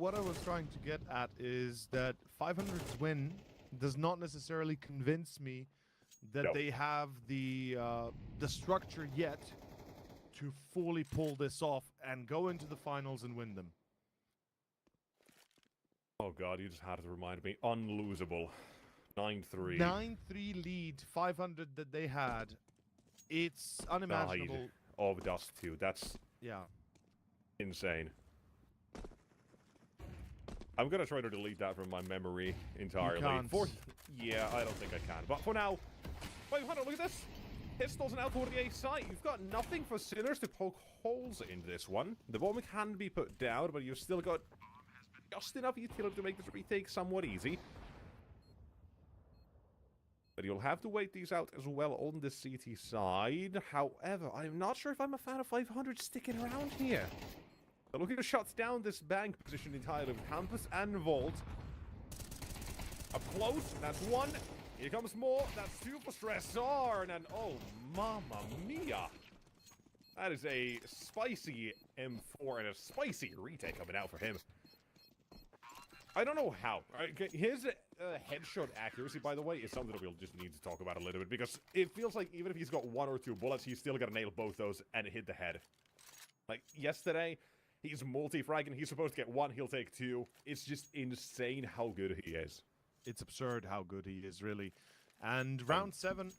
what I was trying to get at is that 500's win does not necessarily convince me that they have the structure yet to fully pull this off and go into the finals and win them. Oh god, you just had to remind me. Unlosable. 9-3. 9-3 lead, 500 that they had. It's unimaginable. Died of Dust 2. That's insane. I'm gonna try to delete that from my memory entirely. You can't. Yeah, I don't think I can. But for now, wait, hold on, look at this. Pistols now toward the A site. You've got nothing for Sinners to poke holes in this one. The bomb can be put down, but you've still got just enough utility to make this retake somewhat easy. But you'll have to wait these out as well on the CT side. However, I'm not sure if I'm a fan of 500 sticking around here. They're looking to shut down this bank position entirely with Campus and Vault. Up close, that's one. Here comes more, that's two for Stressor, and then, oh, mamma mia. That is a spicy M4 and a spicy retake coming out for him. I don't know how. His headshot accuracy, by the way, is something that we'll just need to talk about a little bit, because it feels like even if he's got one or two bullets, he's still gonna nail both those and hit the head. Like, yesterday, he's multi-fragging, he's supposed to get one, he'll take two. It's just insane how good he is. It's absurd how good he is, really. And round 7,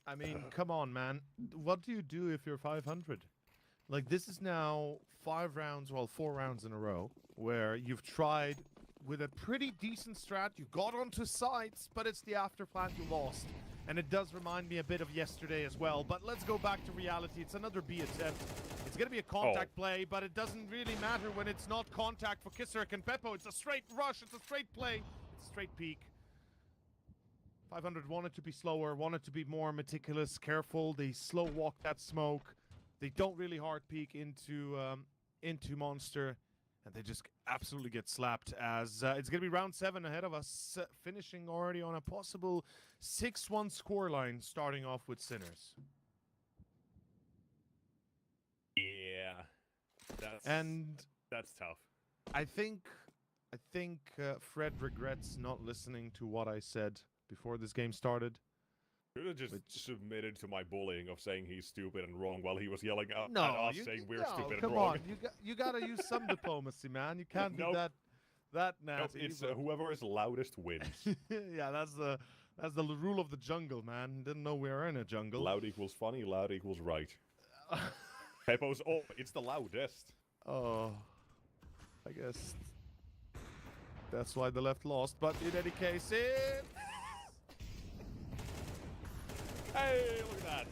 I mean, come on, man. What do you do if you're 500? Like, this is now 5 rounds, well, 4 rounds in a row, where you've tried with a pretty decent strat. You got onto sites, but it's the afterplant you lost. And it does remind me a bit of yesterday as well. But let's go back to reality. It's another B attempt. It's going to be a contact play, but it doesn't really matter when it's not contact for Kissarik and Beppo. It's a straight rush. It's a straight play. It's a straight peek. 500 wanted to be slower, wanted to be more meticulous, careful. They slow walk that smoke. They don't really hard peek into Monster, and they just absolutely get slapped. As it's going to be round 7 ahead of us, finishing already on a possible 6-1 scoreline, starting off with Sinners. Yeah, that's tough. I think Fred regrets not listening to what I said before this game started. Should have just submitted to my bullying of saying he's stupid and wrong while he was yelling at us saying we're stupid and wrong. Come on, you gotta use some diplomacy, man. You can't be that nasty. Nope, it's whoever is loudest wins. Yeah, that's the rule of the jungle, man. Didn't know we were in a jungle. Loud equals funny, loud equals right. Peppo's, it's the loudest. Oh, I guess that's why the left lost. But in any case, hey, look at that.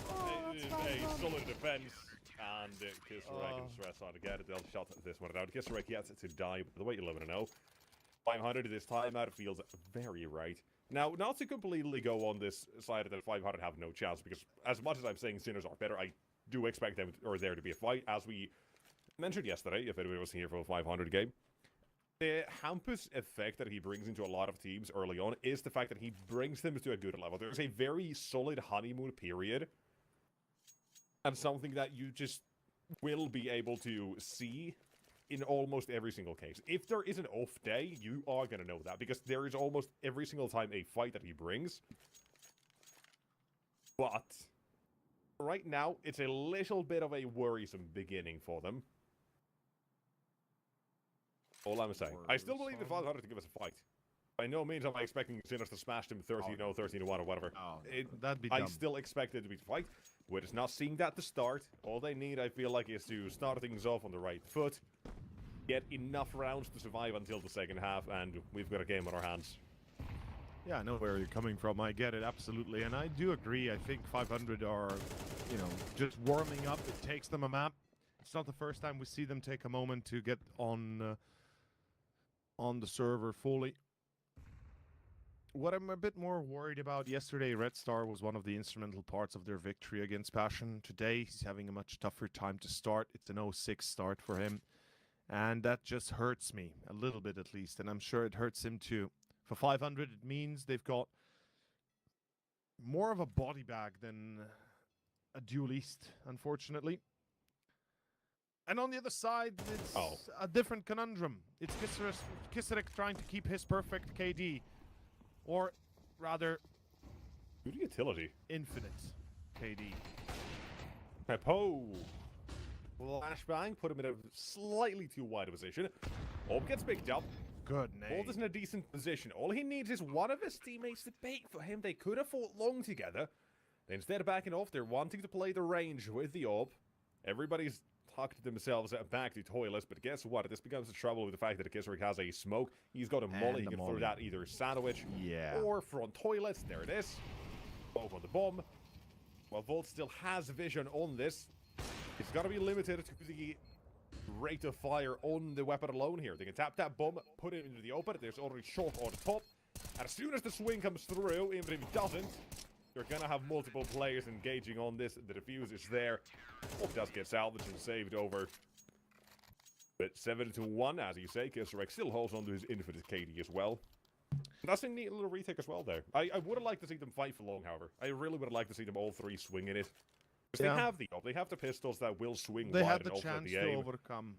Oh, a solid defense. And Kissarik and Stress on to get it. They'll shut this one down. Kissarik gets it to die, but the way you live in 500 this time out, it feels very right. Now, not to completely go on this side that 500 have no chance, because as much as I'm saying Sinners are better, I do expect them there to be a fight. As we mentioned yesterday, if anybody was here for a 500 game, the Hampus effect that he brings into a lot of teams early on is the fact that he brings them to a good level. There's a very solid honeymoon period, and something that you just will be able to see in almost every single case. If there is an off day, you are going to know that, because there is almost every single time a fight that he brings. But right now, it's a little bit of a worrisome beginning for them. All I'm saying. I still believe the 500 to give us a fight. By no means am I expecting Sinners to smash them 13-0, 13-1 or whatever. Oh, that'd be dumb. I still expect it to be a fight. We're just not seeing that to start. All they need, I feel like, is to start things off on the right foot, get enough rounds to survive until the second half, and we've got a game on our hands. Yeah, I know where you're coming from. I get it, absolutely. And I do agree. I think 500 are, just warming up. It takes them a map. It's not the first time we see them take a moment to get on the server fully. What I'm a bit more worried about, yesterday Red Star was one of the instrumental parts of their victory against Passion. Today he's having a much tougher time to start. It's an 0-6 start for him. And that just hurts me, a little bit at least, and I'm sure it hurts him too. For 500, it means they've got more of a body bag than a duelist, unfortunately. And on the other side, it's a different conundrum. It's Kisarek trying to keep his perfect KD. Or, rather... Good utility. Infinite KD. Pepo. Flashbang, put him in a slightly too wide a position. Orb gets picked up. Good name. Bolt is in a decent position. All he needs is one of his teammates to bait for him. They could have fought long together. Instead of backing off, they're wanting to play the range with the orb. Everybody's tucked themselves back to toilets, but guess what? This becomes the trouble with the fact that Kisarek has a smoke. He's got a molly. He can throw that either sandwich or front toilets. There it is. Smoke on the bomb. Well, Volt still has vision on this. It's got to be limited to the rate of fire on the weapon alone here. They can tap that bomb, put it into the open. There's already shot on the top. And as soon as the swing comes through, even if it doesn't, you're going to have multiple players engaging on this. The defuse is there. It does get salvaged and saved over. But 7-1, as you say, Kisarek still holds on to his infinite KD as well. That's a neat little retake as well there. I would have liked to see them fight for long, however. I really would have liked to see them all three swing in it. Because they have the pistols that will swing they wide have the and chance the to aim. overcome,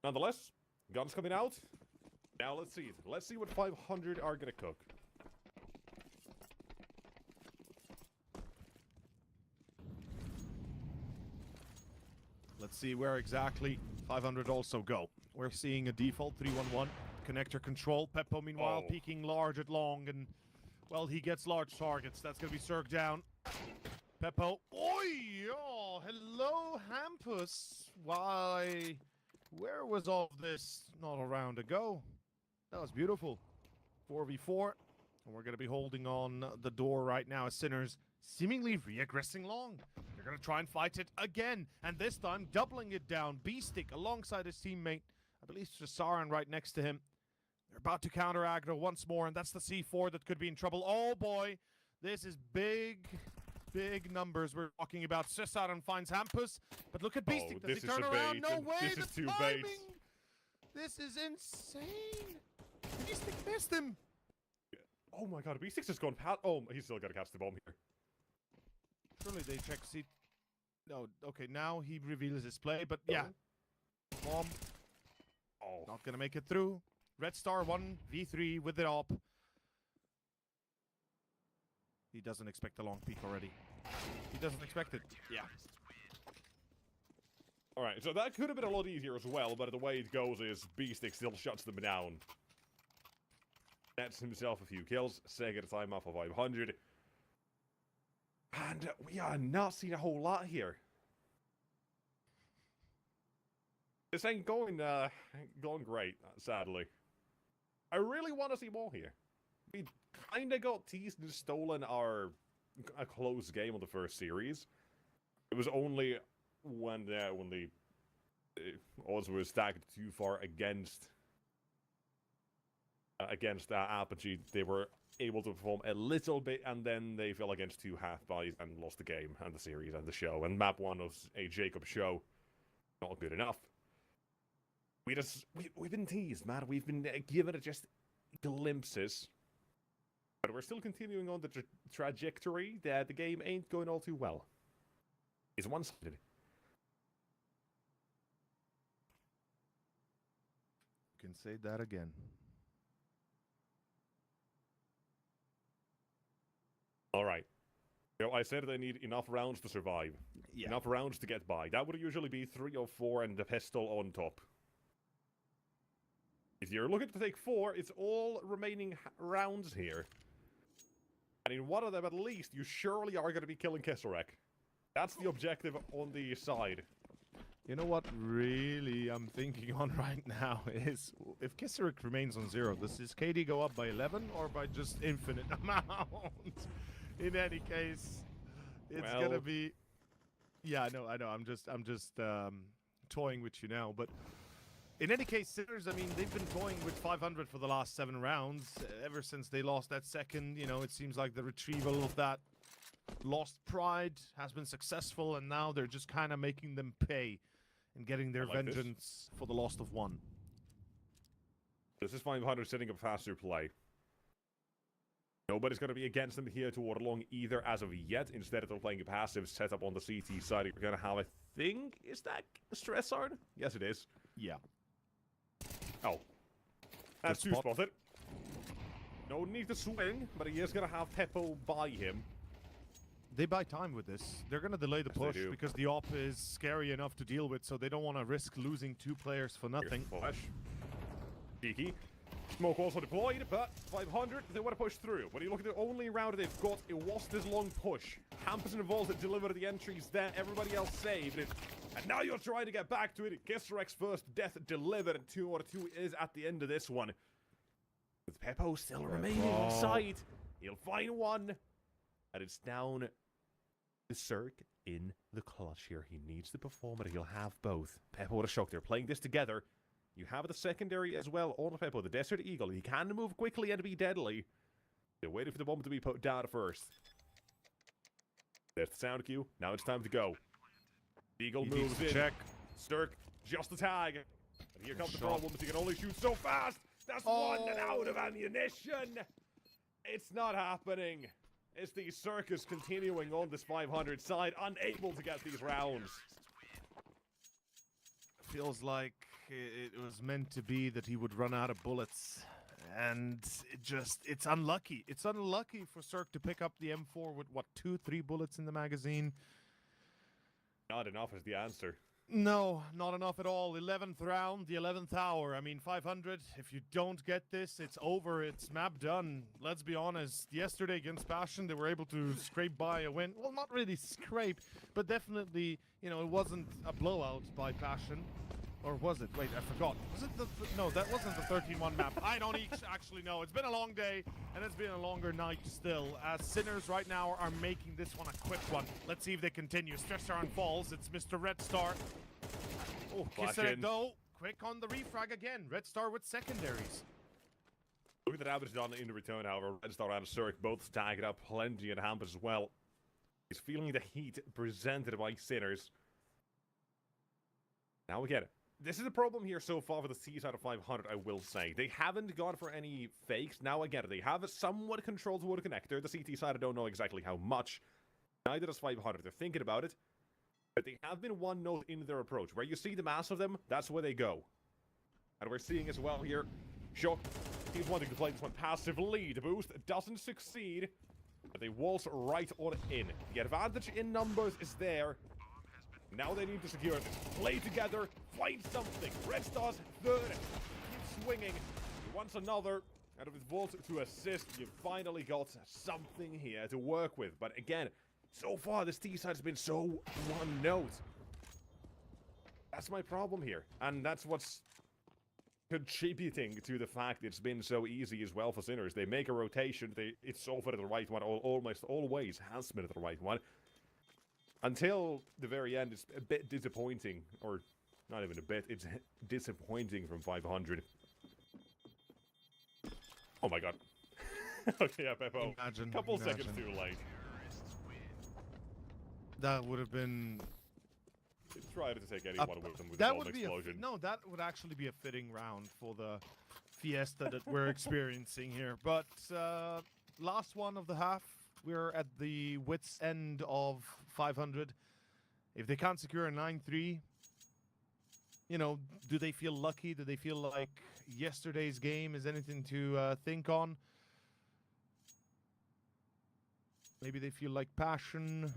Nonetheless, guns coming out. Now let's see it. Let's see what 500 are going to cook. Let's see where exactly 500 also go. We're seeing a default 3-1-1 connector control. Peppo, meanwhile, peeking large at long, and, well, he gets large targets. That's going to be Cirque down. Peppo. Oi! Oh, hello, Hampus. Why? Where was all of this not a round ago? That was beautiful. 4v4. And we're going to be holding on the door right now as Sinners seemingly re-aggressing long. They're going to try and fight it again. And this time, doubling it down. B-Stick alongside his teammate. I believe Sasaran right next to him. They're about to counter aggro once more. And that's the C4 that could be in trouble. Oh, boy. This is big numbers we're talking about. Sasaran finds Hampus. But look at B-Stick. Does he turn around? No way. This is too timing. bait. This is insane. B-Stick missed him. Oh my god, B6 has gone past. Oh, he's still got to catch the bomb here. Surely they check C. No, okay, now he reveals his play, but yeah. Bomb. Oh. Not gonna make it through. Red Star 1v3 with it up. He doesn't expect a long peek already. He doesn't expect it. Yeah. Alright, so that could have been a lot easier as well, but the way it goes is B-Stick still shuts them down. Gets himself a few kills, second time off of 500. And we are not seeing a whole lot here. This ain't going great, sadly. I really want to see more here. We kind of got teased and stolen a close game on the first series. It was only when the odds were stacked too far against Apogee, they were able to perform a little bit, and then they fell against two half-buys and lost the game, and the series, and the show. And map one was a Jacob show. Not good enough. We've been teased, man. We've been given just glimpses. But we're still continuing on the trajectory that the game ain't going all too well. It's one-sided. You can say that again. Alright. You know, I said they need enough rounds to survive. Yeah. Enough rounds to get by. That would usually be 3 or 4 and the pistol on top. If you're looking to take 4, it's all remaining rounds here. And in one of them at least, you surely are going to be killing Kisarek. That's the objective on the side. You know what really I'm thinking on right now is, if Kisarek remains on 0, does his KD go up by 11 or by just infinite amount? In any case, it's gonna be... Yeah, I know. I'm just toying with you now, but in any case, Sinners, I mean, they've been toying with 500 for the last 7 rounds. Ever since they lost that second, you know, it seems like the retrieval of that lost pride has been successful, and now they're just kind of making them pay and getting their vengeance for the loss of 1. This is 500 setting up faster play. Nobody's going to be against them here toward long either as of yet. Instead, they're playing a passive setup on the CT side. You're going to have, I think, is that stress art? Yes, it is. Yeah. Oh. That's Good too spot. spotted. No need to swing, but he is going to have Peppo by him. They buy time with this. They're going to delay the Yes, they push do. because the op is scary enough to deal with, so they don't want to risk losing 2 players for nothing. Here's the flash. Cheeky. Smoke also deployed, but 500, they want to push through. When you look at the only round they've got, it was this long push. Hampus and Vols that delivered the entries there, everybody else saved it. And now you're trying to get back to it. Gisrek's first death delivered, and 2 out of 2 is at the end of this one. With Peppo still remaining on site, he'll find one. And it's down to Cirque in the clutch here. He needs to perform it. He'll have both. Peppo with a shock. They're playing this together. You have the secondary as well on Peppo, the Desert Eagle. He can move quickly and be deadly. They're waiting for the bomb to be put down first. There's the sound cue. Now it's time to go. Eagle moves in. Check. Stirk, just the tag. And here comes the Shot. problem. He can only shoot so fast. That's one and out of ammunition. It's not happening. It's the circus continuing on this 500 side, unable to get these rounds. Feels like it was meant to be that he would run out of bullets. And it's unlucky. It's unlucky for Cirque to pick up the M4 with, what, 2-3 bullets in the magazine? Not enough is the answer. No, not enough at all. 11th round, the 11th hour. I mean, 500, if you don't get this, it's over. It's map done. Let's be honest. Yesterday against Passion, they were able to scrape by a win. Well, not really scrape, but definitely, you know, it wasn't a blowout by Passion. Or was it? Wait, I forgot. Was it the... No, that wasn't the 13-1 map. I don't actually know. It's been a long day, and it's been a longer night still, as Sinners right now are making this one a quick one. Let's see if they continue. Stressor on falls. It's Mr. Red Star. Oh, Flash Kisser in. go. Quick on the refrag again. Red Star with secondaries. Look at the damage done in the return, however. Red Star and Cirque both tagged up plenty and Hampus as well. He's feeling the heat presented by Sinners. Now we get it. This is a problem here so far for the C's out of 500, I will say. They haven't gone for any fakes. Now I get it. They have a somewhat controlled water connector. The CT side, I don't know exactly how much. Neither does 500. They're thinking about it. But they have been one note in their approach. Where you see the mass of them, that's where they go. And we're seeing as well here. Shock. He's wanting to play this one passively. The boost doesn't succeed. But they waltz right on in. The advantage in numbers is there. Now they need to secure this. Play together. Find something. Red Star's third. Keep swinging. He wants another. Out of his vault to assist. You've finally got something here to work with. But again, so far this T side has been so one note. That's my problem here. And that's what's contributing to the fact it's been so easy as well for Sinners. They make a rotation. It's over to the right one. Almost always has been at the right one. Until the very end, it's a bit disappointing. Or not even a bit. It's disappointing from 500. Oh my god. Okay, yeah, Peppo. Imagine. Couple seconds too late. That would have been... They tried to take anyone with them with that the would bomb be explosion. no, that would actually be a fitting round for the fiesta that we're experiencing here. But last one of the half, we're at the wit's end of 500. If they can't secure a 9-3, you know, do they feel lucky? Do they feel like yesterday's game is anything to think on? Maybe they feel like Passion.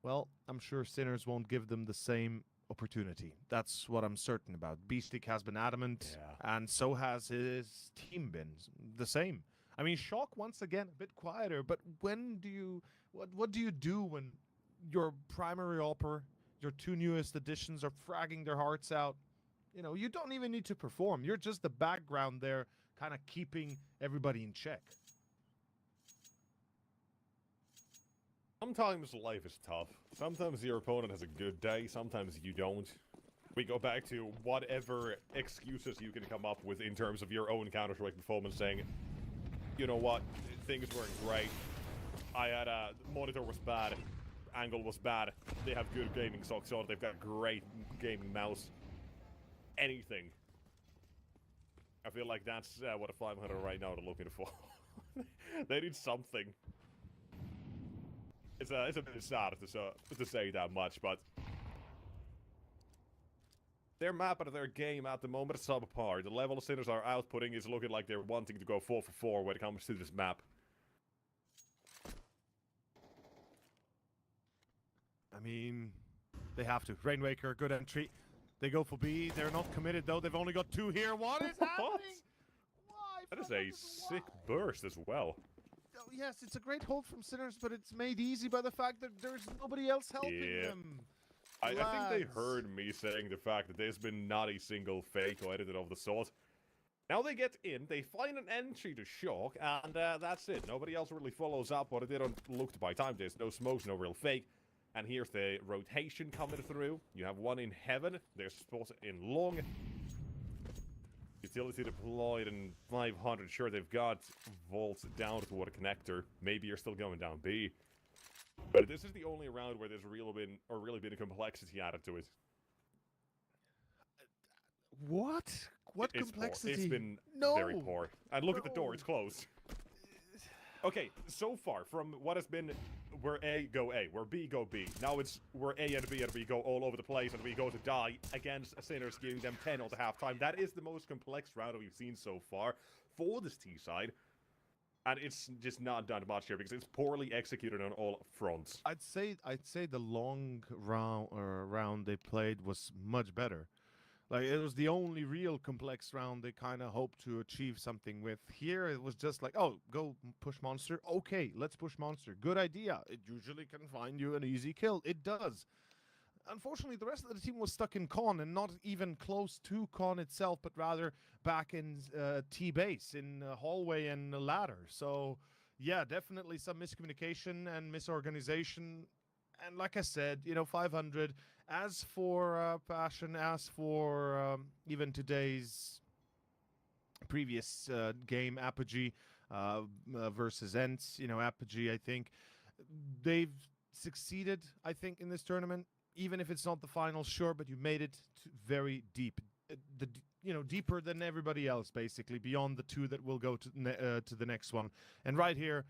Well, I'm sure Sinners won't give them the same opportunity. That's what I'm certain about. Beastic has been adamant, and so has his team been. The same. I mean, Shock, once again, a bit quieter, but when do you... What do you do when your primary opper, your 2 newest additions are fragging their hearts out? You know, you don't even need to perform. You're just the background there, kind of keeping everybody in check. Sometimes life is tough. Sometimes your opponent has a good day, sometimes you don't. We go back to whatever excuses you can come up with in terms of your own Counter-Strike performance, saying, you know what, things weren't great. I had a monitor was bad, angle was bad, they have good gaming socks on, they've got great gaming mouse. Anything. I feel like that's what a 500 right now are looking for. They need something. It's a bit sad to say that much, but their map and their game at the moment is subpar. The level Sinners are outputting is looking like they're wanting to go 4 for 4 when it comes to this map. I mean, they have to. Rainwaker, good entry. They go for B. They're not committed, though. They've only got 2 here. What is happening? Why? That is a sick burst as well. Oh, yes, it's a great hold from Sinners, but it's made easy by the fact that there's nobody else helping them. I think they heard me saying the fact that there's been not a single fake or edited of the sort. Now they get in, they find an entry to shock, and that's it. Nobody else really follows up, but they don't look to buy time. There's no smokes, no real fake. And here's the rotation coming through. You have one in heaven. There's spots in long. Utility deployed in 500. Sure, they've got vaults down toward a connector. Maybe you're still going down B. But this is the only round where there's really been a complexity added to it. What? What It's complexity? Poor. It's been no. very poor. And look at the door, it's closed. Okay, so far from what has been where A go A, where B go B. Now it's where A and we go all over the place and we go to die against Sinners, giving them 10 at halftime. That is the most complex round we've seen so far for this T side. And it's just not done much here because it's poorly executed on all fronts. I'd say the long round they played was much better. Like, it was the only real complex round they kind of hoped to achieve something with. Here, it was just like, oh, go push Monster. Okay, let's push Monster. Good idea. It usually can find you an easy kill. It does. Unfortunately, the rest of the team was stuck in Con, and not even close to Con itself, but rather back in T-base, in hallway and ladder. So, yeah, definitely some miscommunication and misorganization. And like I said, 500. As for Passion, as for even today's previous game, Apogee versus ENCE, Apogee, I think, they've succeeded, I think, in this tournament. Even if it's not the final, sure, but you made it very deep. Deeper than everybody else, basically, beyond the 2 that will go to the next one. And right here,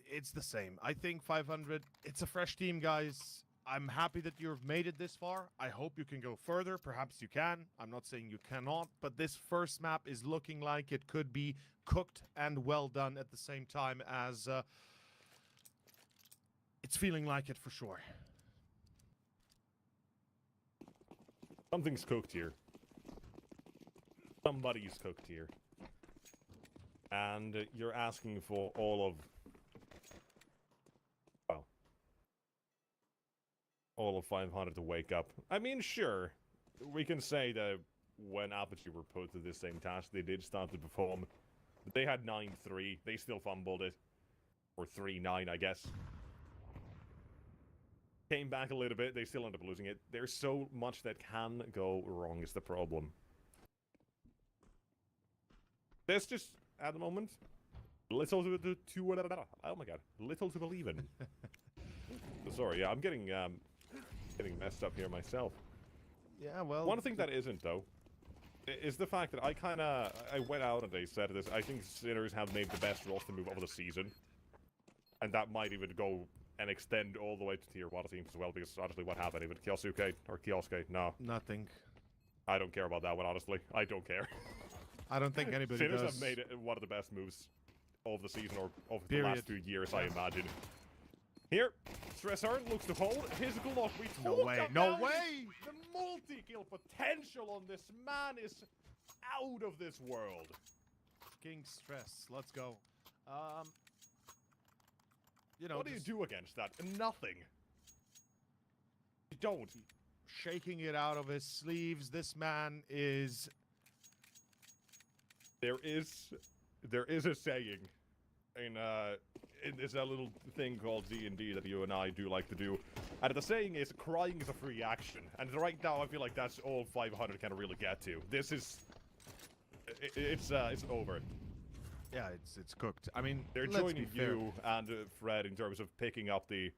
it's the same. I think 500, it's a fresh team, guys. I'm happy that you've made it this far. I hope you can go further. Perhaps you can. I'm not saying you cannot, but this first map is looking like it could be cooked and well done at the same time as it's feeling like it for sure. Something's cooked here. Somebody's cooked here. And you're asking for all of 500 to wake up. I mean, sure, we can say that when Apogee were put to this same task, they did start to perform. But they had 9-3. They still fumbled it. Or 3-9, I guess. Came back a little bit. They still ended up losing it. There's so much that can go wrong is the problem. There's just, at the moment, little to oh my god, little to believe in. Sorry, yeah, I'm getting messed up here myself. Yeah, well... One thing that isn't, though, is the fact that I went out and they said this. I think Sinners have made the best roster move of the season. And that might even go and extend all the way to tier 1 teams as well, because honestly, what happened? Even Kyosuke or Kyosuke? No. Nothing. I don't care about that one, honestly. I don't care. I don't think anybody Sinners does. have made it one of the best moves of the season, or of the last few years, I imagine. Here, Stressor looks to hold his Glock. No way, no way! The multi-kill potential on this man is out of this world. King Stress, let's go. What do you do against that? Nothing. You don't. Shaking it out of his sleeves. This man is... There is a saying in there's a little thing called D&D that you and I do like to do, and the saying is crying is a free action. And right now, I feel like that's all 500 can really get to. This is, it's over. Yeah, it's cooked. I mean, they're joining you and Fred in terms of picking up the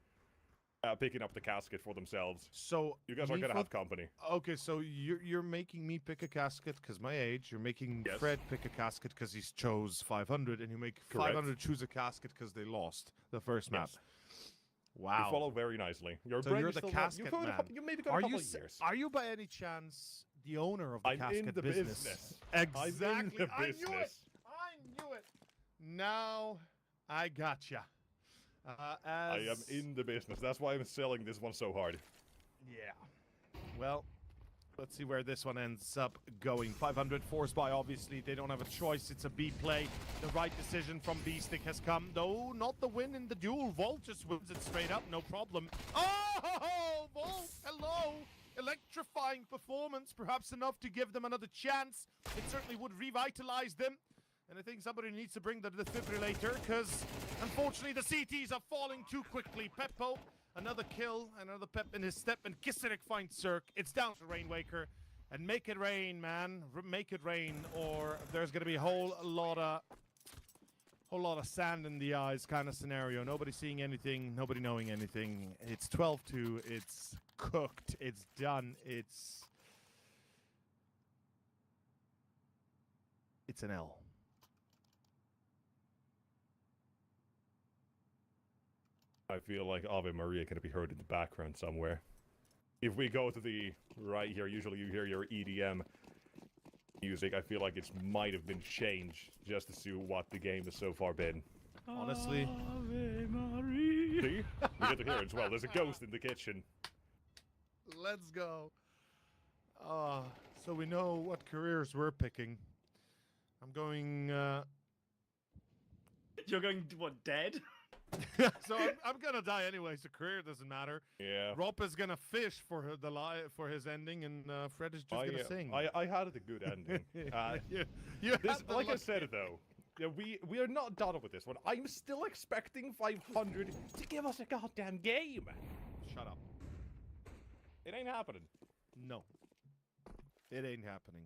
casket for themselves. So you guys are gonna have company. Okay, so you're making me pick a casket because my age. You're making Fred pick a casket because he chose 500, and you make 500 choose a casket because they lost the first map. Wow. You follow very nicely. Your So brain you're is the still casket man. You maybe got a couple of years. Are you by any chance the owner of the I'm casket in the business. Exactly. I'm in the I knew it. business. I knew it. Now I gotcha. I am in the business. That's why I'm selling this one so hard. Yeah. Well, let's see where this one ends up going. 500 forced by, obviously. They don't have a choice. It's a B play. The right decision from B-Stick has come, though not the win in the duel. Volt just wins it straight up, no problem. Oh, Volt, hello. Electrifying performance, perhaps enough to give them another chance. It certainly would revitalize them. And I think somebody needs to bring the defibrillator, because unfortunately the CTs are falling too quickly. Peppo, another kill, another pep in his step, and Kisarek finds Cirque. It's down to Rainwaker. And make it rain, man. Make it rain, or there's going to be a whole lot of sand in the eyes kind of scenario. Nobody seeing anything, nobody knowing anything. It's 12-2. It's cooked. It's done. It's an L. I feel like Ave Maria can be heard in the background somewhere. If we go to the right here, usually you hear your EDM music. I feel like it might have been changed just to see what the game has so far been. Honestly. Ave Maria. See? You get to hear it as well. There's a ghost in the kitchen. Let's go. So we know what careers we're picking. I'm going... You're going, what, dead? So I'm gonna die anyway, so career doesn't matter. Yeah. Rob is gonna fish for for his ending, and Fred is just gonna sing. I had a good ending. Like I said, though, yeah, we are not done with this one. I'm still expecting 500 to give us a goddamn game. Shut up. It ain't happening. No. It ain't happening.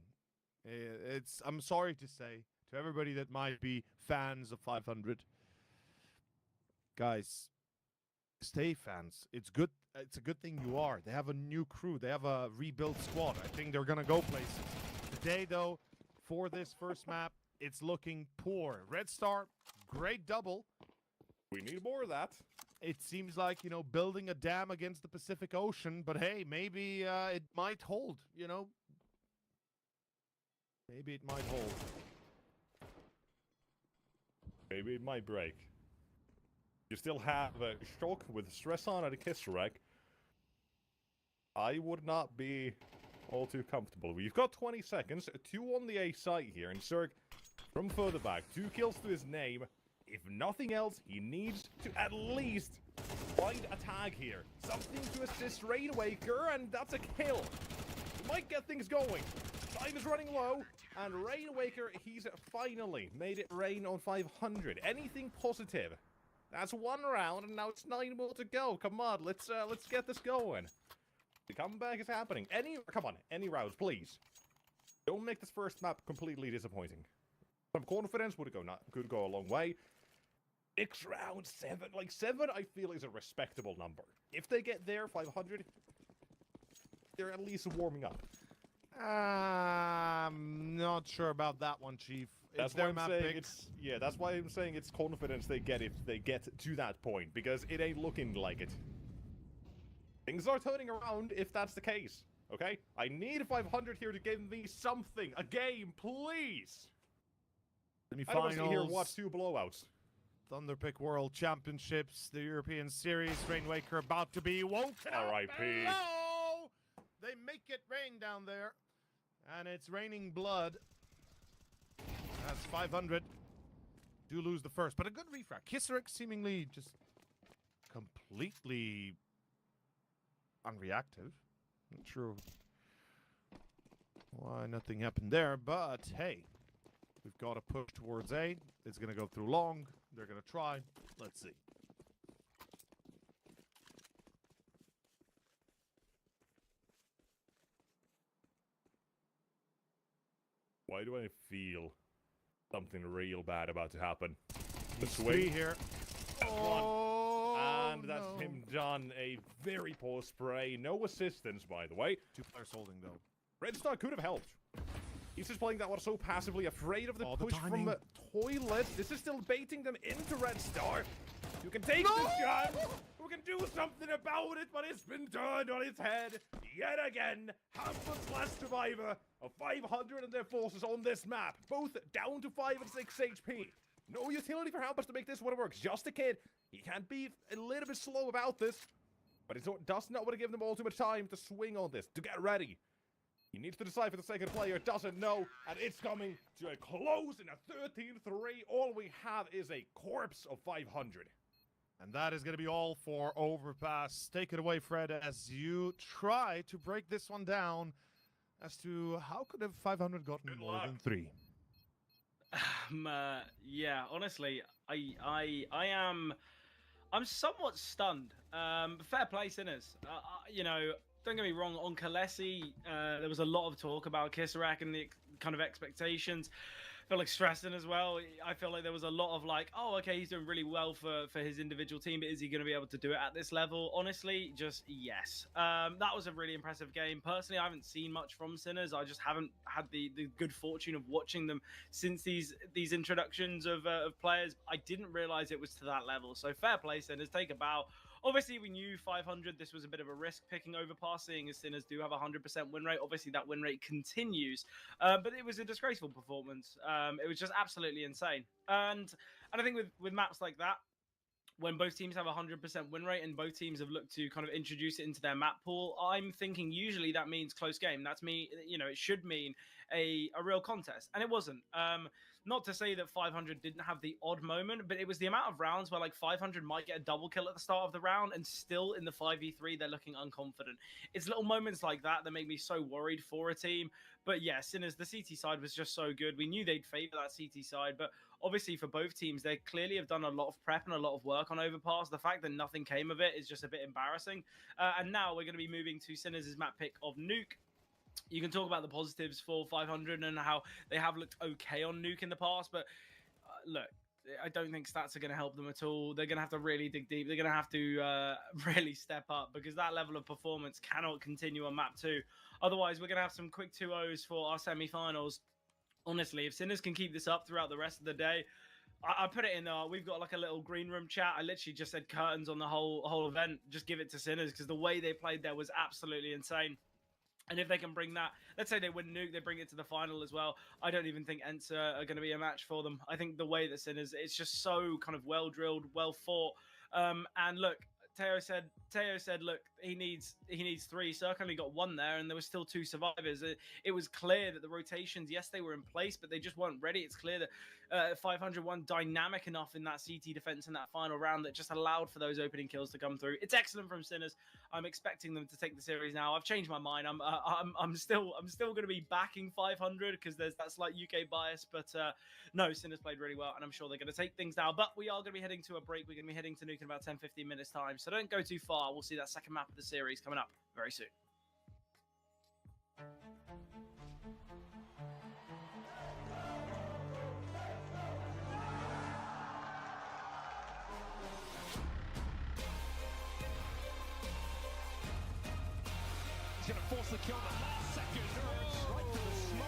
I'm sorry to say, to everybody that might be fans of 500, guys, stay fans. It's good. It's a good thing you are. They have a new crew. They have a rebuilt squad. I think they're gonna go places. Today, though, for this first map, it's looking poor. Red Star, great double. We need more of that. It seems like, you know, building a dam against the Pacific Ocean, but hey, maybe it might hold, you know? Maybe it might hold. Maybe it might break. You still have a shock with stress on at a Kisarek. I would not be all too comfortable. We've got 20 seconds, 2 on the A site here, and Cirque from further back, 2 kills to his name. If nothing else, he needs to at least find a tag here. Something to assist Rainwaker, and that's a kill. He might get things going. Time is running low, and Rainwaker, he's finally made it rain on 500. Anything positive? That's 1 round, and now it's 9 more to go. Come on, let's get this going. The comeback is happening. Come on, any rounds, please. Don't make this first map completely disappointing. Some confidence could go a long way. 6 rounds, 7. Like 7, I feel is a respectable number. If they get there, 500, they're at least warming up. I'm not sure about that one, Chief. That's why I'm saying that's why I'm saying it's confidence they get if they get to that point, because it ain't looking like it. Things are turning around if that's the case, okay? I need 500 here to give me something, a game, please! I don't want to hear what 2 blowouts. Thunderpick World Championships, the European Series, Rainwaker about to be woken up. R.I.P. Hello! They make it rain down there, and it's raining blood. That's 500. Do lose the first, but a good refract. Kisarek seemingly just completely unreactive. Not sure why nothing happened there, but hey, we've got to push towards A. It's going to go through long. They're going to try. Let's see. Why do I feel something real bad about to happen? The He's swing 3 here. That's Oh, one. And that's no. him done. A very poor spray. No assistance, by the way. 2 players holding, though. Red Star could have helped. He's just playing that one so passively, afraid of the Oh, the push from timing. the toilet. This is still baiting them into Red Star. You can take this chance. We can do something about it, but it's been turned on its head yet again. Hamper's last survivor of 500 and their forces on this map, both down to 5 and 6 HP. No utility for Hampus to make this one work. Just a kid. He can be a little bit slow about this, but he does not want to give them all too much time to swing on this, to get ready. He needs to decide for the second player, doesn't know, and it's coming to a close in a 13-3. All we have is a corpse of 500. And that is going to be all for Overpass. Take it away, Fred, as you try to break this one down as to how could have 500 gotten more than 3. Yeah, honestly, I'm somewhat stunned. Fair play, Sinners. You know, don't get me wrong, on Kalesi, there was a lot of talk about Kissarak and the kind of expectations. I feel like Strassen as well. I feel like there was a lot of like, oh, okay, he's doing really well for his individual team, but is he going to be able to do it at this level? Honestly, just yes. That was a really impressive game. Personally, I haven't seen much from Sinners. I just haven't had the good fortune of watching them since these introductions of players. I didn't realize it was to that level. So fair play, Sinners. Take a bow. Obviously, we knew 500. This was a bit of a risk picking Overpass, seeing as Sinners do have a 100% win rate. Obviously, that win rate continues, but it was a disgraceful performance. It was just absolutely insane. And I think with maps like that, when both teams have a 100% win rate and both teams have looked to kind of introduce it into their map pool, I'm thinking usually that means close game. That's me, you know, it should mean a real contest, and it wasn't. Not to say that 500 didn't have the odd moment, but it was the amount of rounds where like 500 might get a double kill at the start of the round and still in the 5v3 they're looking unconfident. It's little moments like that that make me so worried for a team. But yeah, Sinners, the CT side was just so good. We knew they'd favor that CT side, but obviously for both teams, they clearly have done a lot of prep and a lot of work on Overpass. The fact that nothing came of it is just a bit embarrassing. And now we're going to be moving to Sinners' map pick of Nuke. You can talk about the positives for 500 and how they have looked okay on Nuke in the past, but look, I don't think stats are going to help them at all. They're going to have to really dig deep. They're going to have to really step up because that level of performance cannot continue on map 2. Otherwise, we're going to have some quick 2-0s for our semi-finals. Honestly, if Sinners can keep this up throughout the rest of the day, I put it in there. We've got like a little green room chat. I literally just said curtains on the whole event. Just give it to Sinners because the way they played there was absolutely insane. And if they can bring that, let's say they win Nuke, they bring it to the final as well. I don't even think ENCE are going to be a match for them. I think the way that Sinners, it's just so kind of well drilled, well fought. And look, Teo said, look, he needs 3. Cirque only got 1 there, and there was still 2 survivors. It was clear that the rotations, yes, they were in place, but they just weren't ready. It's clear that 501 dynamic enough in that CT defense in that final round that just allowed for those opening kills to come through. It's excellent from Sinners. I'm expecting them to take the series now. I've changed my mind. I'm still going to be backing 500 because there's that slight UK bias, but no, Sinners played really well, and I'm sure they're going to take things now. But we are going to be heading to a break. We're going to be heading to Nuke in about 10-15 minutes time, so don't go too far. We'll see that second map of the series coming up very soon. He's going to force the kill the last second. Right to the smoke.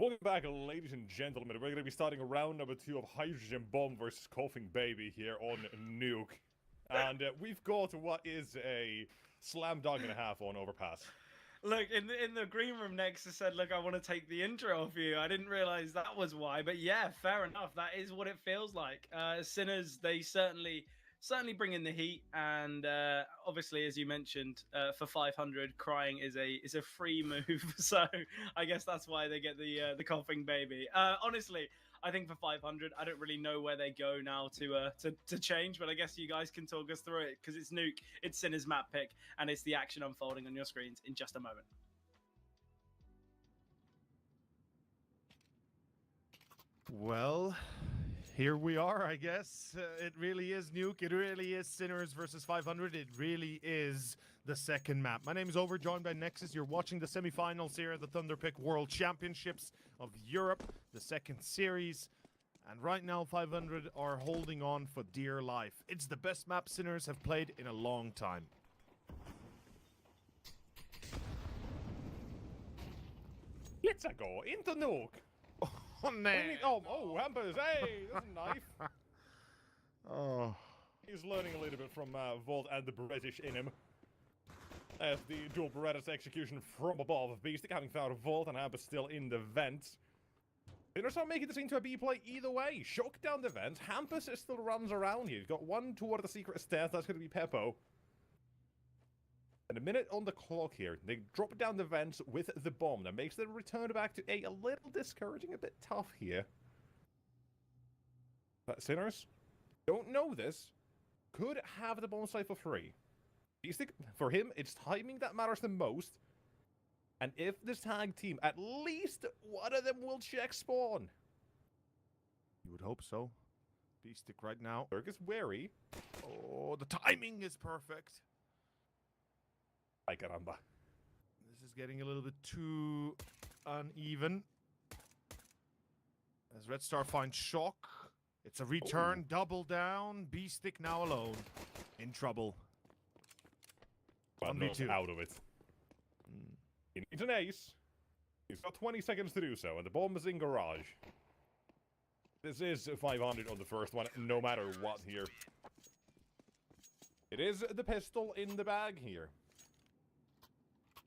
Welcome back, ladies and gentlemen. We're going to be starting round number 2 of Hydrogen Bomb versus Coughing Baby here on Nuke. And we've got what is a slam dunk and a half on Overpass. Look, in the green room, Nexus said, look, I want to take the intro off you. I didn't realize that was why. But yeah, fair enough. That is what it feels like. Sinners, they certainly bring in the heat. And obviously, as you mentioned, for 500, crying is a free move. So I guess that's why they get the Coughing Baby. Honestly, I think for 500, I don't really know where they go now to change, but I guess you guys can talk us through it because it's Nuke, it's Sinner's map pick, and it's the action unfolding on your screens in just a moment. Well, here we are, I guess. It really is Nuke. It really is Sinners versus 500. It really is the second map. My name is Over, joined by Nexus. You're watching the semifinals here at the Thunderpick World Championships of Europe, the second series. And right now, 500 are holding on for dear life. It's the best map Sinners have played in a long time. Let's go into Nuke. Oh, man. Oh, Hampers, hey, that's a knife. Oh. He's learning a little bit from Volt and the British in him. As the dual Berettas execution from above, Beastic having found Volt and Hampers still in the vent. Sinners are making this into a B play either way. Shock down the vent. Hampus still runs around here. You've got one toward the secret stairs. That's going to be Peppo. And a minute on the clock here. They drop down the vents with the bomb. That makes the return back to A a little discouraging, a bit tough here. But Sinners, don't know this, could have the bomb site for free. For him, it's timing that matters the most. And if this tag team, at least one of them will check spawn. You would hope so. Beastic right now. Berg is wary. Oh, the timing is perfect. Ay caramba. This is getting a little bit too uneven. As Red Star finds Shock. It's a return, double down. Beastic now alone. In trouble. Well, 1v2. Out of it. He needs an ace. He's got 20 seconds to do so, and the bomb is in garage. This is 500 on the first one, no matter what here. It is the pistol in the bag here.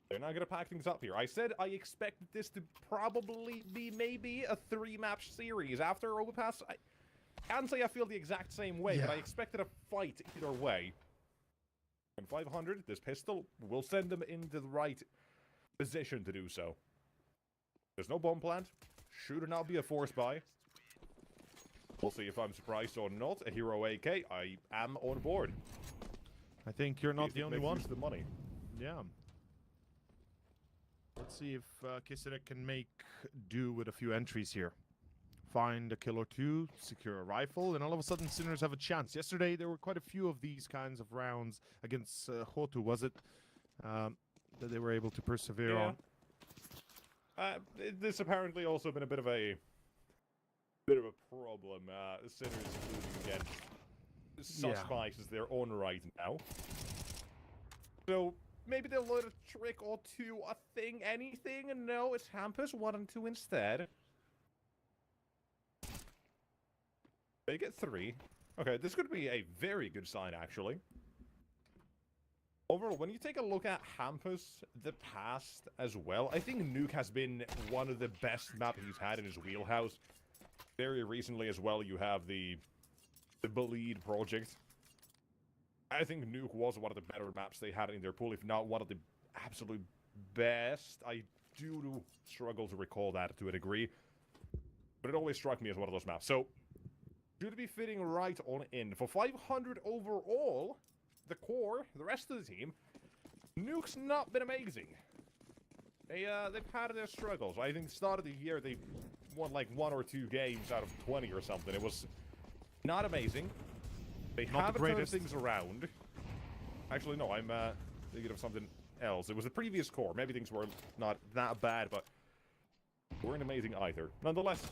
They're not going to pack things up here. I said I expected this to probably be maybe a 3-match series. After Overpass, I can't say I feel the exact same way, but I expected a fight either way. And 500, this pistol will send them into the right position to do so. There's no bomb plant. Should not be a force buy. We'll see if I'm surprised or not. A hero AK, I am on board. I think you're not the only one. Use the money. Yeah. Let's see if Kisirek can make do with a few entries here. Find a kill or two, secure a rifle, and all of a sudden Sinners have a chance. Yesterday there were quite a few of these kinds of rounds against Hotu, was it? That they were able to persevere on. This apparently also been a bit of a problem. Sinners losing again. Suspect is their own right now. So maybe they'll learn a trick or two, a thing, anything. And no, it's Hampus 1 and 2 instead. They get 3. Okay, this could be a very good sign, actually. Overall, when you take a look at Hampus, the past as well, I think Nuke has been one of the best maps he's had in his wheelhouse. Very recently as well, you have the Bleed project. I think Nuke was one of the better maps they had in their pool, if not one of the absolute best. I do struggle to recall that to a degree, but it always struck me as one of those maps. So, should be fitting right on in. For 500 overall, the core, the rest of the team, Nuke's not been amazing. They've had their struggles. I think the start of the year they won like 1 or 2 games out of 20 or something. It was not amazing. They haven't turned things around. Actually, no, I'm thinking of something else. It was the previous core. Maybe things were not that bad, but weren't amazing either. Nonetheless,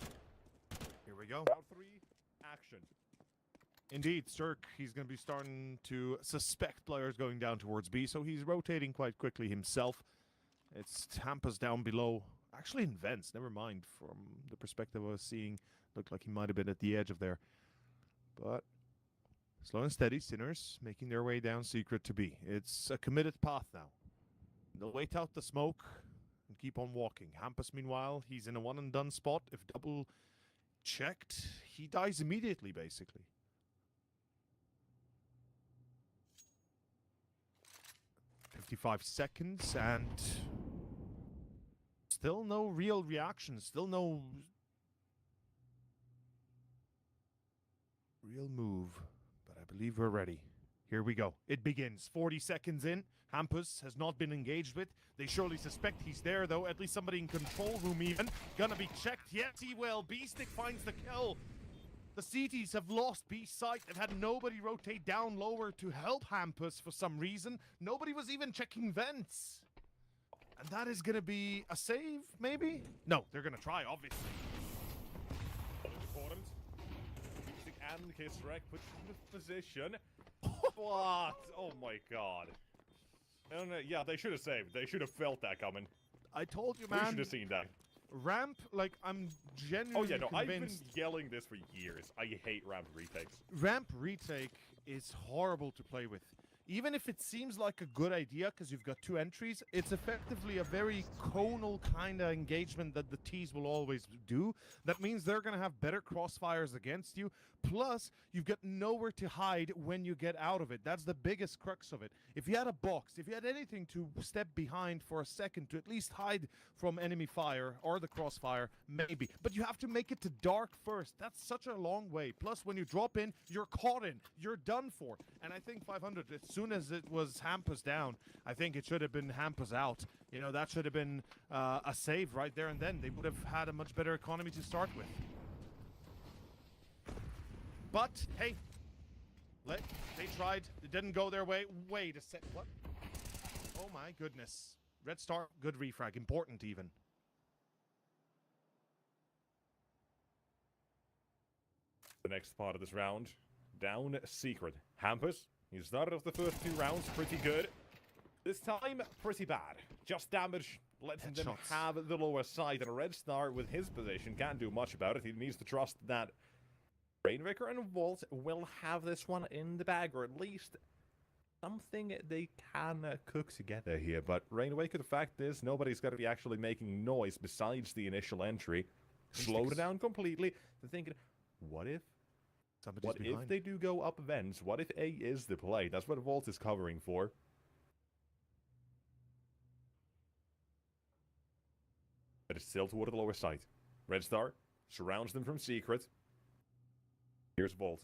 Here we go. round 3, action. Indeed, Sturk, he's going to be starting to suspect players going down towards B, so he's rotating quite quickly himself. It's Tampa's down below. Actually, in vents, never mind. From the perspective I was seeing, looked like he might have been at the edge of there. But slow and steady, Sinners making their way down secret to B. It's a committed path now. They'll wait out the smoke and keep on walking. Hampus, meanwhile, he's in a one-and-done spot. If double checked, he dies immediately, basically. "55 seconds, and still no real reaction. Still no real move. But I believe we're ready. Here we go. It begins. 40 seconds in. Hampus has not been engaged with. They surely suspect he's there, though. At least somebody in control room even. Gonna be checked. Yes, he will. B-Stick finds the kill. The CTs have lost B site. They've had nobody rotate down lower to help Hampus for some reason. Nobody was even checking vents. And that is gonna be a save, maybe? No, they're gonna try, obviously. Important. B-Stick and Kisrek put in the position. What? Oh my god. No, yeah, they should have saved. They should have felt that coming. I told you, We man. should have seen that. Ramp, like, I'm genuinely Oh yeah, no, I've been convinced. yelling this for years. I hate ramp retakes. Ramp retake is horrible to play with. Even if it seems like a good idea because you've got two entries, it's effectively a very conal kind of engagement that the Ts will always do. That means they're going to have better crossfires against you. Plus, you've got nowhere to hide when you get out of it. That's the biggest crux of it. If you had a box, if you had anything to step behind for a second to at least hide from enemy fire or the crossfire, maybe. But you have to make it to dark first. That's such a long way. Plus, when you drop in, you're caught in. You're done for. And I think 500, as soon as it was Hampus down, I think it should have been Hampus out. You know, that should have been a save right there and then. They would have had a much better economy to start with. But, hey, they tried. It didn't go their way. Wait a sec. What? Oh, my goodness. Red Star, good refrag. Important, even. The next part of this round, down secret. Hampus, he started off the first two rounds pretty good. This time, pretty bad. Just damage, letting them Headshots. have the lower side. And a Red Star with his position can't do much about it. He needs to trust that Rainmaker and Vault will have this one in the bag, or at least something they can cook together here. But Rainmaker, the fact is, nobody's going to be actually making noise besides the initial entry. Slowed it down completely. They're thinking, what if they do go up vents? What if A is the play? That's what Vault is covering for. But it's still toward the lower side. Red Star surrounds them from secret. Here's Vault.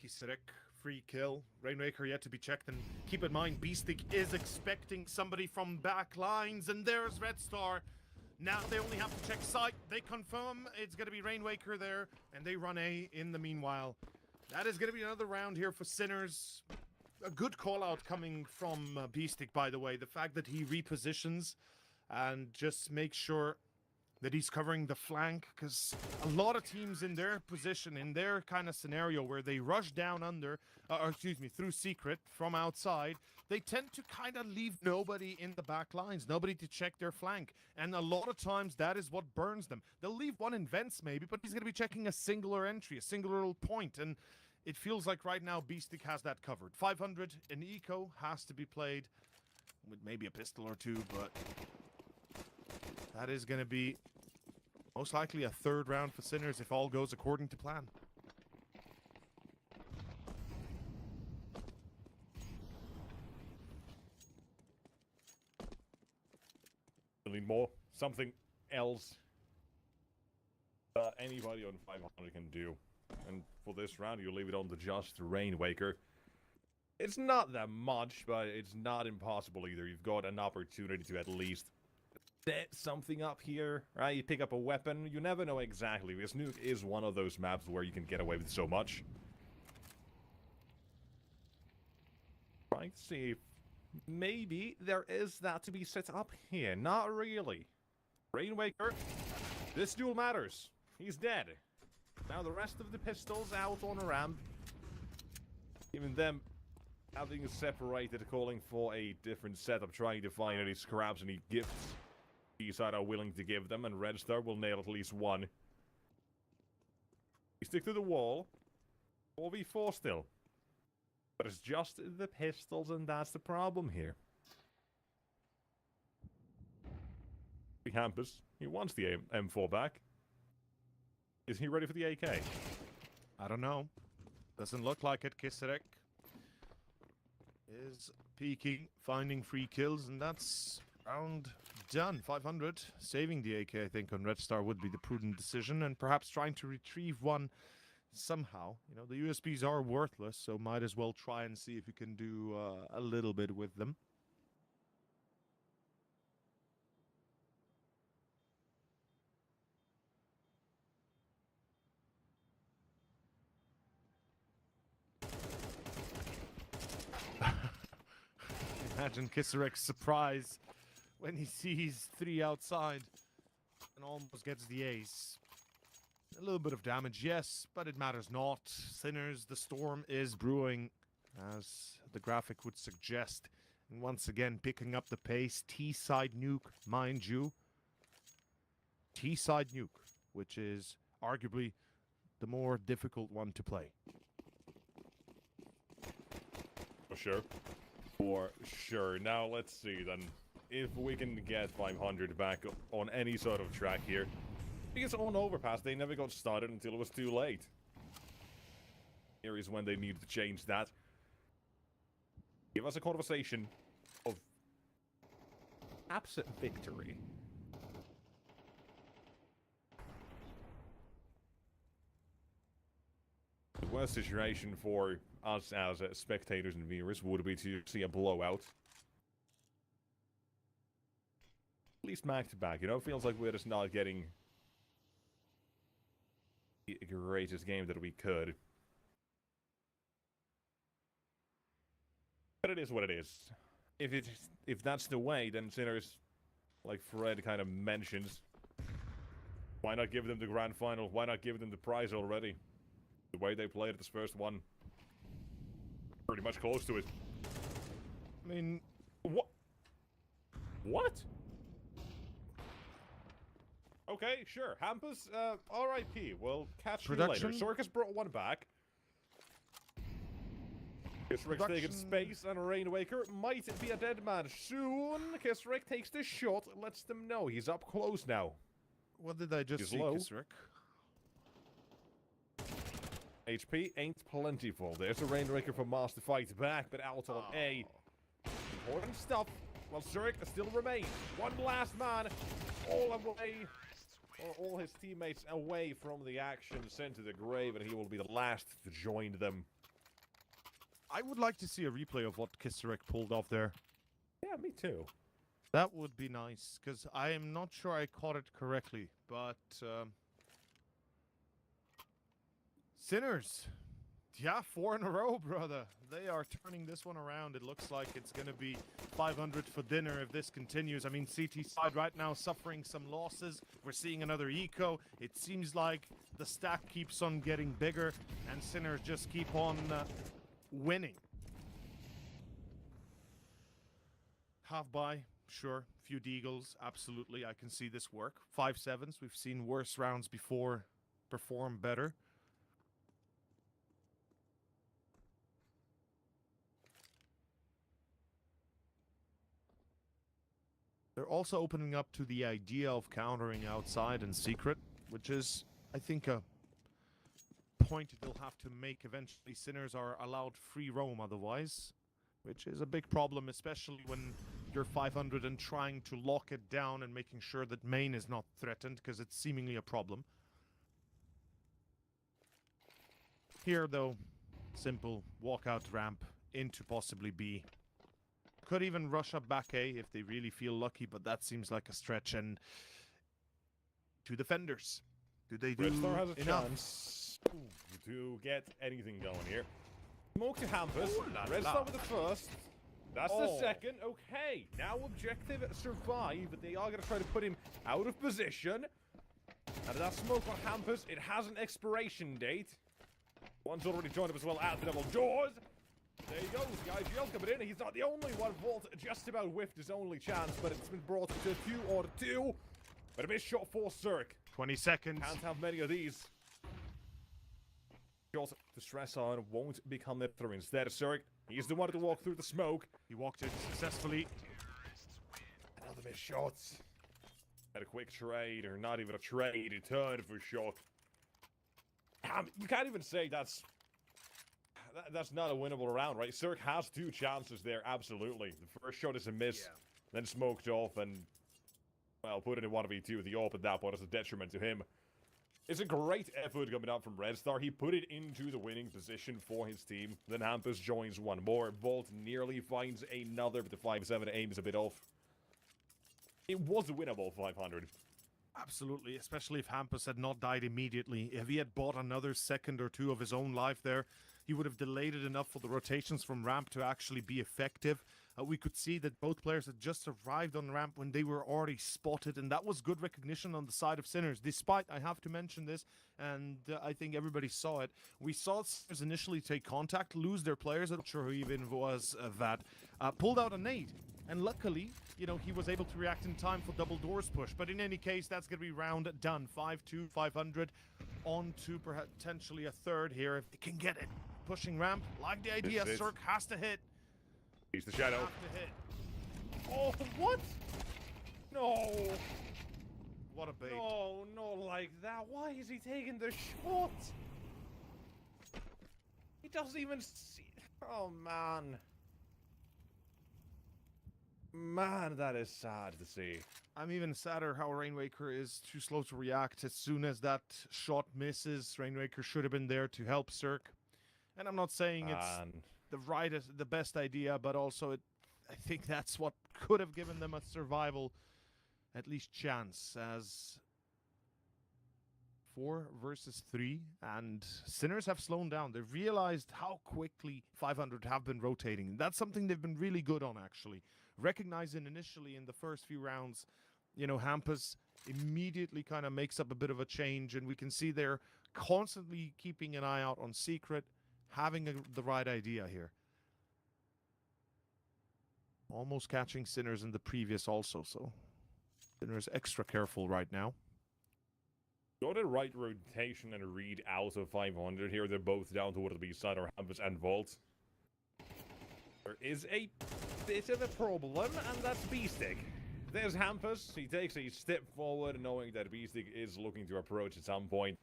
Kisrek, free kill. Rainmaker yet to be checked. And keep in mind, Beastic is expecting somebody from back lines. And there's Red Star. Now they only have to check site. They confirm it's going to be Rainmaker there. And they run A in the meanwhile. That is going to be another round here for Sinners. A good call out coming from Beastic, by the way. The fact that he repositions and just makes sure that he's covering the flank, because a lot of teams in their position, in their kind of scenario where they rush down under, through secret from outside, they tend to kind of leave nobody in the back lines, nobody to check their flank. And a lot of times that is what burns them. They'll leave one in vents maybe, but he's going to be checking a singular entry, a singular point. And it feels like right now Beastic has that covered. 500 in eco has to be played with maybe a pistol or two, but that is going to be most likely a third round for Sinners if all goes according to plan. We need more. Something else. Anybody on 500 can do. And for this round, you leave it on to just Rainwaker. It's not that much, but it's not impossible either. You've got an opportunity to at least set something up here, right? You pick up a weapon. You never know exactly, because Nuke is one of those maps where you can get away with so much. Trying to see if maybe there is that to be set up here. Not really. Rainwaker, this duel matters. He's dead. Now the rest of the pistols out on a ramp. Even them having separated, calling for a different setup, trying to find any scraps, any gifts Side are willing to give them, and Red Star will nail at least one. You stick to the wall. 4v4 still. But it's just the pistols, and that's the problem here. Campus, he wants the M4 back. Is he ready for the AK? I don't know. Doesn't look like it. Kisarek is peeking, finding free kills, and that's round done. 500. Saving the AK, I think, on Red Star would be the prudent decision, and perhaps trying to retrieve one somehow. You know, the USBs are worthless, so might as well try and see if you can do a little bit with them. Imagine Kisarek's surprise when he sees 3 outside and almost gets the ace. A little bit of damage, yes, but it matters not. Sinners, the storm is brewing, as the graphic would suggest. And once again, picking up the pace. T-side nuke, mind you. T-side nuke, which is arguably the more difficult one to play. For sure. For sure. Now, let's see, then. If we can get 500 back on any sort of track here. Because on Overpass, they never got started until it was too late. Here is when they needed to change that. Give us a conversation of absent victory. The worst situation for us as spectators and viewers would be to see a blowout. At least back to back, you know? It feels like we're just not getting the greatest game that we could. But it is what it is. If that's the way, then Sinners, like Fred kind of mentions, why not give them the grand final? Why not give them the prize already? The way they played at this first one. Pretty much close to it. I mean... What? What? Okay, sure. Hampus, R.I.P. We'll catch you later. Sorkus brought one back. Kisrick's taking space, and Rainwaker might be a dead man soon. Kisrick takes the shot, lets them know he's up close now. What did I just see, low. Kisrick? HP ain't plentiful. There's a Rainwaker for Mars to fight back, but out on A. Important stuff. While Zurich still remains. One last man, all away, or all his teammates away from the action, sent to the grave, and he will be the last to join them. I would like to see a replay of what Kisarek pulled off there. Yeah, me too. That would be nice, because I am not sure I caught it correctly, but... Sinners! Yeah, 4 in a row, brother. They are turning this one around. It looks like it's going to be 500 for dinner if this continues. I mean, CT side right now suffering some losses. We're seeing another eco. It seems like the stack keeps on getting bigger, and Sinners just keep on winning. Half buy, sure. Few deagles, absolutely. I can see this work. 5-7s. We've seen worse rounds before perform better. They're also opening up to the idea of countering outside and secret, which is, I think, a point they'll have to make eventually. Sinners are allowed free roam otherwise, which is a big problem, especially when you're 500 and trying to lock it down and making sure that main is not threatened, because it's seemingly a problem. Here, though, simple walkout ramp into possibly B. Could even rush up back A if they really feel lucky, but that seems like a stretch. And two defenders. Do they do Red Star has a enough? chance to get anything going here. Smoke to Hampus. Red Star with the first. That's the second. Okay, now objective survive, but they are going to try to put him out of position. And that smoke on Hampus, it has an expiration date. One's already joined up as well at the double doors. There he goes, the IGL coming in. He's not the only one. Volt just about whiffed his only chance, but it's been brought to 2-2. But a missed shot for Cirque. 20 seconds. Can't have many of these. Shot to stress on won't become it through. Instead, Cirque, he's the one to walk through the smoke. He walked in successfully. Another missed shot. Had a quick trade, or not even a trade. He turned for shot. You can't even say that's not a winnable round, right? Cirque has 2 chances there, absolutely. The first shot is a miss, then smoked off, and, well, put it in 1v2 at the open. That point is a detriment to him. It's a great effort coming out from Red Star. He put it into the winning position for his team. Then Hampus joins one more. Volt nearly finds another, but the 5-7 aim is a bit off. It was a winnable 500. Absolutely, especially if Hampus had not died immediately. If he had bought another second or 2 of his own life there, he would have delayed it enough for the rotations from ramp to actually be effective. We could see that both players had just arrived on ramp when they were already spotted, and that was good recognition on the side of Sinners. Despite, I have to mention this, and I think everybody saw it, we saw Sinners initially take contact, lose their players. I'm not sure who even was that. Pulled out a nade, and luckily, you know, he was able to react in time for double doors push. But in any case, that's going to be round done. 5-2, 500, on to potentially a third here if they can get it. Pushing ramp, like the idea, Cirque has to hit. He's the shadow. Have to hit. Oh, what? No. What a bait. No, not like that. Why is he taking the shot? He doesn't even see. Oh, man. Man, that is sad to see. I'm even sadder how Rainwaker is too slow to react. As soon as that shot misses, Rainwaker should have been there to help Cirque. And I'm not saying it's the best idea, but also I think that's what could have given them a survival, at least chance, as 4 versus 3, and Sinners have slowed down. They've realized how quickly 500 have been rotating. That's something they've been really good on, actually. Recognizing initially in the first few rounds, you know, Hampus immediately kind of makes up a bit of a change, and we can see they're constantly keeping an eye out on Secret, having the right idea here. Almost catching Sinners in the previous also, so Sinners extra careful right now. Got a right rotation and a read out of 500 here. They're both down towards the B side, or Hampus and Volt. There is a bit of a problem, and that's B-Stick. There's Hampus. He takes a step forward, knowing that B-Stick is looking to approach at some point.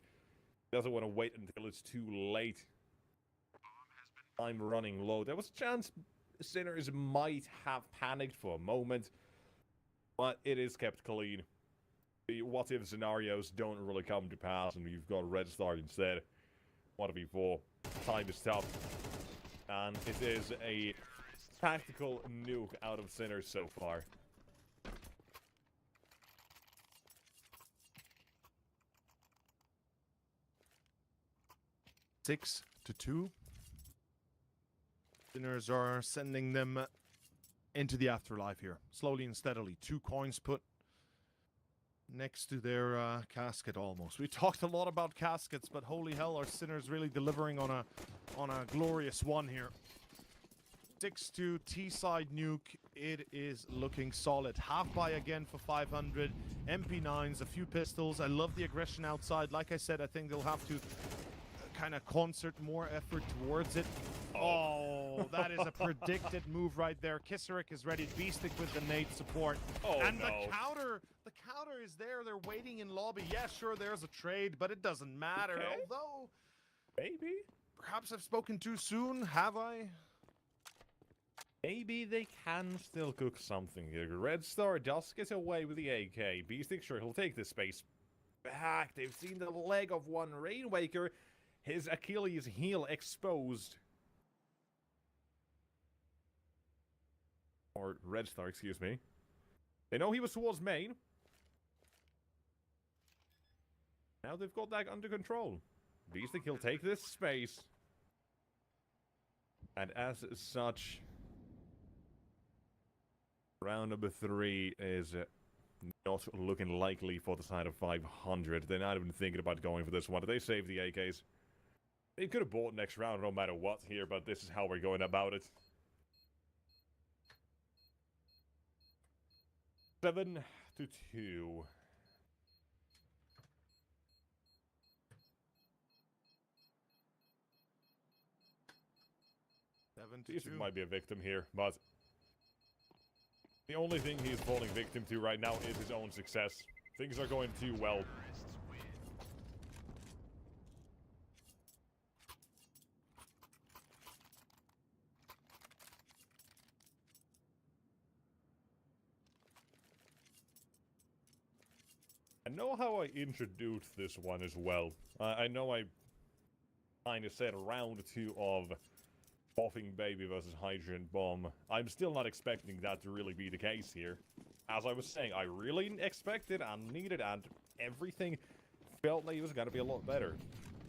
Doesn't want to wait until it's too late. I'm running low. There was a chance Sinners might have panicked for a moment, but it is kept clean. The what-if scenarios don't really come to pass, and you've got Red Star instead. 1v4. Time is tough. And it is a tactical nuke out of Sinners so far. Six to 2. Sinners are sending them into the afterlife here, slowly and steadily. 2 coins put next to their casket almost. We talked a lot about caskets, but holy hell, are Sinners really delivering on a glorious one here. 6-2 T-side nuke. It is looking solid. Half buy again for 500. MP9s, a few pistols. I love the aggression outside. Like I said, I think they'll have to kind of concert more effort towards it. Oh, that is a predicted move right there. Kissarik is ready. B-Stick with the nade support. Oh, and no. the counter is there. They're waiting in lobby. Yeah, sure, there's a trade, but it doesn't matter. Okay. Although, Maybe. perhaps I've spoken too soon. Have I? Maybe they can still cook something here. Red Star does get away with the AK. B-Stick, sure, he'll take this space back. They've seen the leg of one Rainwaker. His Achilles heel exposed. Or Red Star, excuse me. They know he was towards main. Now they've got that under control. B-Stick, he'll take this space. And as such, round number 3 is not looking likely for the side of 500. They're not even thinking about going for this one. Do they save the AKs? They could have bought next round no matter what here, but this is how we're going about it. 7-2. 7-2. This might be a victim here, but the only thing he's falling victim to right now is his own success. Things are going too well. I know how I introduced this one as well. I know I kind of said round 2 of Boffing Baby versus Hydrogen Bomb. I'm still not expecting that to really be the case here. As I was saying, I really expected and needed, and everything felt like it was going to be a lot better.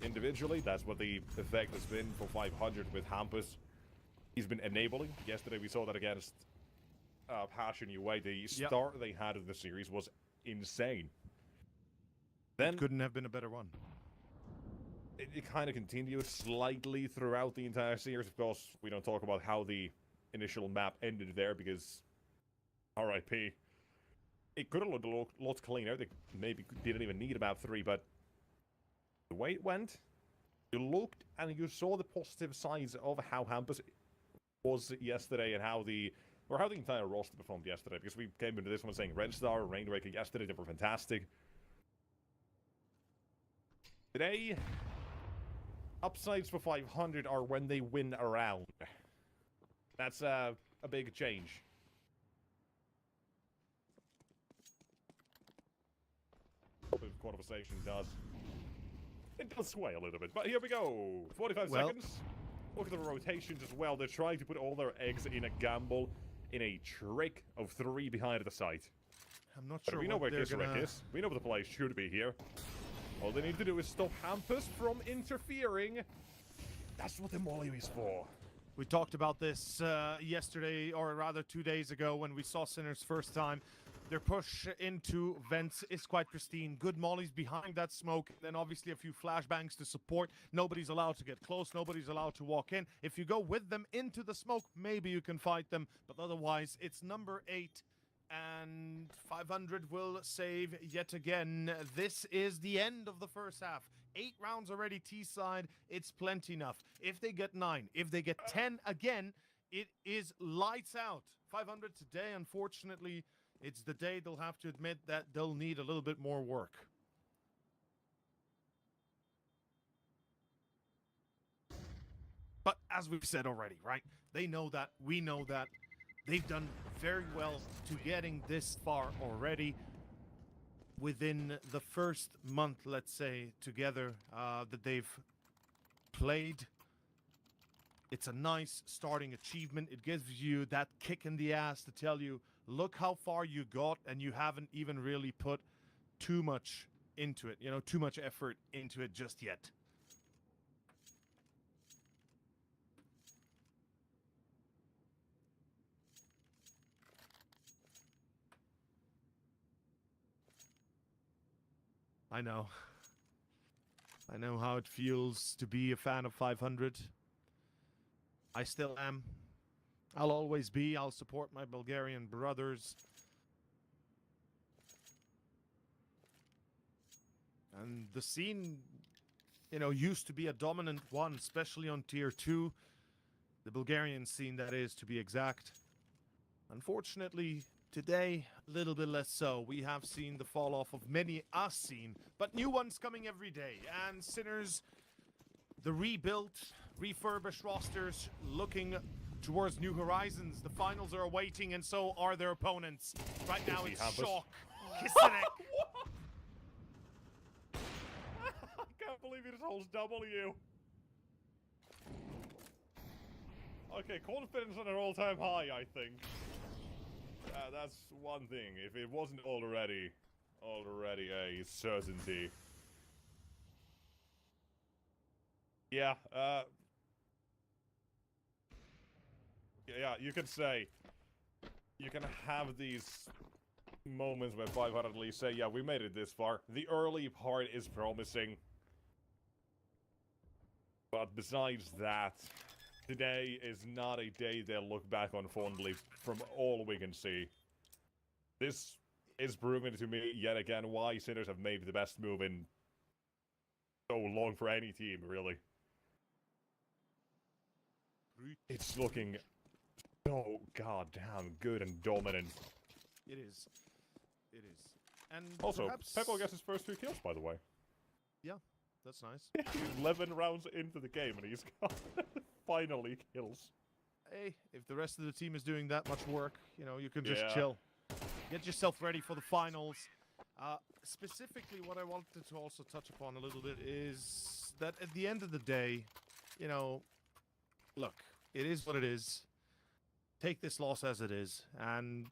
Individually, that's what the effect has been for 500 with Hampus. He's been enabling. Yesterday we saw that against Passion UA. The start they had of the series was insane. Then It couldn't have been a better one. it kind of continued slightly throughout the entire series. Of course, we don't talk about how the initial map ended there because RIP. It could have looked a lot cleaner. They maybe didn't even need a map 3, but the way it went, you looked and you saw the positive sides of how Hampus was yesterday and how the entire roster performed yesterday. Because we came into this one saying Red Star, Rainbreaker yesterday, they were fantastic. Today, upsides for 500 are when they win a round. That's a big change. The conversation does. It does sway a little bit, but here we go. 45 seconds. Look at the rotations as well. They're trying to put all their eggs in a gamble, in a trick of 3 behind the site. I'm not But sure we know what where they're Kisarek gonna... is. We know where the play should be here. All they need to do is stop Hampus from interfering. That's what the Molly is for. We talked about this yesterday, or rather 2 days ago, when we saw Sinners first time. Their push into vents is quite pristine. Good mollies behind that smoke. Then obviously a few flashbangs to support. Nobody's allowed to get close. Nobody's allowed to walk in. If you go with them into the smoke, maybe you can fight them. But otherwise, it's number 8. And 500 will save yet again. This is the end of the first half. 8 rounds already T-side. It's plenty enough. If they get 9, if they get 10 again, it is lights out. 500 today, unfortunately, it's the day they'll have to admit that they'll need a little bit more work. But as we've said already, right? They know that. We know that. They've done very well to getting this far already. Within the first month, let's say, together that they've played. It's a nice starting achievement. It gives you that kick in the ass to tell you, look how far you got, and you haven't even really put too much into it, too much effort into it just yet. I know. I know how it feels to be a fan of 500. I still am. I'll always be. I'll support my Bulgarian brothers. And the scene, used to be a dominant one, especially on tier 2. The Bulgarian scene, that is, to be exact. Unfortunately, today, a little bit less so. We have seen the fall off of many us seen, but new ones coming every day. And Sinners, the rebuilt, refurbished rosters looking towards new horizons. The finals are awaiting, and so are their opponents. Right now, it's shock. Kisarek. I can't believe he just holds W. Okay, confidence on an all-time high, I think. That's one thing. If it wasn't already a certainty. Yeah, yeah, you can say, you can have these moments where 500 at least say, yeah, we made it this far. The early part is promising. But besides that, today is not a day they'll look back on fondly from all we can see. This is proving to me yet again why Sinners have made the best move in so long for any team, really. It's looking so goddamn good and dominant. It is. It is. And Also, perhaps... Peppo gets his first 2 kills, by the way. Yeah, that's nice. 11 rounds into the game, and he's got finally kills. Hey, if the rest of the team is doing that much work, you know, you can just Yeah. chill. Get yourself ready for the finals. Specifically, what I wanted to also touch upon a little bit is that at the end of the day, you know, look, it is what it is. Take this loss as it is, and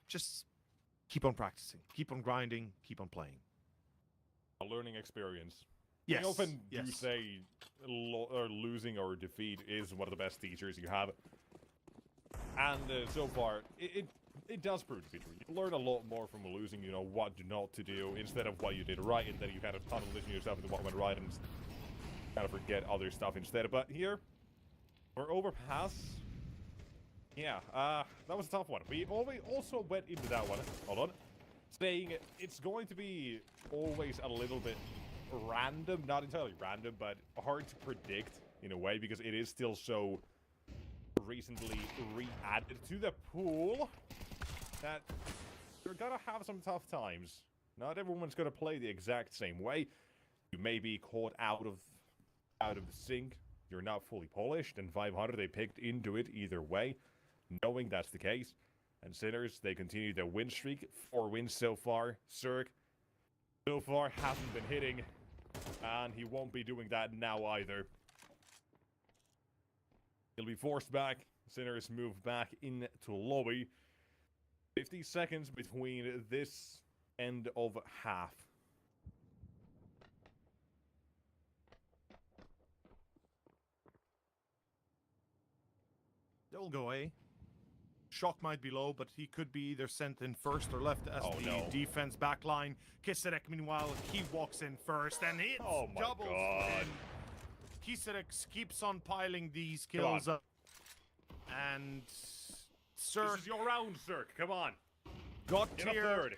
just keep on practicing, keep on grinding, keep on playing. A learning experience. Yes. We often do yes. say losing or defeat is one of the best teachers you have. And so far, it does prove to be true. You learn a lot more from losing, you know, what not to do, instead of what you did right, and then you kind of tunnel vision yourself into what went right and kind of forget other stuff instead. But here, we're overpass. Yeah, that was a tough one. We also went into that one, hold on, saying it's going to be always a little bit random, not entirely random, but hard to predict in a way, because it is still so recently re-added to the pool that you're gonna have some tough times. Not everyone's gonna play the exact same way. You may be caught out of the sync. You're not fully polished, and 500 they picked into it either way, knowing that's the case. And Sinners, they continue their win streak. 4 wins so far. Cirque, so far, hasn't been hitting, and he won't be doing that now either. He'll be forced back. Sinners move back into lobby. 50 seconds between this end of half. They'll go A. Shock might be low, but he could be either sent in first or left as defense backline. Kisarek, meanwhile, he walks in first and hits doubles. Kisarek keeps on piling these kills up. And Cirque, This is your round, Cirque. Come on. got Get a tier. third.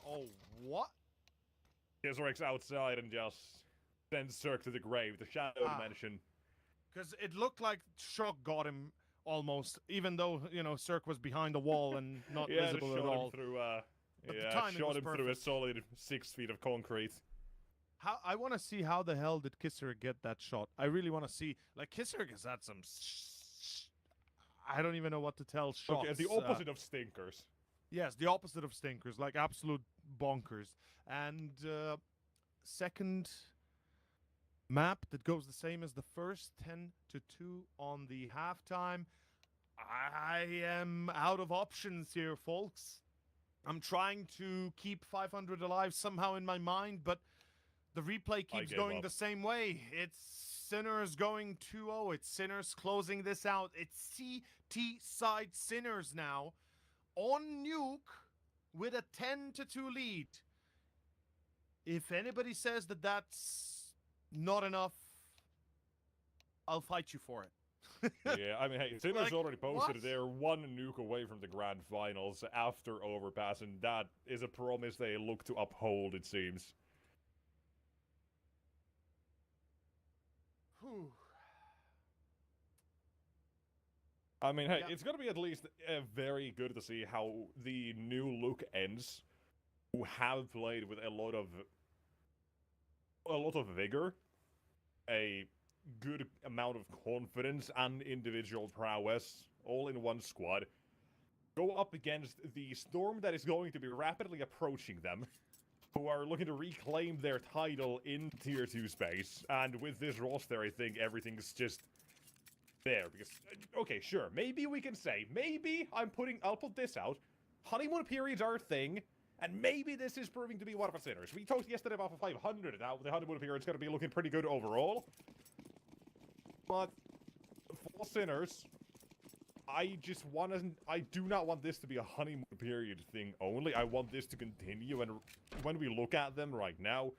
Oh, what? Kisrek's outside and just sends Cirque to the grave. The shadow dimension. Because it looked like Shock got him almost, even though, you know, Cirque was behind the wall and not visible at all. Through, But the timing shot was him through a perfect. solid 6 feet of concrete. I want to see how the hell did Kisarek get that shot. I really want to see. Like, Kisarek has had some... I don't even know what to tell shots. Okay, the opposite of stinkers. Yes, the opposite of stinkers, like absolute bonkers. And second map that goes the same as the first, 10-2 on the halftime. I am out of options here, folks. I'm trying to keep 500 alive somehow in my mind, but the replay keeps going the same way. It's Sinners going 2-0. It's Sinners closing this out. It's CT side Sinners now on Nuke with a 10-2 lead. If anybody says that that's not enough, I'll fight you for it. Yeah, I mean, hey, Sinners Like, already posted what? they're 1 nuke away from the grand finals after Overpass, and that is a promise they look to uphold, it seems. Whew. I mean, hey, Yeah. it's gonna be at least very good to see how the new look ends, who have played with a lot of vigor, a good amount of confidence and individual prowess, all in one squad, go up against the Storm that is going to be rapidly approaching them, who are looking to reclaim their title in Tier 2 space, and with this roster, I think everything's just there, because, okay, sure, maybe we can say, maybe I'll put this out, honeymoon periods are a thing, and maybe this is proving to be one of our Sinners. We talked yesterday about the 500, and now the honeymoon period's gonna be looking pretty good overall. But for Sinners, I do not want this to be a honeymoon period thing only. I want this to continue, and when we look at them right now,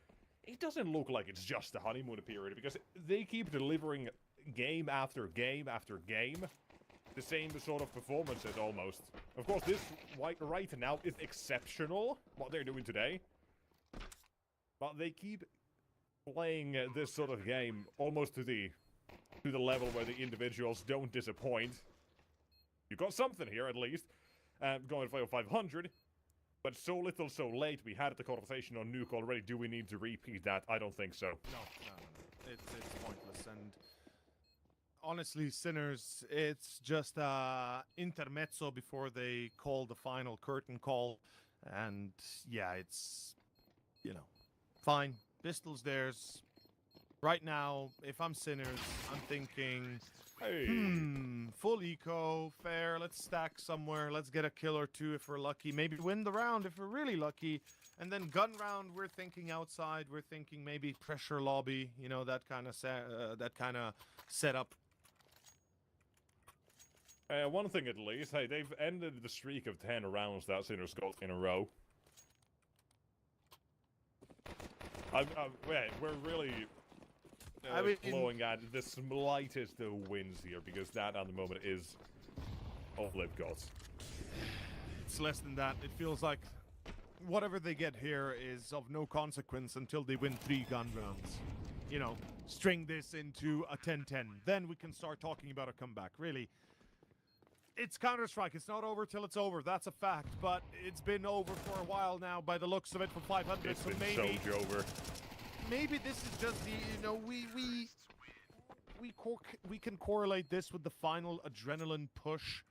it doesn't look like it's just the honeymoon period, because they keep delivering game after game after game. The same sort of performances, almost. Of course, this right now is exceptional, what they're doing today. But they keep playing this sort of game almost to the level where the individuals don't disappoint. You got something here, at least. Going for 500. But so little, so late. We had the conversation on Nuke already. Do we need to repeat that? I don't think so. No. It's pointless. And honestly, Sinners, it's just intermezzo before they call the final curtain call. And yeah, it's, you know, fine. Pistol's theirs. Right now, if I'm Sinners, I'm thinking, Hey. Full eco, fair, let's stack somewhere, let's get a kill or two if we're lucky, maybe win the round if we're really lucky, and then gun round, we're thinking outside, we're thinking maybe pressure lobby, you know, that kind of setup. One thing at least, hey, they've ended the streak of 10 rounds that Sinners got in a row. We're really blowing at the slightest of wins here, because that at the moment is all they've got. It's less than that. It feels like whatever they get here is of no consequence until they win 3 gun rounds. You know, string this into a 10-10. Then we can start talking about a comeback. Really, it's Counter-Strike. It's not over till it's over. That's a fact. But it's been over for a while now by the looks of it for 500. It's so been maybe so over. Maybe this is just the, you know, we can correlate this with the final adrenaline push,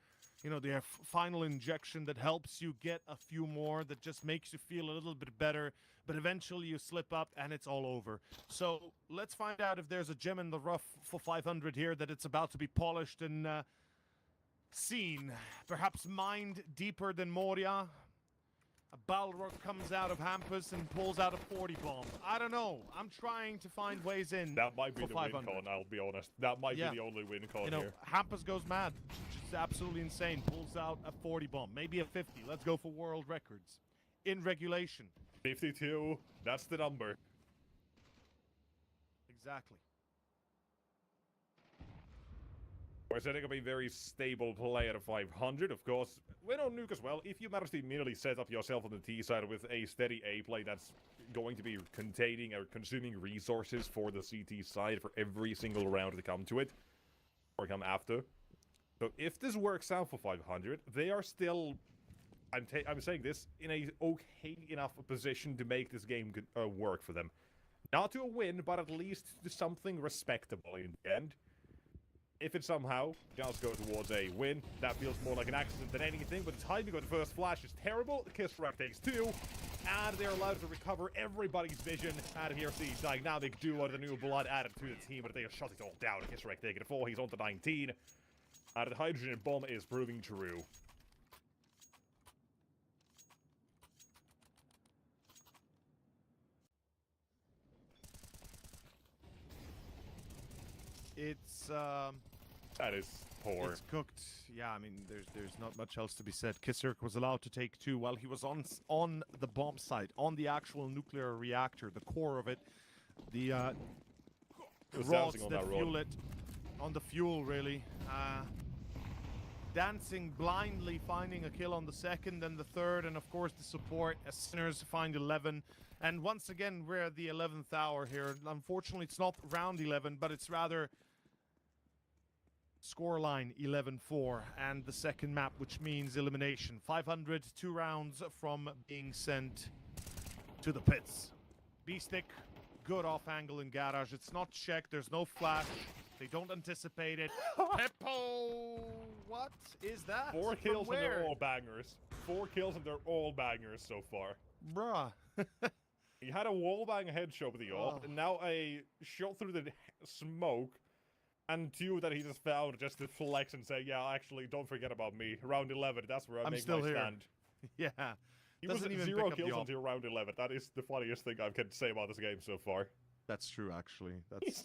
you know, the final injection that helps you get a few more, that just makes you feel a little bit better, but eventually you slip up and it's all over. So let's find out if there's a gem in the rough for 500 here, that it's about to be polished and seen, perhaps mined deeper than Moria. A Balrog comes out of Hampus and pulls out a 40 bomb. I don't know. I'm trying to find ways in. That might be for the 500. win con, I'll be honest. That might be the only win con You know, here. Hampus goes mad. Just absolutely insane. Pulls out a 40 bomb. Maybe a 50. Let's go for world records. In regulation. 52, that's the number. Exactly. We're setting up a very stable play at a 500, of course. Win on Nuke as well. If you manage to immediately set up yourself on the T side with a steady A play that's going to be containing or consuming resources for the CT side for every single round to come to it, or come after. So if this works out for 500, they are still, I'm saying this, in a okay enough position to make this game work for them. Not to a win, but at least to something respectable in the end. If it somehow does go towards a win, that feels more like an accident than anything, but the timing of the first flash is terrible. The Kisrak takes 2, and they're allowed to recover everybody's vision. And here's the dynamic duo, the new blood added to the team, but they have shut it all down. Kisrak taking a 4, he's on to 19. And the hydrogen bomb is proving true. It's That is poor. It's cooked. Yeah, I mean, there's not much else to be said. Kisirk was allowed to take 2 while he was on the bomb site, on the actual nuclear reactor, the core of it, the rods that fuel it, on the fuel really. Dancing blindly, finding a kill on the second and the third, and of course the support as Sinners find 11. And once again, we're at the 11th hour here. Unfortunately, it's not round 11, but it's rather scoreline 11-4 and the second map, which means elimination. 500, 2 rounds from being sent to the pits. B-stick, good off angle in garage. It's not checked. There's no flash. They don't anticipate it. Peppo! What is that? 4 kills and they're all bangers. 4 kills and they're all bangers so far. Bruh. He had a wallbang headshot with the AWP, and now a shot through the smoke, and 2 that he just found just to flex and say, yeah, actually, don't forget about me. Round 11, that's where I make still my here. stand. Yeah. He was Doesn't at even 0 pick up kills the until round 11. That is the funniest thing I can say about this game so far. That's true, actually. He's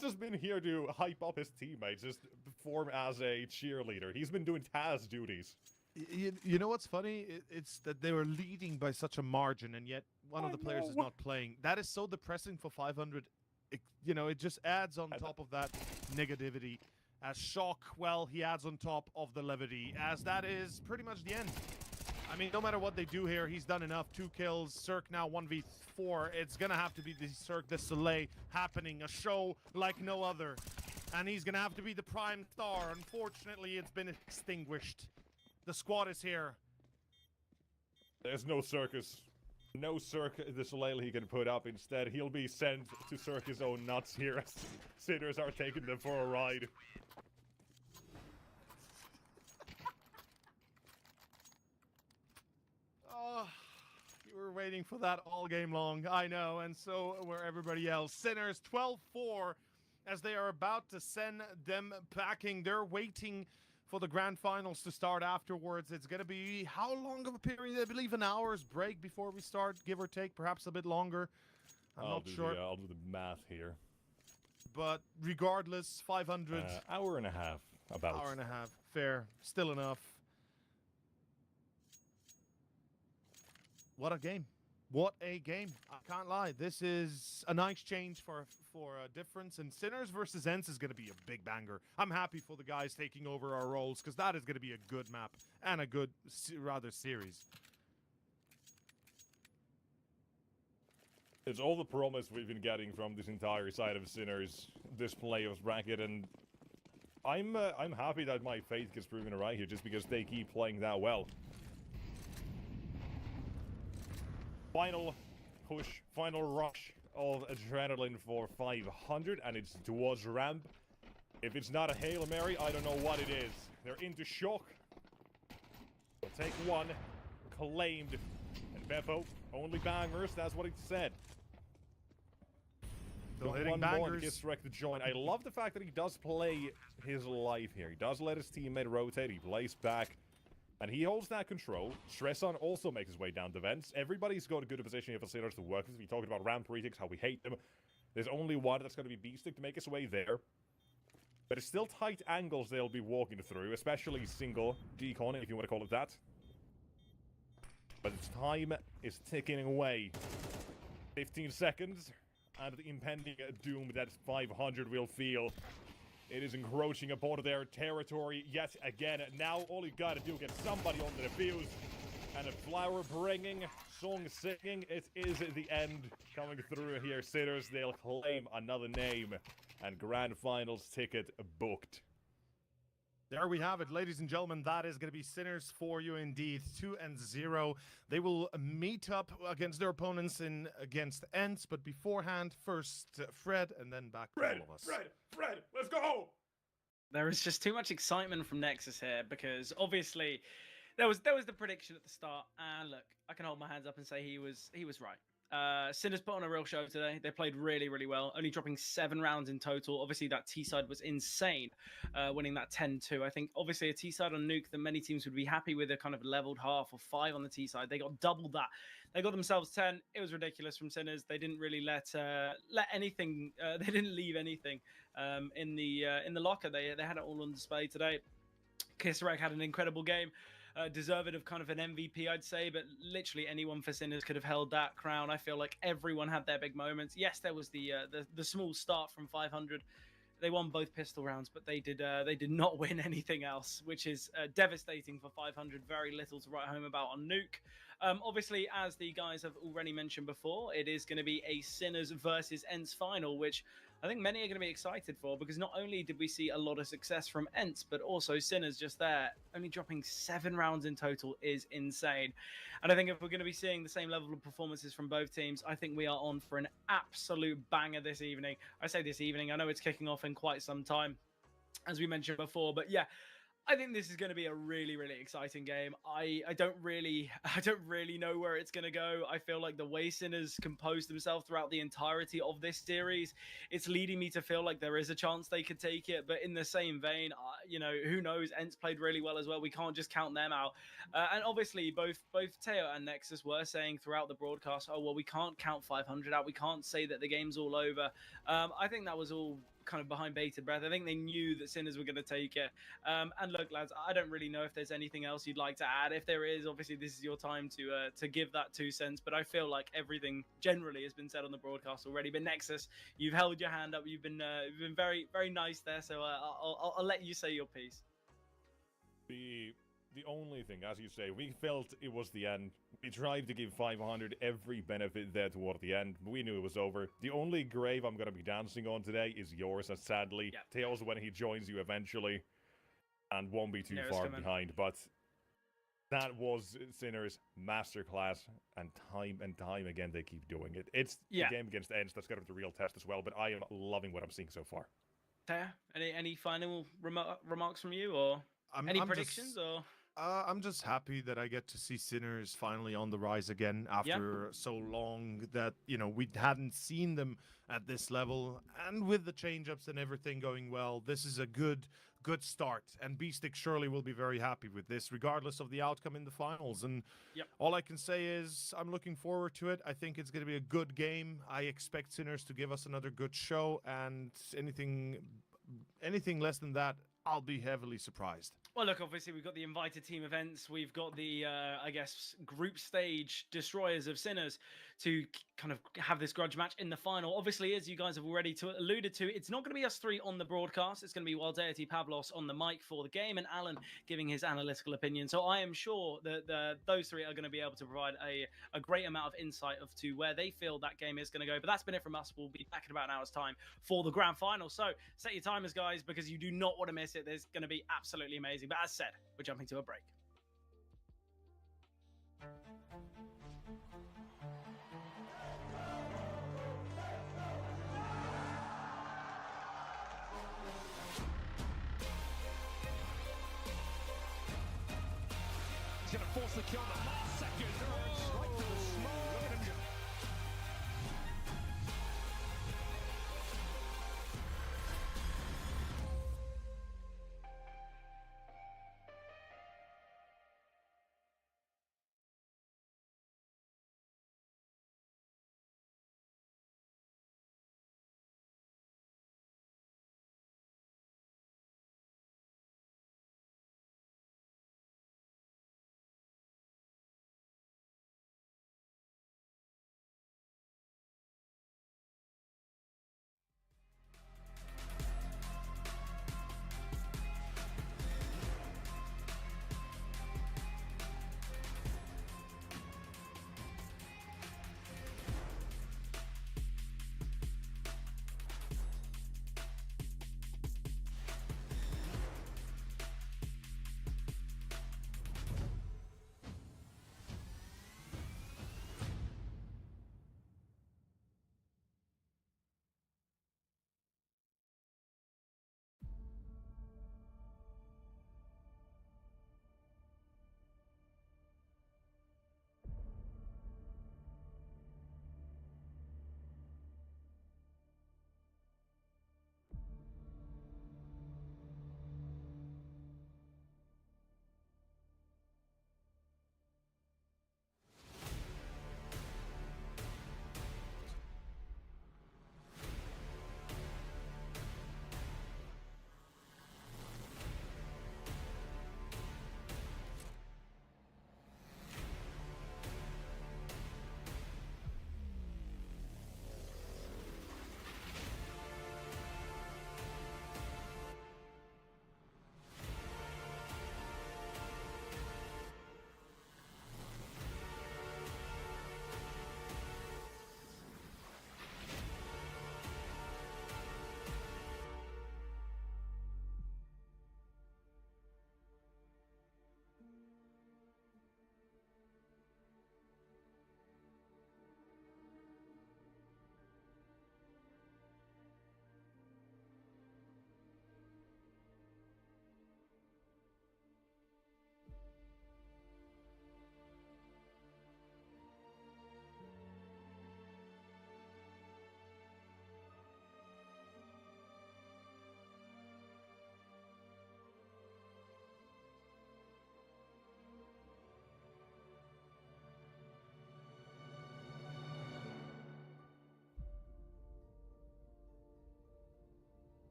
just been here to hype up his teammates, just perform as a cheerleader. He's been doing Taz duties. You know what's funny? It's that they were leading by such a margin, and yet one of I the players is know. not playing. That is so depressing for 500. You know, it just adds on top of that negativity. As Shock, well, he adds on top of the levity, as that is pretty much the end. I mean, no matter what they do here, he's done enough. 2 kills, Cirque now 1v4. It's gonna have to be the Cirque du Soleil happening, a show like no other. And he's gonna have to be the prime star. Unfortunately, it's been extinguished. The squad is here. There's no circus. No Cirque du Soleil he can put up. Instead, he'll be sent to Cirque's own nuts here as Sinners are taking them for a ride. Oh, you were waiting for that all game long. I know, and so were everybody else. Sinners 12-4 as they are about to send them packing. They're waiting for the grand finals to start afterwards. It's going to be how long of a period? I believe an hour's break before we start, give or take, perhaps a bit longer. I'm not sure. I'll do the math here. But regardless, 500. Hour and a half, about. Hour and a half. Fair. Still enough. What a game. What a game. I can't lie. This is a nice change for a difference. And Sinners versus ENCE is going to be a big banger. I'm happy for the guys taking over our roles because that is going to be a good map and a good, rather, series. It's all the promise we've been getting from this entire side of Sinners, this playoffs bracket, and I'm happy that my faith gets proven right here just because they keep playing that well. Final push, final rush of adrenaline for 500, and it's towards ramp. If it's not a Hail Mary, I don't know what it is. They're into Shock. They'll take one, claimed, and Veto, only bangers, that's what it said. Still hitting one more bangers. gets Rek to join. I love the fact that he does play his life here. He does let his teammate rotate, he plays back. And he holds that control. Stresson also makes his way down the vents. Everybody's got a good position here for Sinners to work with. We talked about ramp retics, how we hate them. There's only one that's going to be Beastic to make his way there. But it's still tight angles they'll be walking through, especially single decon, if you want to call it that. But its time is ticking away. 15 seconds, and the impending doom that 500 will feel. It is encroaching upon their territory yet again. Now all you gotta do, get somebody on the defuse. And a flower bringing, song singing, it is the end coming through here. Sinners, they'll claim another name. And grand finals ticket booked. There we have it, ladies and gentlemen. That is going to be Sinners for you indeed. 2-0. They will meet up against their opponents against ENCE. But beforehand, first Fred, and then back to all of us. Fred, let's go! There is just too much excitement from Nexus here because obviously there was the prediction at the start, and look, I can hold my hands up and say he was right. Sinners put on a real show today. They played really, really well, only dropping 7 rounds in total. Obviously, that T-side was insane, winning that 10-2. I think, obviously, a T-side on Nuke that many teams would be happy with a kind of leveled half or 5 on the T-side. They got double that. They got themselves 10. It was ridiculous from Sinners. They didn't really let anything. They didn't leave anything in the locker. They had it all on display today. Kisarek had an incredible game. Deserved of kind of an MVP, I'd say, but literally anyone for Sinners could have held that crown. I feel like everyone had their big moments. Yes, there was the small start from 500. They won both pistol rounds, but they did not win anything else, which is devastating for 500. Very little to write home about on Nuke. Obviously, as the guys have already mentioned before, it is going to be a Sinners versus ENCE final, which I think many are going to be excited for, because not only did we see a lot of success from ENCE, but also Sinners just there, only dropping 7 rounds in total is insane. And I think if we're going to be seeing the same level of performances from both teams, I think we are on for an absolute banger this evening. I say this evening, I know it's kicking off in quite some time, as we mentioned before, but yeah, I think this is going to be a really, really exciting game. I don't really know where it's going to go. I feel like the way Sinners composed themselves throughout the entirety of this series, it's leading me to feel like there is a chance they could take it. But in the same vein, you know, who knows? ENCE played really well as well. We can't just count them out. And obviously, both Teo and Nexus were saying throughout the broadcast, oh, well, we can't count 500 out. We can't say that the game's all over. I think that was all kind of behind bated breath. I think they knew that Sinners were going to take it. And look, lads, I don't really know if there's anything else you'd like to add. If there is, obviously this is your time to give that 2 cents. But I feel like everything generally has been said on the broadcast already. But Nexus, you've held your hand up. You've been very, very nice there. So I'll let you say your piece. The only thing, as you say, we felt it was the end. We tried to give 500 every benefit there toward the end, but we knew it was over. The only grave I'm going to be dancing on today is yours, and sadly, Tails when he joins you eventually, and won't be too far behind, but that was Sinner's masterclass, and time again they keep doing it. It's the game against ENCE that's going to be the real test as well, but I am loving what I'm seeing so far. Taya, any final remarks from you, or any predictions, or... I'm just happy that I get to see Sinners finally on the rise again after so long that, you know, we hadn't seen them at this level. And with the change-ups and everything going well, this is a good start. And B-Stick surely will be very happy with this, regardless of the outcome in the finals. And all I can say is I'm looking forward to it. I think it's going to be a good game. I expect Sinners to give us another good show. And anything less than that, I'll be heavily surprised. Well, look, obviously we've got the invited team events. We've got the, I guess, group stage destroyers of Sinners to kind of have this grudge match in the final. Obviously, as you guys have already alluded to, it's not going to be us three on the broadcast. It's going to be Wildeity Pavlos on the mic for the game and Alan giving his analytical opinion. So I am sure that those three are going to be able to provide a great amount of insight to where they feel that game is going to go. But that's been it from us. We'll be back in about an hour's time for the grand final. So set your timers, guys, because you do not want to miss it. There's going to be absolutely amazing. But as said, we're jumping to a break. He's going to force the kill in the last second.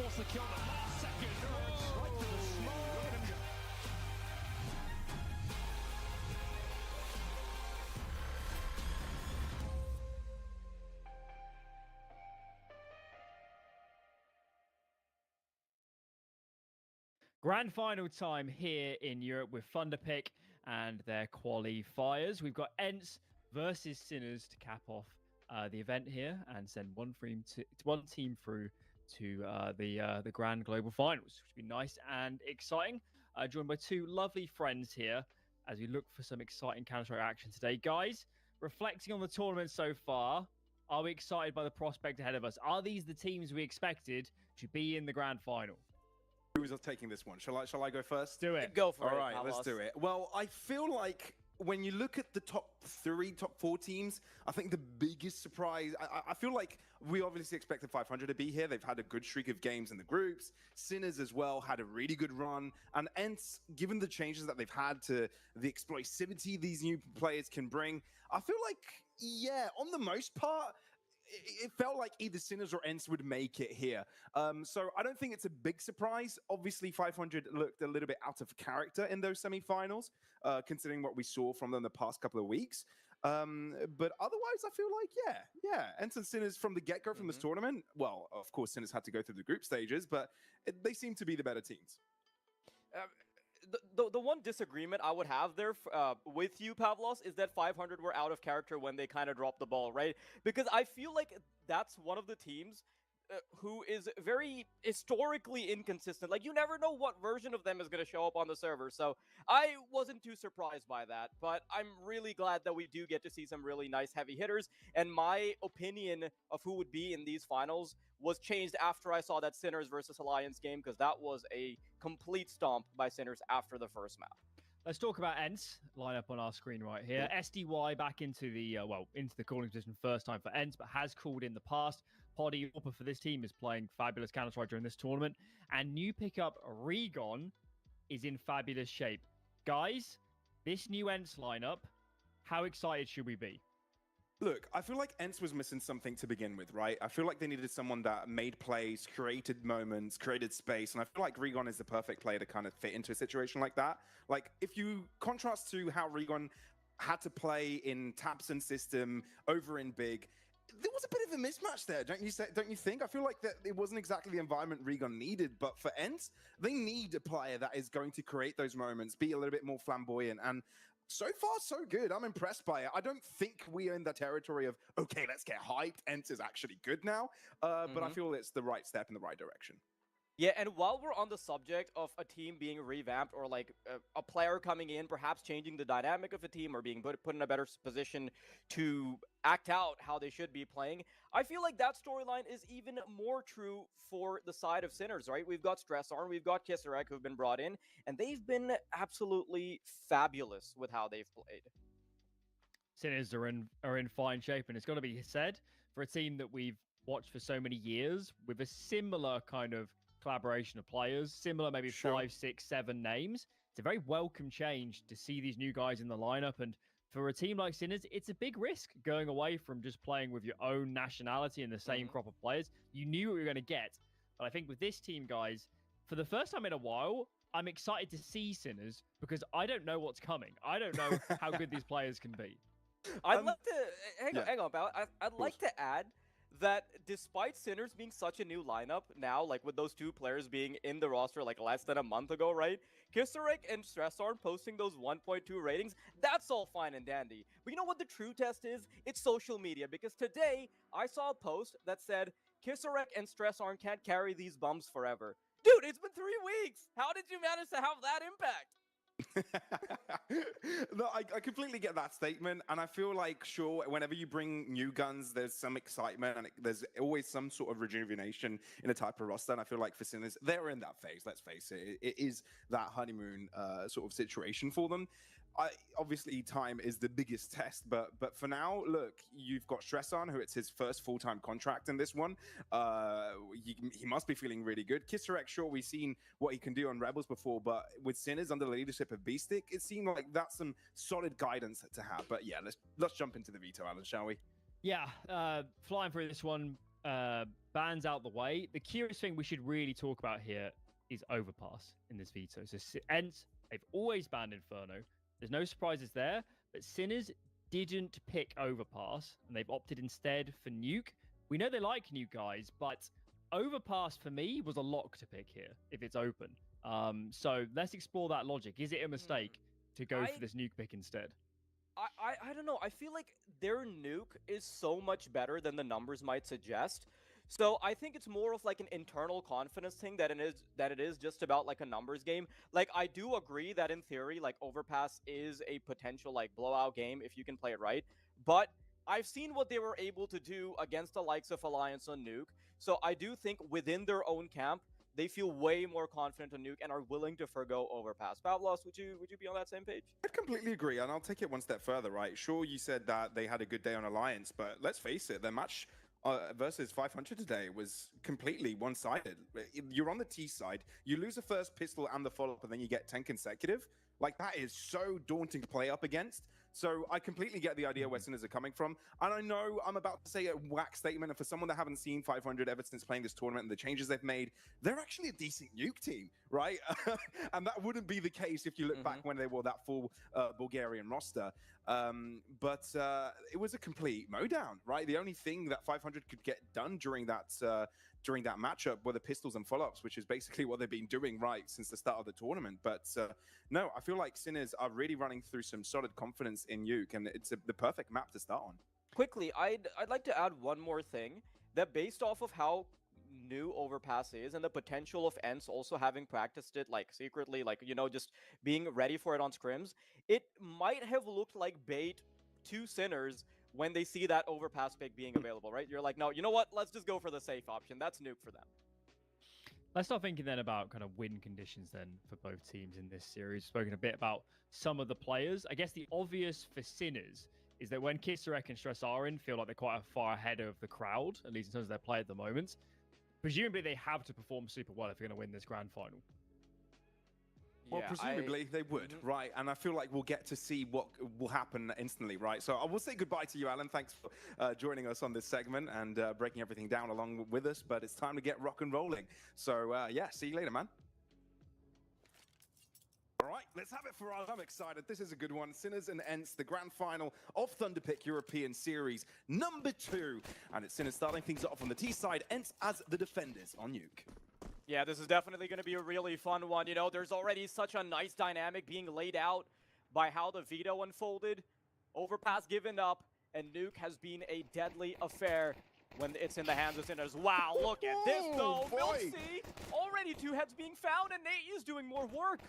force the kill on the last second. Right to the slow. Look at him go. Grand final time here in Europe with Thunderpick and their qualifiers. We've got ENCE versus Sinners to cap off the event here and send one team through to the Grand Global Finals, which would be nice and exciting. Joined by two lovely friends here as we look for some exciting Counter-Strike action today. Guys, reflecting on the tournament so far, are we excited by the prospect ahead of us? Are these the teams we expected to be in the Grand Final? Who's taking this one? Shall I go first? Do it. Go for it. All right, let's do it. Well, I feel like when you look at the top 4 teams, I think the biggest surprise, I feel like we obviously expected 500 to be here. They've had a good streak of games in the groups. Sinners as well had a really good run. And ENCE, given the changes that they've had to the explosivity these new players can bring, I feel like, yeah, on the most part, it felt like either Sinners or ENCE would make it here. So I don't think it's a big surprise. Obviously, 500 looked a little bit out of character in those semifinals, considering what we saw from them the past couple of weeks. But otherwise, I feel like, yeah, ENCE and Sinners from the get-go from this tournament. Well, of course, Sinners had to go through the group stages, but they seem to be the better teams. The one disagreement I would have there with you, Pavlos, is that 500 were out of character when they kind of dropped the ball, right? Because I feel like that's one of the teams who is very historically inconsistent. Like, you never know what version of them is going to show up on the server. So I wasn't too surprised by that, but I'm really glad that we do get to see some really nice heavy hitters. And my opinion of who would be in these finals was changed after I saw that Sinners versus Alliance game, because that was a complete stomp by Sinners after the first map. Let's talk about ENCE. Line up on our screen right here. SDY back into the into the calling position first time for ENCE, but has called in the past. Poddy Orpa for this team is playing fabulous Counter-Strike during this tournament, and new pickup Regon is in fabulous shape. Guys, this new ENCE lineup, how excited should we be? Look, I feel like ENCE was missing something to begin with, right? I feel like they needed someone that made plays, created moments, created space, and I feel like Regon is the perfect player to kind of fit into a situation like that. Like, if you contrast to how Regon had to play in Tapson system over in Big, there was a bit of a mismatch there, don't you think? I feel like that it wasn't exactly the environment Regon needed, but for ENCE, they need a player that is going to create those moments, be a little bit more flamboyant, and so far, so good. I'm impressed by it. I don't think we are in the territory of, okay, let's get hyped. ENCE is actually good now, but I feel it's the right step in the right direction. Yeah, and while we're on the subject of a team being revamped, or like a player coming in, perhaps changing the dynamic of a team or being put in a better position to act out how they should be playing, I feel like that storyline is even more true for the side of Sinners, right? We've got StressArm, we've got Kisarek who've been brought in, and they've been absolutely fabulous with how they've played. Sinners are in fine shape, and it's got to be said, for a team that we've watched for so many years with a similar kind of collaboration of players, similar maybe 5, 6, 7 names. It's a very welcome change to see these new guys in the lineup, and for a team like Sinners, it's a big risk going away from just playing with your own nationality and the same crop of players. You knew what you were going to get, but I think with this team, guys, for the first time in a while, I'm excited to see Sinners because I don't know what's coming. I don't know how good these players can be. I'd like to hang on, pal. I'd like to add that despite Sinners being such a new lineup now, like with those two players being in the roster like less than a month ago, right? Kisarek and StressArm posting those 1.2 ratings, that's all fine and dandy. But you know what the true test is? It's social media, because today I saw a post that said, Kisarek and StressArm can't carry these bumps forever. Dude, it's been 3 weeks! How did you manage to have that impact? No, I completely get that statement, and I feel like, sure, whenever you bring new guns, there's some excitement, and there's always some sort of rejuvenation in a type of roster, and I feel like for Sinners, they're in that phase, let's face it. It is that honeymoon sort of situation for them. Obviously, time is the biggest test, but for now, look, you've got StressArm, who it's his first full-time contract in this one. He must be feeling really good. Kisarek, sure, we've seen what he can do on Rebels before, but with Sinners under the leadership of Beastick, it seemed like that's some solid guidance to have. But yeah, let's jump into the Veto, Alan, shall we? Yeah, flying through this one. bans out the way, the curious thing we should really talk about here is overpass in this veto. So ENCE, they've always banned Inferno. There's no surprises there, but Sinners didn't pick overpass, and they've opted instead for nuke. We know they like nuke, guys, but overpass for me was a lock to pick here if it's open. So let's explore that logic. Is it a mistake to go for this nuke pick instead? I don't know. I feel like their nuke is so much better than the numbers might suggest. So I think it's more of like an internal confidence thing that it is just about like a numbers game. Like I do agree that in theory, like overpass is a potential like blowout game if you can play it right. But I've seen what they were able to do against the likes of Alliance on nuke. So I do think within their own camp, they feel way more confident on nuke and are willing to forgo overpass. Pavlos, would you be on that same page? I completely agree, and I'll take it one step further, right? Sure, you said that they had a good day on Alliance, but let's face it, their match versus 500 today was completely one-sided. You're on the T side, you lose the first pistol and the follow-up, and then you get 10 consecutive. Like, that is so daunting to play up against. So I completely get the idea where Sinners are coming from. And I know I'm about to say a whack statement, and for someone that haven't seen 500 ever since playing this tournament and the changes they've made, they're actually a decent nuke team, right? And that wouldn't be the case if you look back when they were that full Bulgarian roster. But it was a complete mowdown, right? The only thing that 500 could get done during that matchup were the pistols and follow-ups, which is basically what they've been doing right since the start of the tournament. But no, I feel like Sinners are really running through some solid confidence in nuke, and it's the perfect map to start on. Quickly, I'd like to add one more thing, that based off of how new overpass is and the potential of ENCE also having practiced it like secretly, like, you know, just being ready for it on scrims, it might have looked like bait to Sinners when they see that overpass pick being available, right? You're like, no, you know what? Let's just go for the safe option. That's nuke for them. Let's start thinking then about kind of win conditions then for both teams in this series. Spoken a bit about some of the players. I guess the obvious for Sinners is that when Kisarek and Stress are in, feel like they're quite far ahead of the crowd, at least in terms of their play at the moment. Presumably they have to perform super well if they're going to win this grand final. Well, Yeah, presumably they would, right? And I feel like we'll get to see what will happen instantly, right? So I will say goodbye to you, Alan. Thanks for joining us on this segment and breaking everything down along with us. But it's time to get rock and rolling. So yeah, see you later, man. All right, let's have it for us. I'm excited. This is a good one. Sinners and ENCE, the grand final of Thunderpick European Series number 2. And it's Sinners starting things off on the T side, ENCE as the defenders on nuke. Yeah, this is definitely going to be a really fun one. You know, there's already such a nice dynamic being laid out by how the veto unfolded. Overpass given up, and nuke has been a deadly affair when it's in the hands of Sinners. Wow, look at this though. Miltsy, already 2 heads being found, and Nate is doing more work.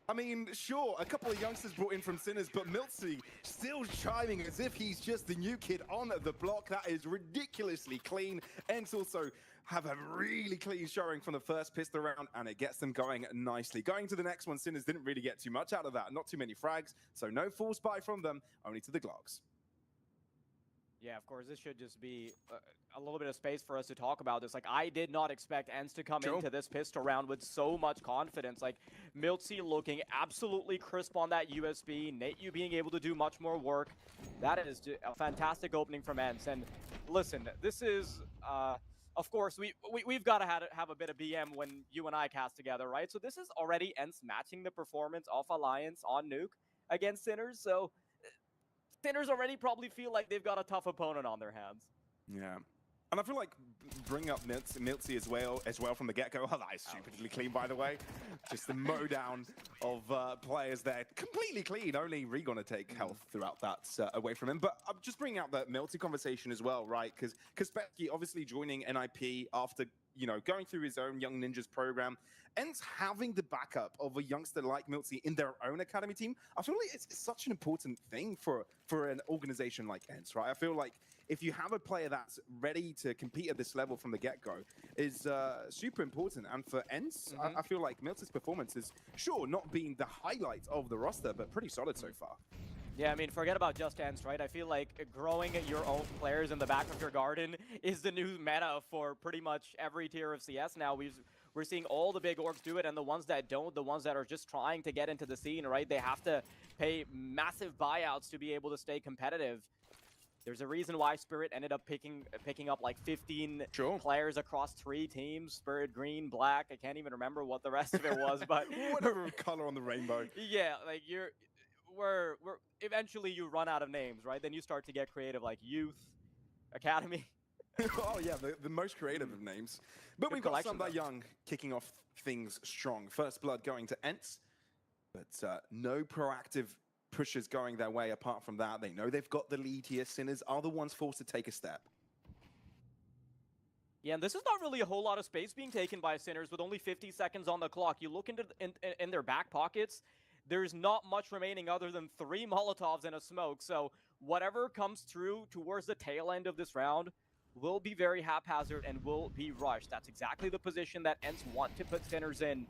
I mean, sure, a couple of youngsters brought in from Sinners, but Miltsy still chiming as if he's just the new kid on the block. That is ridiculously clean. ENCE also have a really clean showing from the first pistol round, and it gets them going nicely. Going to the next one, Sinners didn't really get too much out of that. Not too many frags, so no full spy from them, only to the Glocks. Yeah, of course, this should just be a little bit of space for us to talk about this. Like, I did not expect ENCE to come into this pistol round with so much confidence. Like, Miltsy looking absolutely crisp on that USB. Nate, you being able to do much more work. That is a fantastic opening from ENCE. And listen, this is, of course, we've got to have a bit of BM when you and I cast together, right? So this is already ENCE matching the performance of Alliance on nuke against Sinners. So Sinners already probably feel like they've got a tough opponent on their hands. Yeah. And I feel like bringing up Miltsy as well from the get-go. Oh, that is stupidly clean, by the way. Just the mow-down of players there. Completely clean. Only Regon to take health throughout that away from him. But I'm just bringing out that Miltsy conversation as well, right? Because Kaspersky obviously joining NIP after, you know, going through his own Young Ninjas program. ENCE having the backup of a youngster like Miltsy in their own academy team, I feel like it's such an important thing for an organization like ENCE, right? I feel like if you have a player that's ready to compete at this level from the get-go is super important. And for ENCE, I feel like Miltsy's performance is, sure, not being the highlight of the roster, but pretty solid so far. Yeah, I mean, forget about just ENCE, right? I feel like growing your own players in the back of your garden is the new meta for pretty much every tier of CS now. We're seeing all the big orgs do it, and the ones that don't, the ones that are just trying to get into the scene, right? They have to pay massive buyouts to be able to stay competitive. There's a reason why Spirit ended up picking up like 15 players across 3 teams. Spirit, green, black. I can't even remember what the rest of it was, but whatever color on the rainbow. Yeah, like we're eventually you run out of names, right? Then you start to get creative, like Youth, Academy. Oh yeah, the most creative of names. But Good we've got collection, Somebody though. Young kicking off things strong. First blood going to ENCE, but no proactive pushes going their way apart from that. They know they've got the lead here. Sinners are the ones forced to take a step. Yeah, and this is not really a whole lot of space being taken by Sinners with only 50 seconds on the clock. You look into in their back pockets, there's not much remaining other than 3 Molotovs and a smoke. So whatever comes through towards the tail end of this round will be very haphazard and will be rushed. That's exactly the position that ENCE want to put Sinners in.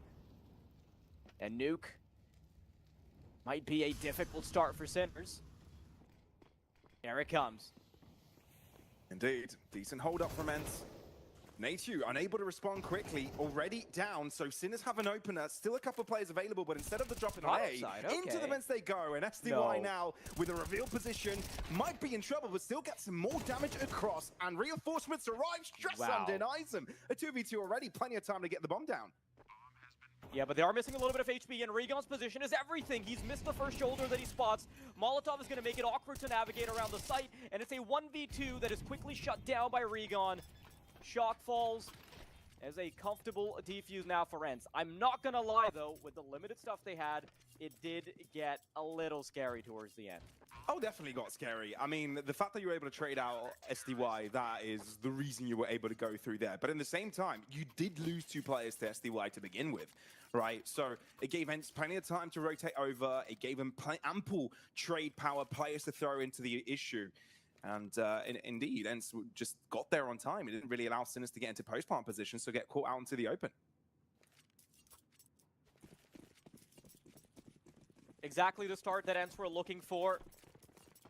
And Nuke might be a difficult start for Sinners. Here it comes. Indeed, decent hold up from ENCE. Natu unable to respond quickly, already down, so Sinners have an opener, still a couple of players available, but instead of the drop in A, into the vents they go, and SDY now with a reveal position, might be in trouble, but still get some more damage across, and reinforcements arrive, Stresson denies them. A 2v2 already, plenty of time to get the bomb down. Yeah, but they are missing a little bit of HP, and Regon's position is everything. He's missed the first shoulder that he spots. Molotov is going to make it awkward to navigate around the site, and it's a 1v2 that is quickly shut down by Regon. Shock falls as a comfortable defuse now for ENCE. I'm not going to lie, though, with the limited stuff they had, it did get a little scary towards the end. Oh, definitely got scary. I mean, the fact that you were able to trade out SDY, that is the reason you were able to go through there. But in the same time, you did lose 2 players to SDY to begin with, right? So it gave ENCE plenty of time to rotate over. It gave them ample trade power players to throw into the issue. And indeed, ENCE just got there on time. It didn't really allow Sinners to get into post-plant position, so get caught out into the open. Exactly the start that ENCE were looking for.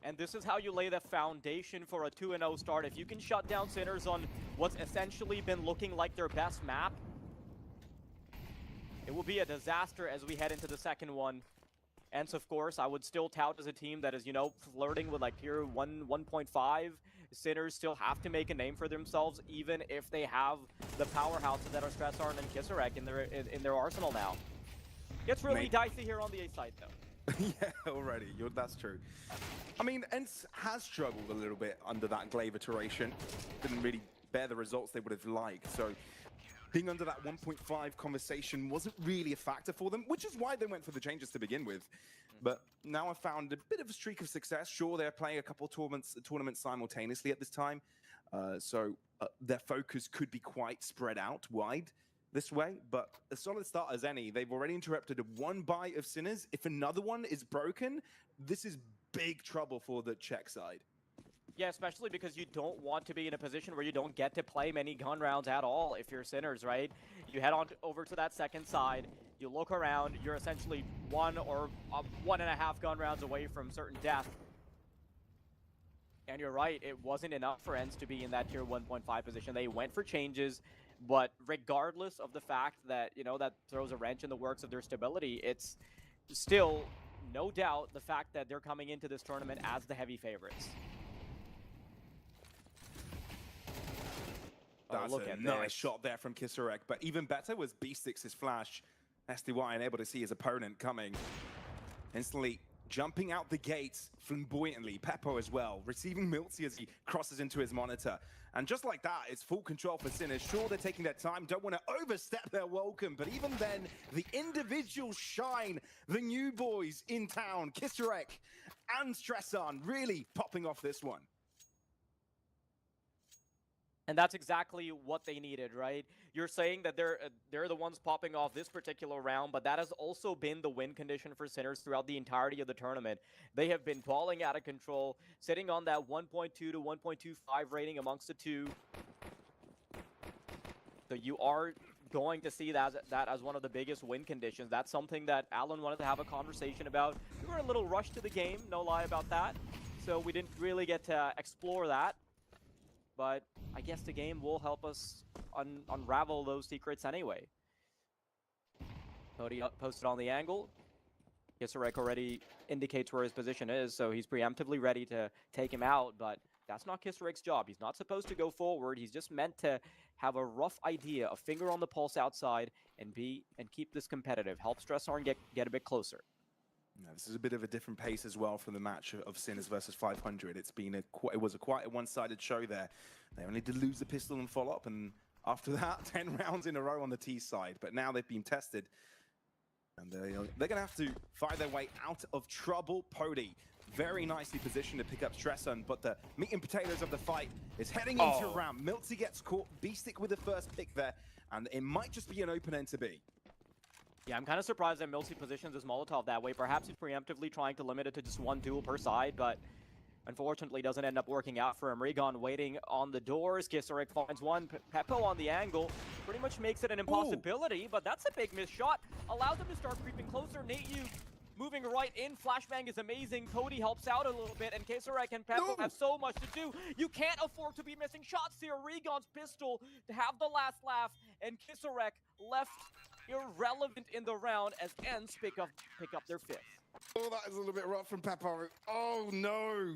And this is how you lay the foundation for a 2-0 start. If you can shut down Sinners on what's essentially been looking like their best map, it will be a disaster as we head into the second one. ENCE, of course, I would still tout as a team that is, you know, flirting with like tier 1, 1.5. Sinners still have to make a name for themselves, even if they have the powerhouses that are Stresson and Kisarek in their arsenal now. Gets really dicey here on the A side, though. Yeah, already. That's true. I mean, ENCE has struggled a little bit under that Glaive iteration. Didn't really bear the results they would have liked. So being under that 1.5 conversation wasn't really a factor for them, which is why they went for the changes to begin with. But now I've found a bit of a streak of success. Sure, they're playing a couple of tournaments simultaneously at this time. So their focus could be quite spread out wide this way, but a solid start as any. They've already interrupted 1 buy of Sinners. If another one is broken, this is big trouble for the Czech side. Yeah, especially because you don't want to be in a position where you don't get to play many gun rounds at all if you're Sinners, right? You head on over to that second side, you look around, you're essentially 1 or 1.5 gun rounds away from certain death. And you're right, it wasn't enough for ENCE to be in that tier 1.5 position. They went for changes, but regardless of the fact that, you know, that throws a wrench in the works of their stability, it's still, no doubt, the fact that they're coming into this tournament as the heavy favorites. That's a nice shot there from Kisarek, but even better was B6's flash. SDY unable to see his opponent coming. Instantly jumping out the gates flamboyantly. Peppo as well, receiving Miltsy as he crosses into his monitor. And just like that, it's full control for Sinners. Sure, they're taking their time, don't want to overstep their welcome, but even then, the individuals shine. The new boys in town, Kisarek and Stresson, really popping off this one. And that's exactly what they needed, right? You're saying that they're the ones popping off this particular round, but that has also been the win condition for Sinners throughout the entirety of the tournament. They have been balling out of control, sitting on that 1.2 to 1.25 rating amongst the two. So you are going to see that as one of the biggest win conditions. That's something that Alan wanted to have a conversation about. We were a little rushed to the game, no lie about that. So we didn't really get to explore that. But I guess the game will help us unravel those secrets anyway. Cody posted on the angle. Kisarek already indicates where his position is, so he's preemptively ready to take him out, but That's not Kissarek's job. He's not supposed to go forward. He's just meant to have a rough idea, a finger on the pulse outside, and keep this competitive. Help Stressar and get a bit closer. Now, this is a bit of a different pace as well from the match of Sinners versus 500. It was quite a one-sided show there. They only did lose the pistol and follow-up, and after that, 10 rounds in a row on the T side. But now they've been tested, and they're going to have to find their way out of trouble. Pody, very nicely positioned to pick up Stresson, but the meat and potatoes of the fight is heading into round. Milty gets caught, Beastick with the first pick there, and it might just be an open end to be. Yeah, I'm kind of surprised that Milty positions his Molotov that way. Perhaps he's preemptively trying to limit it to just one duel per side, but unfortunately doesn't end up working out for him. Regon waiting on the doors. Kisarek finds one. Peppo on the angle. Pretty much makes it an impossibility, but that's a big missed shot. Allows him to start creeping closer. Nate moving right in. Flashbang is amazing. Cody helps out a little bit, and Kisarek and Peppo have so much to do. You can't afford to be missing shots here. Regon's pistol to have the last laugh, and Kisarek left irrelevant in the round as ENCE pick up their fifth. Oh, that is a little bit rough from Peppo. Oh, no.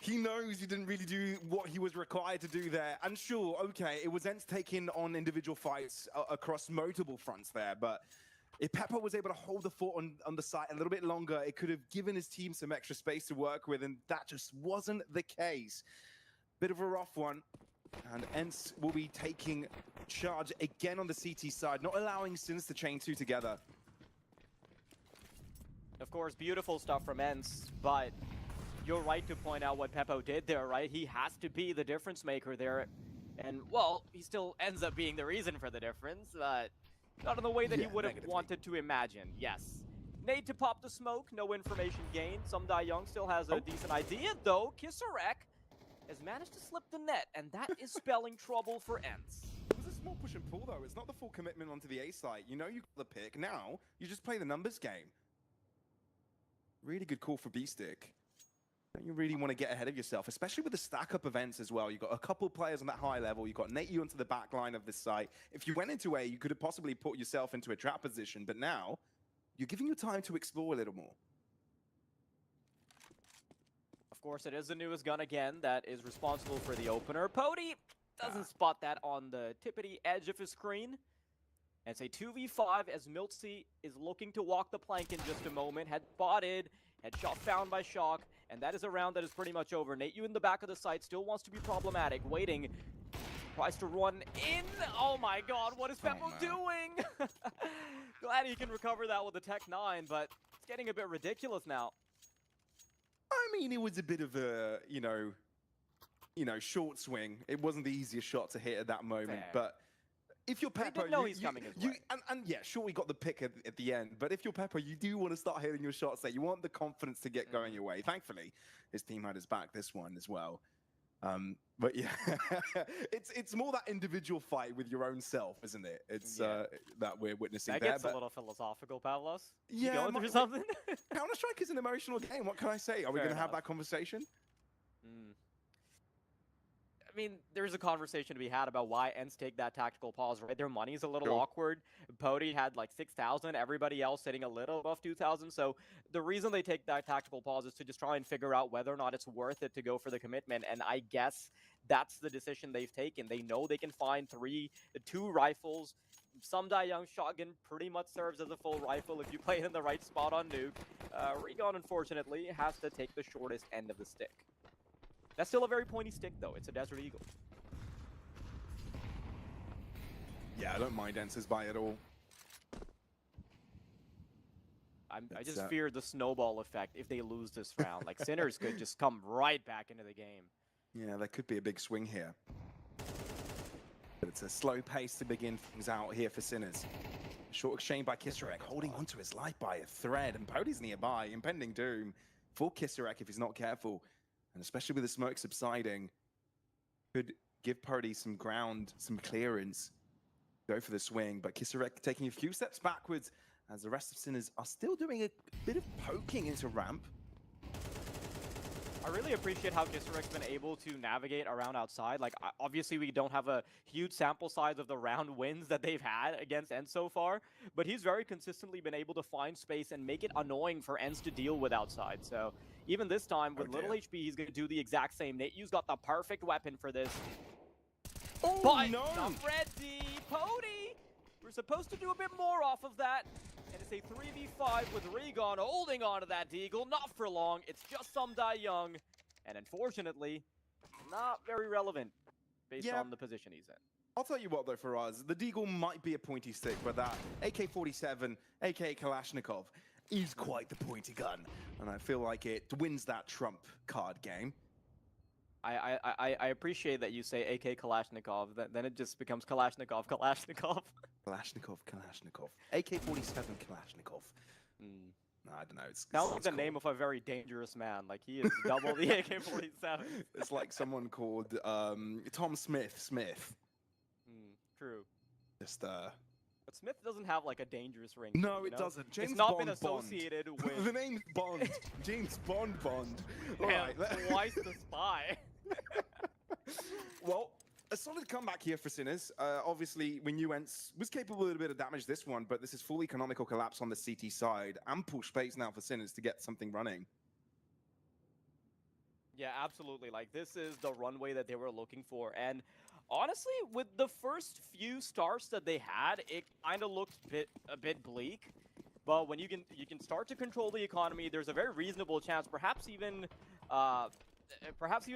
He knows he didn't really do what he was required to do there. And sure, okay, it was ENCE taking on individual fights across multiple fronts there, but if Peppo was able to hold the fort on the site a little bit longer, it could have given his team some extra space to work with, and that just wasn't the case. Bit of a rough one, and ENCE will be taking charge again on the CT side, not allowing Sins to chain two together. Of course, beautiful stuff from ENCE, but you're right to point out what Peppo did there, right? He has to be the difference maker there, and, well, he still ends up being the reason for the difference, but not in the way that he would have wanted to imagine, yes. Nade to pop the smoke, no information gained. Some Die Young still has a decent idea, though. Kisarek has managed to slip the net, and that is spelling trouble for ENCE. It was a small push and pull, though. It's not the full commitment onto the A site. You know you got the pick. Now, you just play the numbers game. Really good call for B-Stick. Don't you really want to get ahead of yourself, especially with the stack-up events as well. You've got a couple players on that high level. You've got Nate you onto the back line of this site. If you went into A, you could have possibly put yourself into a trap position, but now, you're giving you time to explore a little more. Of course, it is the newest gun again that is responsible for the opener. Pody doesn't spot that on the tippity edge of his screen. And it's a 2v5 as Milty is looking to walk the plank in just a moment. Had spotted, headshot found by Shock, and that is a round that is pretty much over. Nate, you in the back of the site, still wants to be problematic, waiting. Tries to run in. Oh my god, what is Peppo doing? Glad he can recover that with a Tech 9, but it's getting a bit ridiculous now. I mean, it was a bit of a, you know, short swing. It wasn't the easiest shot to hit at that moment, Fair. but if you're Peppo, didn't know he's coming his way. And yeah, sure, he got the pick at the end, but if you're Peppo, you do want to start hitting your shots there. You want the confidence to get going your way. Thankfully, his team had his back this one as well. But yeah, it's more that individual fight with your own self, isn't it? It's that we're witnessing that there. Gets a little philosophical, Pavlos. Yeah, you going through something? Counter-Strike is an emotional game. What can I say? Are we going to have that conversation? I mean, there's a conversation to be had about why ENCE take that tactical pause, right? Their money's a little awkward. Pody had like 6,000, everybody else sitting a little above 2,000. So the reason they take that tactical pause is to just try and figure out whether or not it's worth it to go for the commitment. And I guess that's the decision they've taken. They know they can find two rifles. Some Die Young shotgun pretty much serves as a full rifle if you play it in the right spot on Nuke. Regon, unfortunately, has to take the shortest end of the stick. That's still a very pointy stick, though. It's a Desert Eagle. Yeah, I don't mind ENCE's buy at all. I just fear the snowball effect if they lose this round. Like, Sinners could just come right back into the game. Yeah, there could be a big swing here. But it's a slow pace to begin things out here for Sinners. Short exchange by Kisarek, holding onto his life by a thread, and Pody's nearby. Impending doom for Kisarek if he's not careful. And especially with the smoke subsiding, could give Pody some ground, some clearance, go for the swing. But Kisarek taking a few steps backwards as the rest of Sinners are still doing a bit of poking into ramp. I really appreciate how Kisarek's been able to navigate around outside. Like, obviously we don't have a huge sample size of the round wins that they've had against ENCE so far, but he's very consistently been able to find space and make it annoying for ENCE to deal with outside. So Even this time, with little dear. HP, he's going to do the exact same. Nate got the perfect weapon for this. Oh, But no! not ready. Pody! We're supposed to do a bit more off of that. And it's a 3v5 with Regon holding on to that Deagle. Not for long. It's just some Die Young. And unfortunately, not very relevant based on the position he's in. I'll tell you what, though, for us, the Deagle might be a pointy stick, but that AK-47, aka Kalashnikov, is quite the pointy gun. And I feel like it wins that trump card game. I appreciate that you say AK Kalashnikov, then it just becomes Kalashnikov. Kalashnikov. AK-47 Kalashnikov. No, I don't know. Sounds like the name of a very dangerous man. Like, he is double the AK-47. It's like someone called Tom Smith. True. Just, But Smith doesn't have, like, a dangerous ring. No, you it know? doesn't. James it's not Bond been associated with... The name's Bond. James Bond. All Hell, right. twice the spy. Well, a solid comeback here for Sinners. Obviously, when ENCE was capable of a bit of damage this one, but this is full economical collapse on the CT side. Ample space now for Sinners to get something running. Yeah, absolutely. Like, this is the runway that they were looking for. And honestly, with the first few starts that they had, it kind of looked a bit bleak. But when you can start to control the economy, there's a very reasonable chance, perhaps even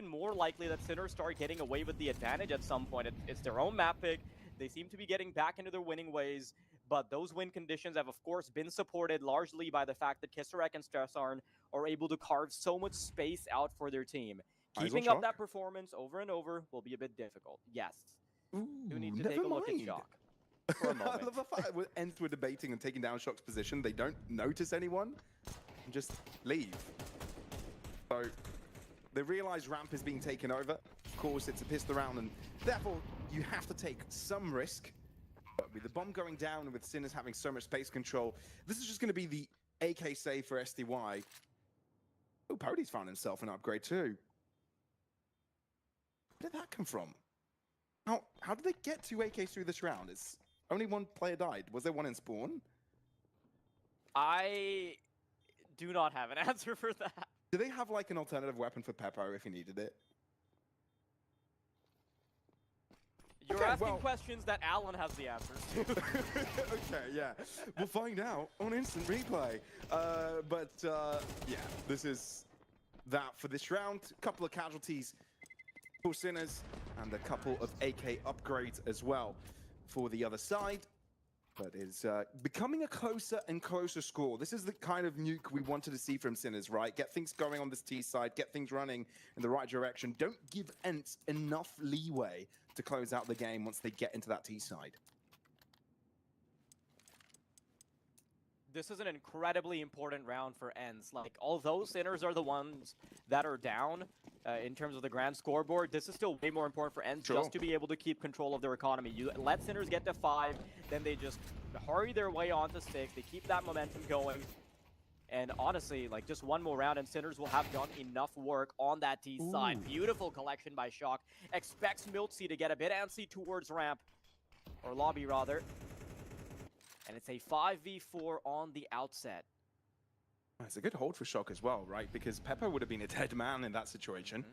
more likely that Sinners start getting away with the advantage at some point. It's their own map pick. They seem to be getting back into their winning ways, but those win conditions have, of course, been supported largely by the fact that Kisarek and Stressarn are able to carve so much space out for their team. Keeping up that performance over and over will be a bit difficult. Yes. Ooh, You need to take a look at Shock for a moment. I love the fact that ENCE were debating and taking down Shock's position. They don't notice anyone and just leave. So they realize ramp is being taken over. Of course, it's a pistol round, and therefore you have to take some risk. But with the bomb going down and with Sinners having so much space control, this is just going to be the AK save for SDY. Oh, Pody's found himself an upgrade too. Where did that come from? How did they get 2 AKs through this round? It's only one player died. Was there one in spawn? I do not have an answer for that. Do they have like an alternative weapon for Peppo if he needed it? You're asking questions that Alan has the answers to. Okay, yeah. We'll find out on instant replay. Yeah, this is that for this round. A couple of casualties for Sinners and a couple of AK upgrades as well for the other side. But it's becoming a closer and closer score. This is the kind of nuke we wanted to see from Sinners, right? Get things going on this T side, get things running in the right direction. Don't give ENCE enough leeway to close out the game once they get into that T side. This is an incredibly important round for ENCE. Like, although Sinners are the ones that are down in terms of the grand scoreboard, this is still way more important for ENCE just to be able to keep control of their economy. You let Sinners get to 5, then they just hurry their way onto 6. They keep that momentum going. And honestly, like, just one more round and Sinners will have done enough work on that T side. Beautiful collection by Shock. Expects Miltsy to get a bit antsy towards ramp. Or lobby, rather. And it's a 5v4 on the outset. It's a good hold for Shock as well, right? Because Peppo would have been a dead man in that situation.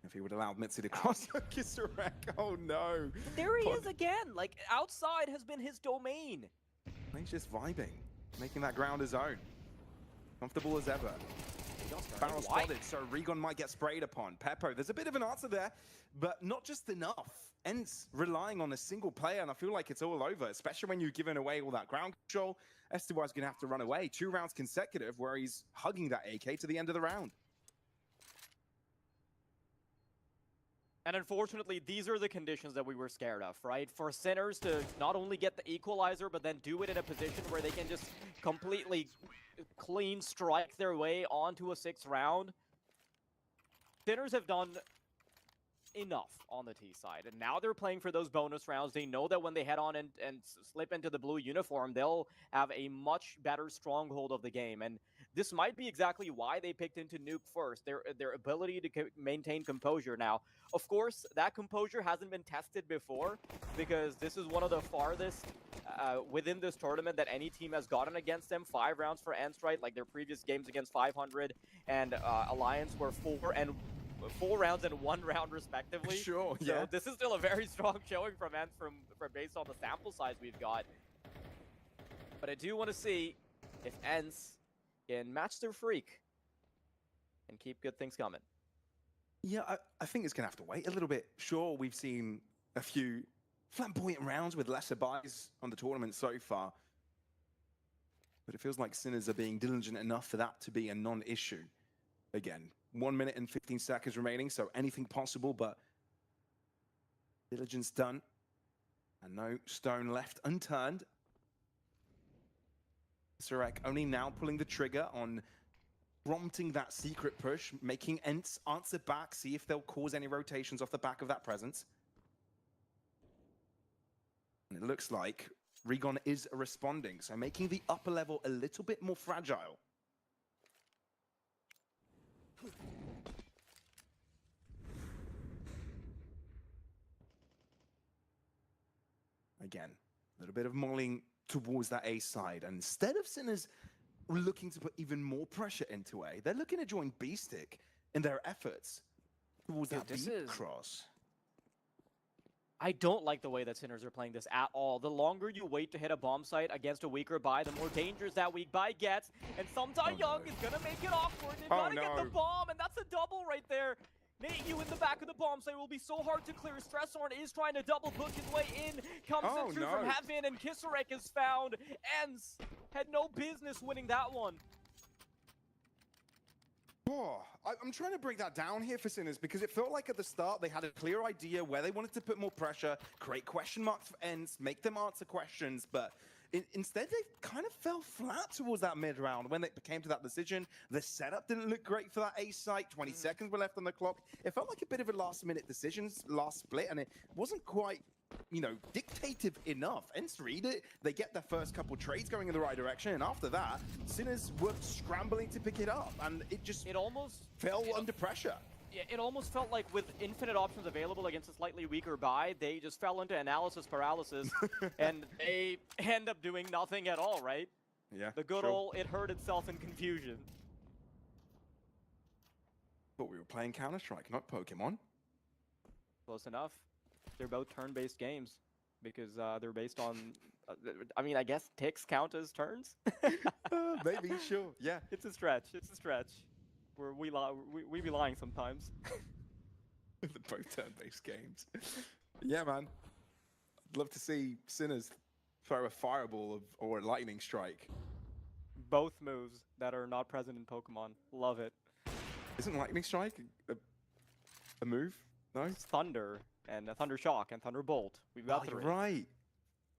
If he would have allowed Mitzi to cross Kisarek. Oh no. There he is again. Like, outside has been his domain. He's just vibing. Making that ground his own. Comfortable as ever. Barrel spotted, so Regon might get sprayed upon. Peppo, there's a bit of an answer there, but not just enough. ENCE relying on a single player, and I feel like it's all over, especially when you're giving away all that ground control. SDY's going to have to run away. 2 rounds consecutive where he's hugging that AK to the end of the round. And unfortunately, these are the conditions that we were scared of, right? For Sinners to not only get the equalizer, but then do it in a position where they can just completely clean strike their way onto a 6th round. Sinners have done enough on the T side. And now they're playing for those bonus rounds. They know that when they head on and slip into the blue uniform, they'll have a much better stronghold of the game. And this might be exactly why they picked into Nuke first, their ability to maintain composure. Now, of course, that composure hasn't been tested before, because this is one of the farthest within this tournament that any team has gotten against them. 5 rounds for ENCE, right? Like their previous games against 500 and Alliance were 4 rounds and 1 round respectively. Sure, so yeah. this is still a very strong showing from ENCE from based on the sample size we've got. But I do want to see if ENCE can match their freak and keep good things coming. Yeah, I think it's going to have to wait a little bit. Sure, we've seen a few flamboyant rounds with lesser buys on the tournament so far. But it feels like Sinners are being diligent enough for that to be a non-issue. Again, 1 minute and 15 seconds remaining, so anything possible, but diligence done. And no stone left unturned. Surek only now pulling the trigger on prompting that secret push, making ENCE answer back, see if they'll cause any rotations off the back of that presence. And it looks like Regon is responding, so making the upper level a little bit more fragile. Again, a little bit of mulling towards that A side. And instead of Sinners looking to put even more pressure into A, they're looking to join B-Stick in their efforts towards that B cross. I don't like the way that Sinners are playing this at all. The longer you wait to hit a bomb site against a weaker buy, the more dangerous that weak buy gets. And Sumtai Young is going to make it awkward. They've got to get the bomb, and that's a double right there. Nate, you in the back of the bomb site will be so hard to clear. Stresshorn is trying to double book his way in. Comes in through from Heaven, and Kisarek is found. ENCE had no business winning that one. Oh, I'm trying to break that down here for Sinners, because it felt like at the start they had a clear idea where they wanted to put more pressure, create question marks for ENCE, make them answer questions, but instead they kind of fell flat towards that mid-round when it came to that decision. The setup didn't look great for that A site. 20 seconds were left on the clock. It felt like a bit of a last-minute decision, last split, and it wasn't quite, you know, dictative enough. ENCE read it, they get their first couple trades going in the right direction, and after that, Sinners were scrambling to pick it up, and it almost fell under pressure. Yeah, it almost felt like with infinite options available against a slightly weaker buy, they just fell into analysis paralysis, and they end up doing nothing at all, right? Yeah, the good old, it hurt itself in confusion. But we were playing Counter-Strike, not Pokemon. Close enough. They're both turn-based games because they're based on. I mean, I guess ticks count as turns. Maybe, sure, yeah. It's a stretch. It's a stretch. Where we be lying sometimes. The both turn-based games. Yeah, man. I'd love to see Sinners throw a fireball or a lightning strike. Both moves that are not present in Pokemon. Love it. Isn't lightning strike a move? No. It's thunder and a thunder shock and thunderbolt. We've got three. Right.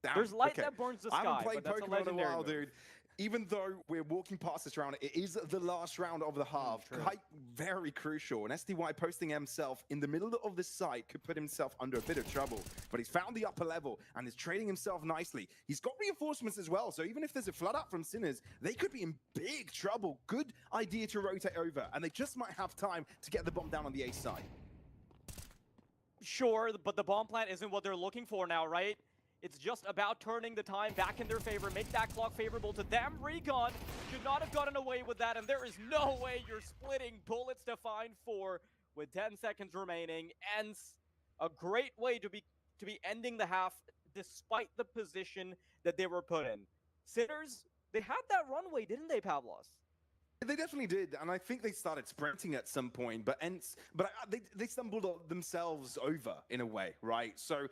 Damn. There's light that burns the sky. I haven't played but that's Pokemon in a while, move. dude. Even though we're walking past this round, it is the last round of the half. Quite very crucial. And SDY posting himself in the middle of the site could put himself under a bit of trouble. But he's found the upper level and is trading himself nicely. He's got reinforcements as well. So even if there's a flood out from Sinners, they could be in big trouble. Good idea to rotate over. And they just might have time to get the bomb down on the A side. Sure, but the bomb plant isn't what they're looking for now, right? It's just about turning the time back in their favor, make that clock favorable to them. Recon should not have gotten away with that, and there is no way you're splitting bullets to find 4 with 10 seconds remaining. ENCE, a great way to be ending the half despite the position that they were put in. Sinners, they had that runway, didn't they, Pavlos? They definitely did, and I think they started sprinting at some point, but they stumbled themselves over in a way, right? So,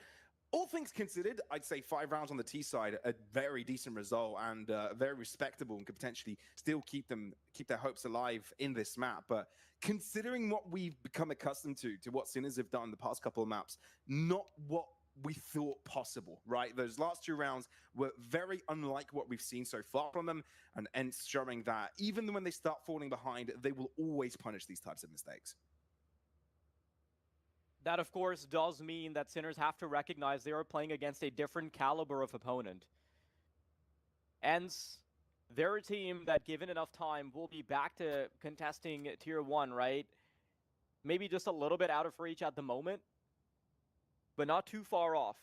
all things considered, I'd say 5 rounds on the T side, a very decent result and very respectable, and could potentially still keep their hopes alive in this map. But considering what we've become accustomed to what Sinners have done the past couple of maps, not what we thought possible, right? Those last 2 rounds were very unlike what we've seen so far from them, and ENCE showing that even when they start falling behind, they will always punish these types of mistakes. that of course does mean that Sinners have to recognize they are playing against a different caliber of opponent. ENCE, they're a team that, given enough time, will be back to contesting Tier 1, right? Maybe just a little bit out of reach at the moment, but not too far off.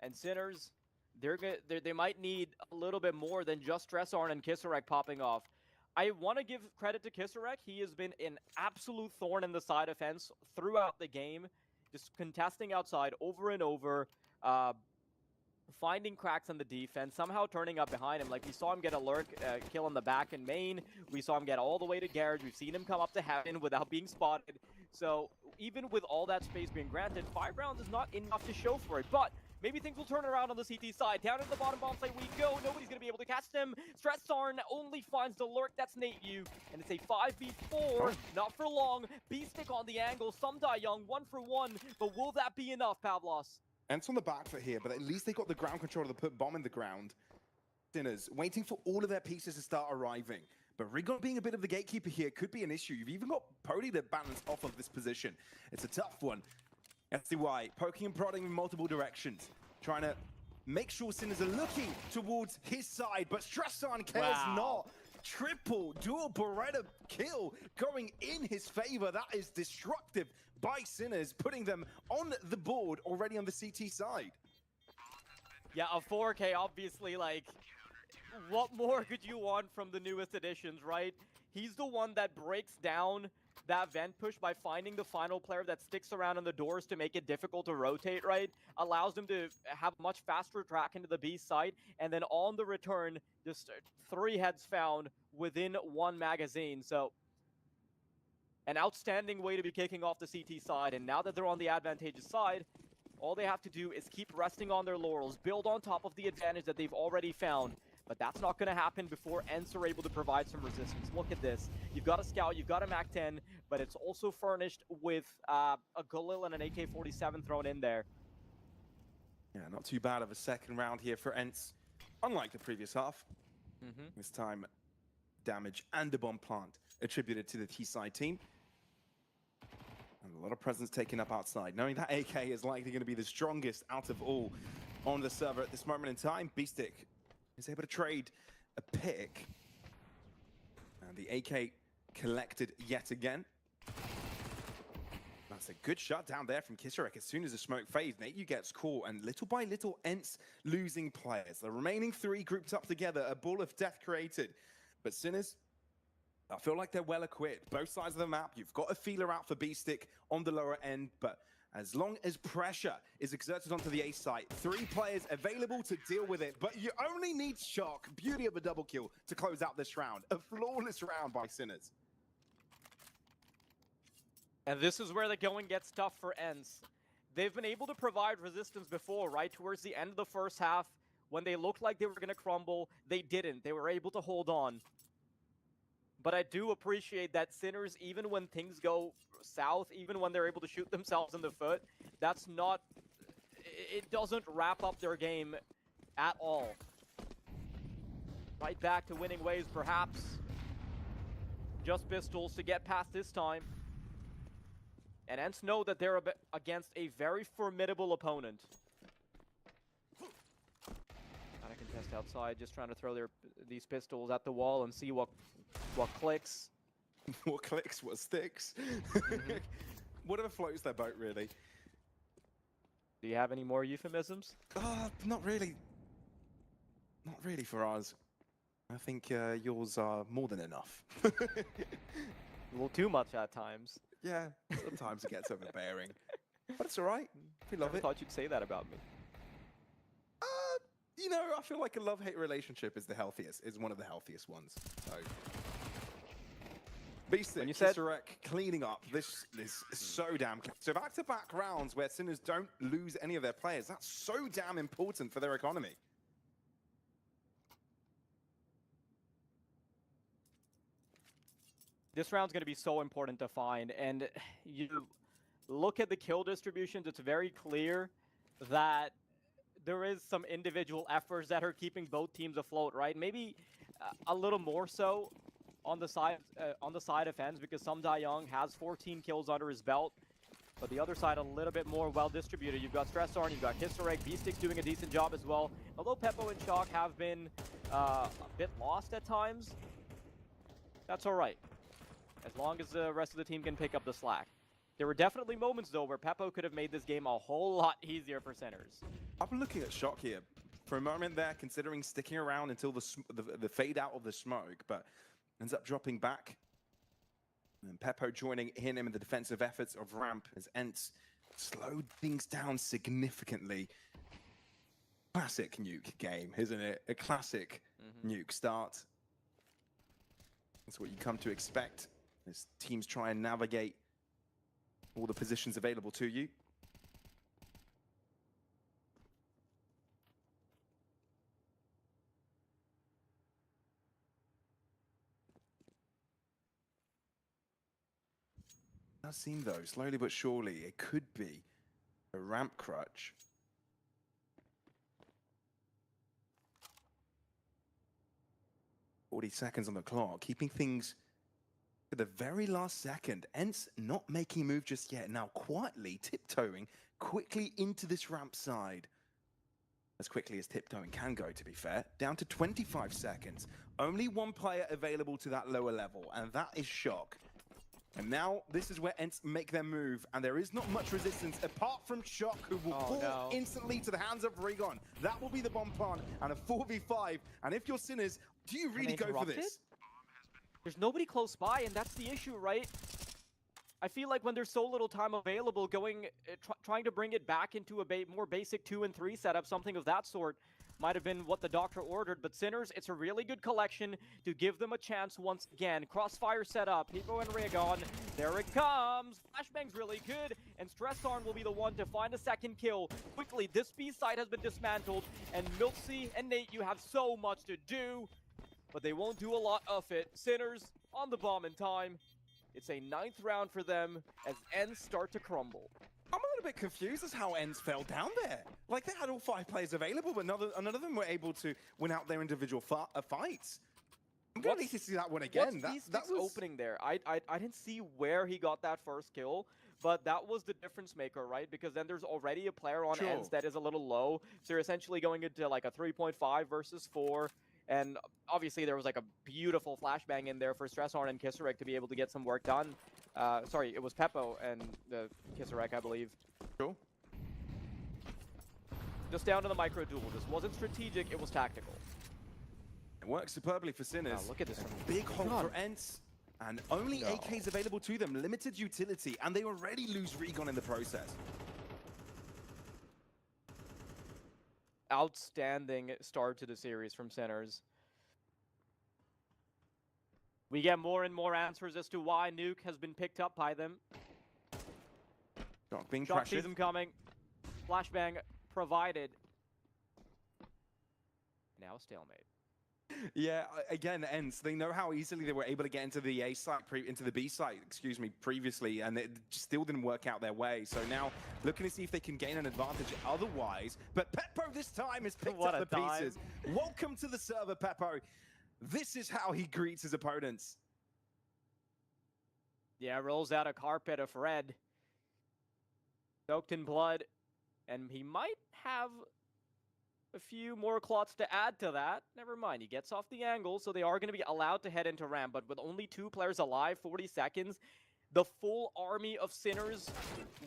And Sinners, they might need a little bit more than just Stressarn and Kisarek popping off. I want to give credit to Kisarek. He has been an absolute thorn in the side of ENCE throughout the game, just contesting outside over and over, finding cracks in the defense, somehow turning up behind him. Like, we saw him get a lurk kill in the back in main. We saw him get all the way to garage. We've seen him come up to heaven without being spotted. So even with all that space being granted, 5 rounds is not enough to show for it. But maybe things will turn around on the CT side. Down to the bottom bomb site we go. Nobody's going to be able to catch them. Stressarn only finds the lurk. That's NateView. And it's a 5v4. Not for long. B-Stick on the angle. Some die young. 1 for 1. But will that be enough, Pavlos? ENCE on the back foot here, but at least they got the ground control to put bomb in the ground. Sinners waiting for all of their pieces to start arriving. But Rigon being a bit of the gatekeeper here could be an issue. You've even got Pody to balance off of this position. It's a tough one. SCY poking and prodding in multiple directions, trying to make sure Sinners are looking towards his side, but Stressarn cares not. Triple dual Beretta kill going in his favor. That is destructive by Sinners, putting them on the board already on the CT side. Yeah, a 4K, obviously, like, what more could you want from the newest additions, right? He's the one that breaks down that vent push by finding the final player that sticks around in the doors to make it difficult to rotate, right? Allows them to have much faster track into the B site, and then on the return, just 3 heads found within 1 magazine. So, an outstanding way to be kicking off the CT side, and now that they're on the advantageous side, all they have to do is keep resting on their laurels, build on top of the advantage that they've already found. But that's not going to happen before ENCE are able to provide some resistance. Look at this. You've got a Scout, you've got a MAC-10, but it's also furnished with a Galil and an AK-47 thrown in there. Yeah, not too bad of a second round here for ENCE, unlike the previous half. This time, damage and a bomb plant attributed to the T-side team. And a lot of presence taken up outside. Knowing that AK is likely going to be the strongest out of all on the server at this moment in time, B-Stick is able to trade a pick. And the AK collected yet again. That's a good shot down there from Kisarek. As soon as the smoke fades, NateView gets caught, and little by little, ENCE losing players. The remaining 3 grouped up together, a ball of death created. But Sinners, I feel like they're well equipped. Both sides of the map, you've got a feeler out for B-Stick on the lower end, but as long as pressure is exerted onto the A site, 3 players available to deal with it, but you only need shock. Beauty of a double kill to close out this round. A flawless round by Sinners. And this is where the going gets tough for ENCE. They've been able to provide resistance before, right? Towards the end of the first half, when they looked like they were going to crumble, they didn't. They were able to hold on. But I do appreciate that Sinners, even when things go south, even when they're able to shoot themselves in the foot, that's not... It doesn't wrap up their game at all. Right back to winning ways, perhaps. Just pistols to get past this time. And ENCE know that they're against a very formidable opponent. Gotta contest outside, just trying to throw these pistols at the wall and see what clicks. What clicks, what sticks. Whatever floats their boat, really. Do you have any more euphemisms? Not really. Not really for ours. I think yours are more than enough. A little too much at times. Yeah, sometimes it gets overbearing. But it's alright. We love I it. thought you'd say that about me. You know, I feel like a love-hate relationship is one of the healthiest ones. So, B-Stick, Kisarek cleaning up. This is so damn clean. So back-to-back rounds where Sinners don't lose any of their players. That's so damn important for their economy. This round's going to be so important to find, and you look at the kill distributions, it's very clear that there is some individual efforts that are keeping both teams afloat, right? Maybe a little more so on the side of ENCE, because Some Da Young has 14 kills under his belt, But the other side a little bit more well distributed. You've got Stressarn, you've got Kisarek, B-Stick doing a decent job as well. Although Peppo and Shock have been a bit lost at times, that's all right. As long as the rest of the team can pick up the slack. There were definitely moments, though, where Peppo could have made this game a whole lot easier for Sinners. I've been looking at Shock here for a moment there, considering sticking around until the fade out of the smoke, but ends up dropping back. And Peppo joining in the defensive efforts of Ramp as ENCE slowed things down significantly. Classic nuke game, isn't it? A classic nuke start. That's what you come to expect as teams try and navigate all the positions available to you. It does seem, though, slowly but surely, it could be a ramp crutch. "40 seconds on the clock, keeping things to the very last second. ENCE not making a move just yet. Now quietly tiptoeing quickly into this ramp side. As quickly as tiptoeing can go, to be fair. Down to 25 seconds. Only one player available to that lower level, and that is Shock. And now this is where ENCE make their move, and there is not much resistance apart from Shock, who will fall instantly to the hands of Rigon. That will be the bomb plant and a 4v5. And if you're Sinners, do you really go for this? There's nobody close by, and that's the issue, right? I feel like when there's so little time available, trying to bring it back into a more basic 2 and 3 setup, something of that sort, might have been what the doctor ordered. But Sinners, it's a really good collection to give them a chance once again. Crossfire set up, Hippo and Raygon, there it comes. Flashbang's really good, and Stressarn will be the one to find a second kill. Quickly, this B site has been dismantled, and Miltsy and Nate, you have so much to do, but they won't do a lot of it. Sinners on the bomb in time. It's a 9th round for them as ENCE start to crumble. I'm a little bit confused as how ENCE fell down there. Like, they had all 5 players available, but none of them were able to win out their individual fights. I'm going to need to see that one again. That was opening there. I didn't see where he got that first kill, but that was the difference maker, right? Because then there's already a player on ENCE that is a little low, so you're essentially going into like a 3.5 versus 4. And obviously there was like a beautiful flashbang in there for Stressarn and Kisarek to be able to get some work done. Sorry, it was Peppo and the Kisarek, I believe. Cool. Just down to the micro duel. This wasn't strategic, it was tactical. It works superbly for Sinners. Look at this. Big hold for ENCE. And only AKs available to them. Limited utility. And they already lose Rigon in the process. Outstanding start to the series from Sinners. We get more and more answers as to why Nuke has been picked up by them. Shock being Shock pressured. sees them coming. Flashbang provided. Now stalemate. Yeah, again, ENCE, they know how easily they were able to get into the A site, into the B site, excuse me, previously, and it still didn't work out their way. So now, looking to see if they can gain an advantage otherwise. But Peppo this time has picked up the pieces. Welcome to the server, Peppo. This is how he greets his opponents. Yeah, rolls out a carpet of red. Soaked in blood. And he might have a few more clots to add to that. Never mind, he gets off the angle, so they are going to be allowed to head into ramp, but with only 2 players alive, 40 seconds, the full army of Sinners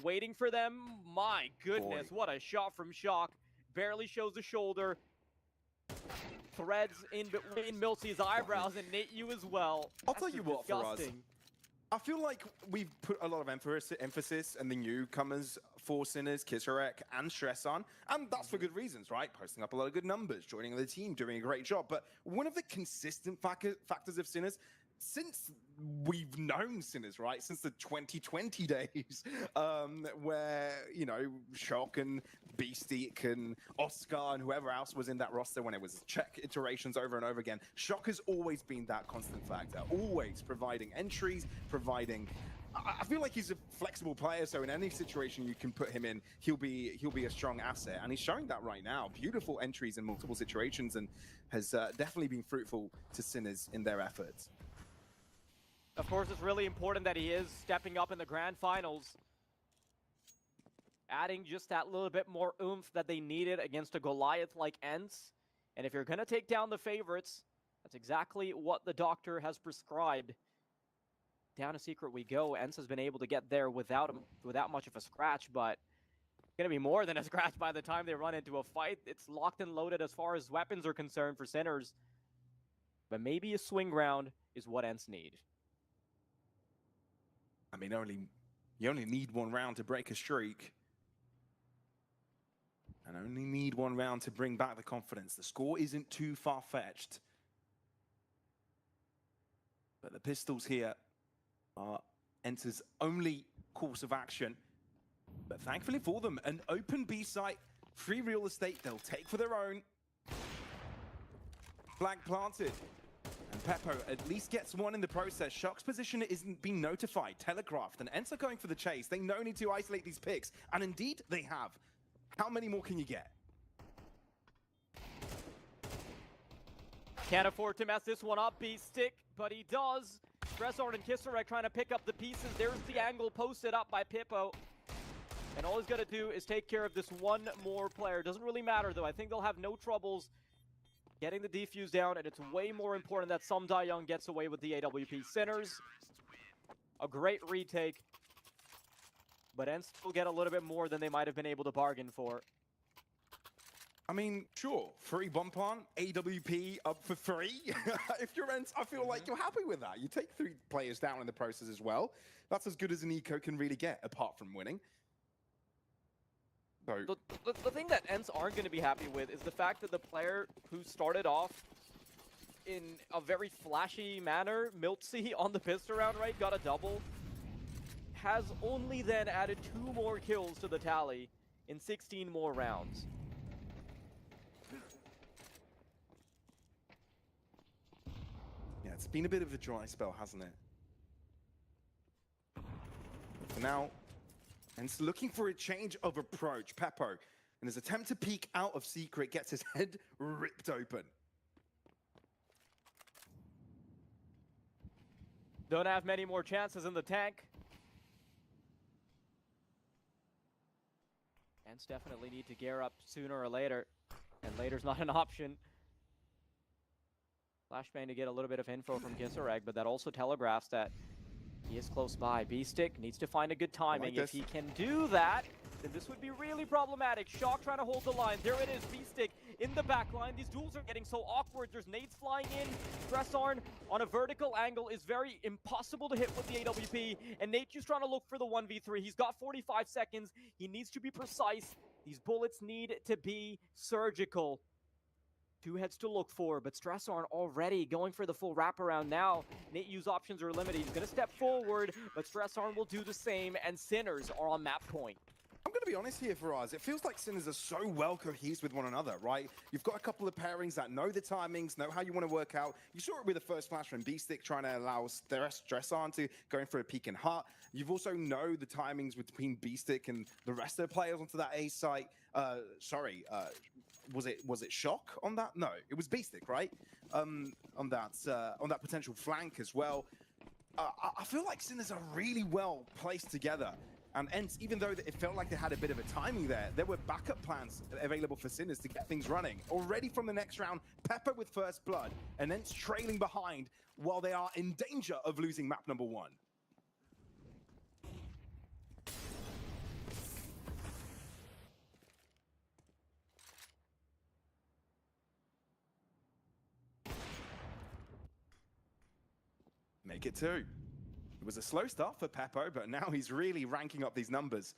waiting for them. My goodness, what a shot from Shock. Barely shows the shoulder. Threads in between Miltsy's eyebrows, and Nate, you as well. I'll tell you what, for us, I feel like we've put a lot of emphasis on the newcomers for Sinners, Kisarek, and Stressarn, and that's for good reasons, right? Posting up a lot of good numbers, joining the team, doing a great job. But one of the consistent factors of Sinners, since we've known Sinners, right? Since the 2020 days, where, you know, Shock and Beastique and Oscar and whoever else was in that roster when it was check iterations over and over again, Shock has always been that constant factor, always providing entries, providing... I feel like he's a flexible player, so in any situation you can put him in, he'll be a strong asset, and he's showing that right now. Beautiful entries in multiple situations, and has definitely been fruitful to Sinners in their efforts. Of course, it's really important that he is stepping up in the grand finals. adding just that little bit more oomph that they needed against a Goliath like ENCE. And if you're going to take down the favorites, that's exactly what the doctor has prescribed. Down a secret we go. ENCE has been able to get there without much of a scratch, but it's going to be more than a scratch by the time they run into a fight. It's locked and loaded as far as weapons are concerned for Sinners. But maybe a swing round is what ENCE need. I mean, you only need one round to break a streak. And only need one round to bring back the confidence. The score isn't too far-fetched. But the pistols here are ENCE's only course of action. But thankfully for them, an open B site, free real estate they'll take for their own. Flag planted. And Peppo at least gets one in the process. Shock's position isn't being notified, telegraphed, and ENCE are going for the chase. They know need to isolate these picks, and indeed they have. How many more can you get? Can't afford to mess this one up, Beast-Stick, but he does. Stressard and Kisserek trying to pick up the pieces. There's the angle posted up by Pippo. And all he's got to do is take care of this one more player. Doesn't really matter, though. I think they'll have no troubles getting the defuse down, and it's way more important that Sum Da Young gets away with the AWP. Sinners, a great retake. But ENCE will get a little bit more than they might have been able to bargain for. I mean, sure, free bump on, AWP up for free. If you're ENCE, I feel like you're happy with that. You take 3 players down in the process as well. That's as good as an eco can really get, apart from winning. So, the thing that ENCE aren't going to be happy with is the fact that the player who started off in a very flashy manner, Miltsy on the pistol round, right, got a double, has only then added 2 more kills to the tally in 16 more rounds. yeah, it's been a bit of a dry spell, hasn't it? For now, ENCE looking for a change of approach. Peppo, in his attempt to peek out of secret, gets his head ripped open. Don't have many more chances in the tank. ENCE definitely need to gear up sooner or later, and later's not an option. Flashbang to get a little bit of info from Gisareg, but that also telegraphs that he is close by. B-Stick needs to find a good timing. If he can do that, then this would be really problematic. Shock trying to hold the line. There it is, B-Stick in the back line. These duels are getting so awkward. There's nades flying in. Stressarn on a vertical angle is very impossible to hit with the AWP. And Nature's trying to look for the 1v3. He's got 45 seconds. He needs to be precise. These bullets need to be surgical. 2 heads to look for, but Stressarn already going for the full wraparound now. Nate U's options are limited. He's going to step forward, but Stressarn will do the same, and Sinners are on map point. I'm going to be honest here, Faraz. It feels like Sinners are so well cohesed with one another, right? You've got a couple of pairings that know the timings, know how you want to work out. You saw it with the first flash from B-Stick trying to allow Stressarn to going for a peek and hut. You've also know the timings between B-Stick and the rest of the players onto that A site. Was it Shock on that? No, it was B-Stick, right? On that potential flank as well. I feel like Sinners are really well placed together. And ENCE, even though it felt like they had a bit of a timing there were backup plans available for Sinners to get things running. Already from the next round, Peppo with first blood, and ENCE trailing behind while they are in danger of losing map number 1. Make it 2. It was a slow start for Peppo, but now he's really ranking up these numbers.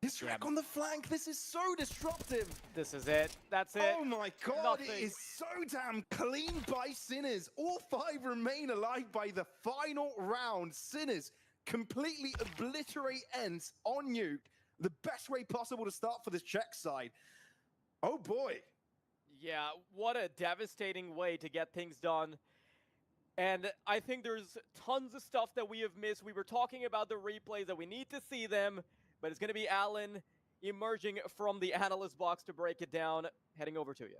His track on the flank, this is so disruptive. This is it. That's it. Oh my god, Nothing. It is so damn clean by Sinners. All 5 remain alive by the final round. Sinners completely obliterate ENCE on nuke. The best way possible to start for this Czech side. Oh boy. Yeah, what a devastating way to get things done. And I think there's tons of stuff that we have missed. We were talking about the replays, that we need to see them, but it's going to be Alan emerging from the analyst box to break it down. Heading over to you.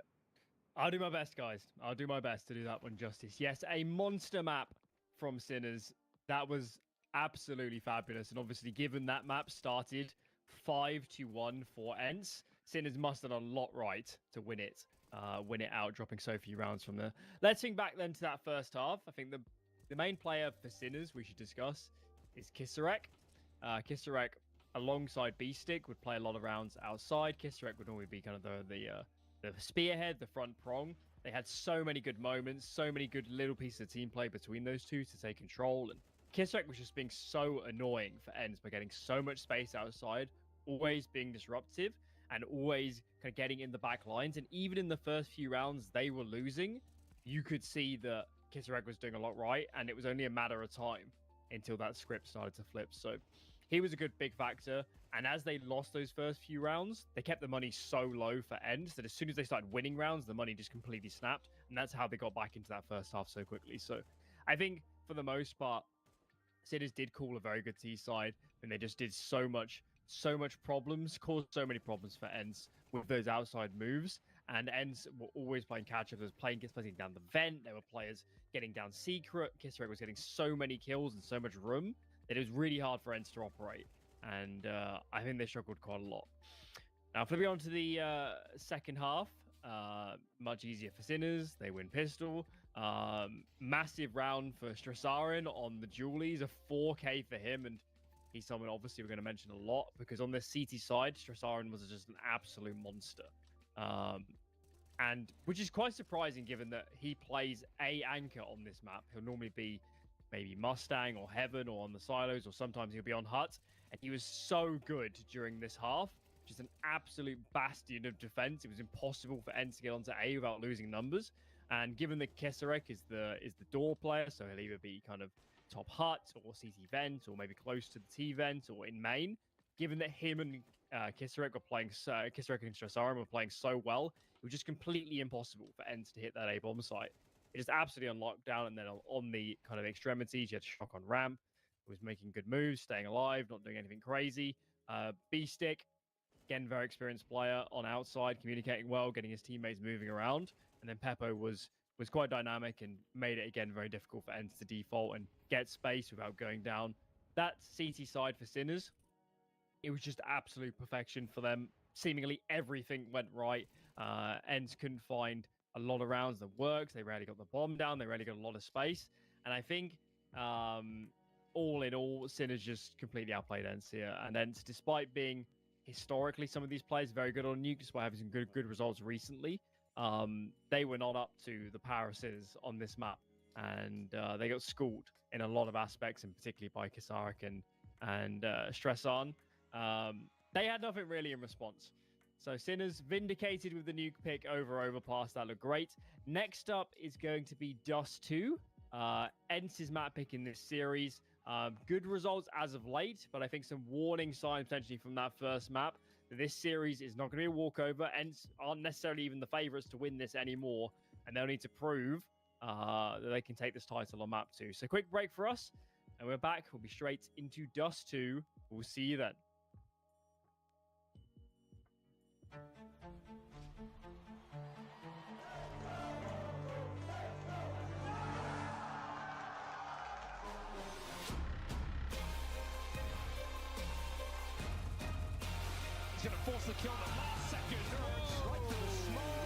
I'll do my best, guys. I'll do my best to do that one justice. Yes, a monster map from Sinners. That was absolutely fabulous. And obviously, given that map started 5-1 for ENCE. Sinners must have done a lot right to win it out, dropping so few rounds from there. Let's think back then to that first half. I think the main player for Sinners we should discuss is Kisarek. Kisarek, alongside B-Stick, would play a lot of rounds outside. Kisarek would normally be kind of the spearhead, the front prong. They had so many good moments, so many good little pieces of team play between those two to take control. And Kisarek was just being so annoying for ENCE by getting so much space outside, always being disruptive, and always kind of getting in the back lines. And even in the first few rounds they were losing, you could see that Kisarek was doing a lot right, and it was only a matter of time until that script started to flip. So he was a good big factor. And as they lost those first few rounds, they kept the money so low for ENCE that as soon as they started winning rounds, the money just completely snapped. And that's how they got back into that first half so quickly. So I think for the most part, Sinners did call a very good T side, and they just did so much problems, caused so many problems for ENCE with those outside moves. And ENCE were always playing catch up. There was playing down the vent. There were players getting down secret. Kisarek was getting so many kills and so much room that it was really hard for ENCE to operate. And I think they struggled quite a lot. Now, flipping on to the second half, much easier for Sinners. They win pistol. Massive round for Stressarin on the Julies, a 4K for him. And he's someone obviously we're going to mention a lot because on the CT side, Stressarin was just an absolute monster. And which is quite surprising given that he plays a anchor on this map. He'll normally be maybe Mustang or Heaven or on the silos, or sometimes he'll be on Hut. And he was so good during this half, just an absolute bastion of defense. It was impossible for ENCE to get onto A without losing numbers. And given that Kisarek is the door player, so he'll either be kind of top Hut or CT vent or maybe close to the T vent or in main, given that him and Kisarek were playing, Kisarek and Stressarin were playing so well, it was just completely impossible for ENCE to hit that A bomb site. It is absolutely on lockdown, and then on the kind of extremities, you had Shock on ramp, was making good moves, staying alive, not doing anything crazy. B-Stick, again, very experienced player on outside, communicating well, getting his teammates moving around. And then Peppo was quite dynamic and made it, again, very difficult for ENCE to default and get space without going down. That CT side for Sinners, it was just absolute perfection for them. Seemingly everything went right. ENCE couldn't find a lot of rounds that worked. They rarely got the bomb down. They rarely got a lot of space. And I think all in all, Sinners just completely outplayed ENCE here. And ENCE, despite being historically some of these players very good on Nuke, despite having some good results recently, they were not up to the power of Sinners on this map. And they got schooled in a lot of aspects, and particularly by Kisarek and Stressan. They had nothing really in response. So Sinners vindicated with the nuke pick over Overpass. That looked great. Next up is going to be Dust 2. ENCE's map pick in this series. Good results as of late, but I think some warning signs potentially from that first map. This series is not going to be a walkover. ENCE aren't necessarily even the favorites to win this anymore, and they'll need to prove that they can take this title on map 2. So quick break for us, and we're back. We'll be straight into Dust 2. We'll see you then. He's going to force the kill in the last second. Right through the smoke.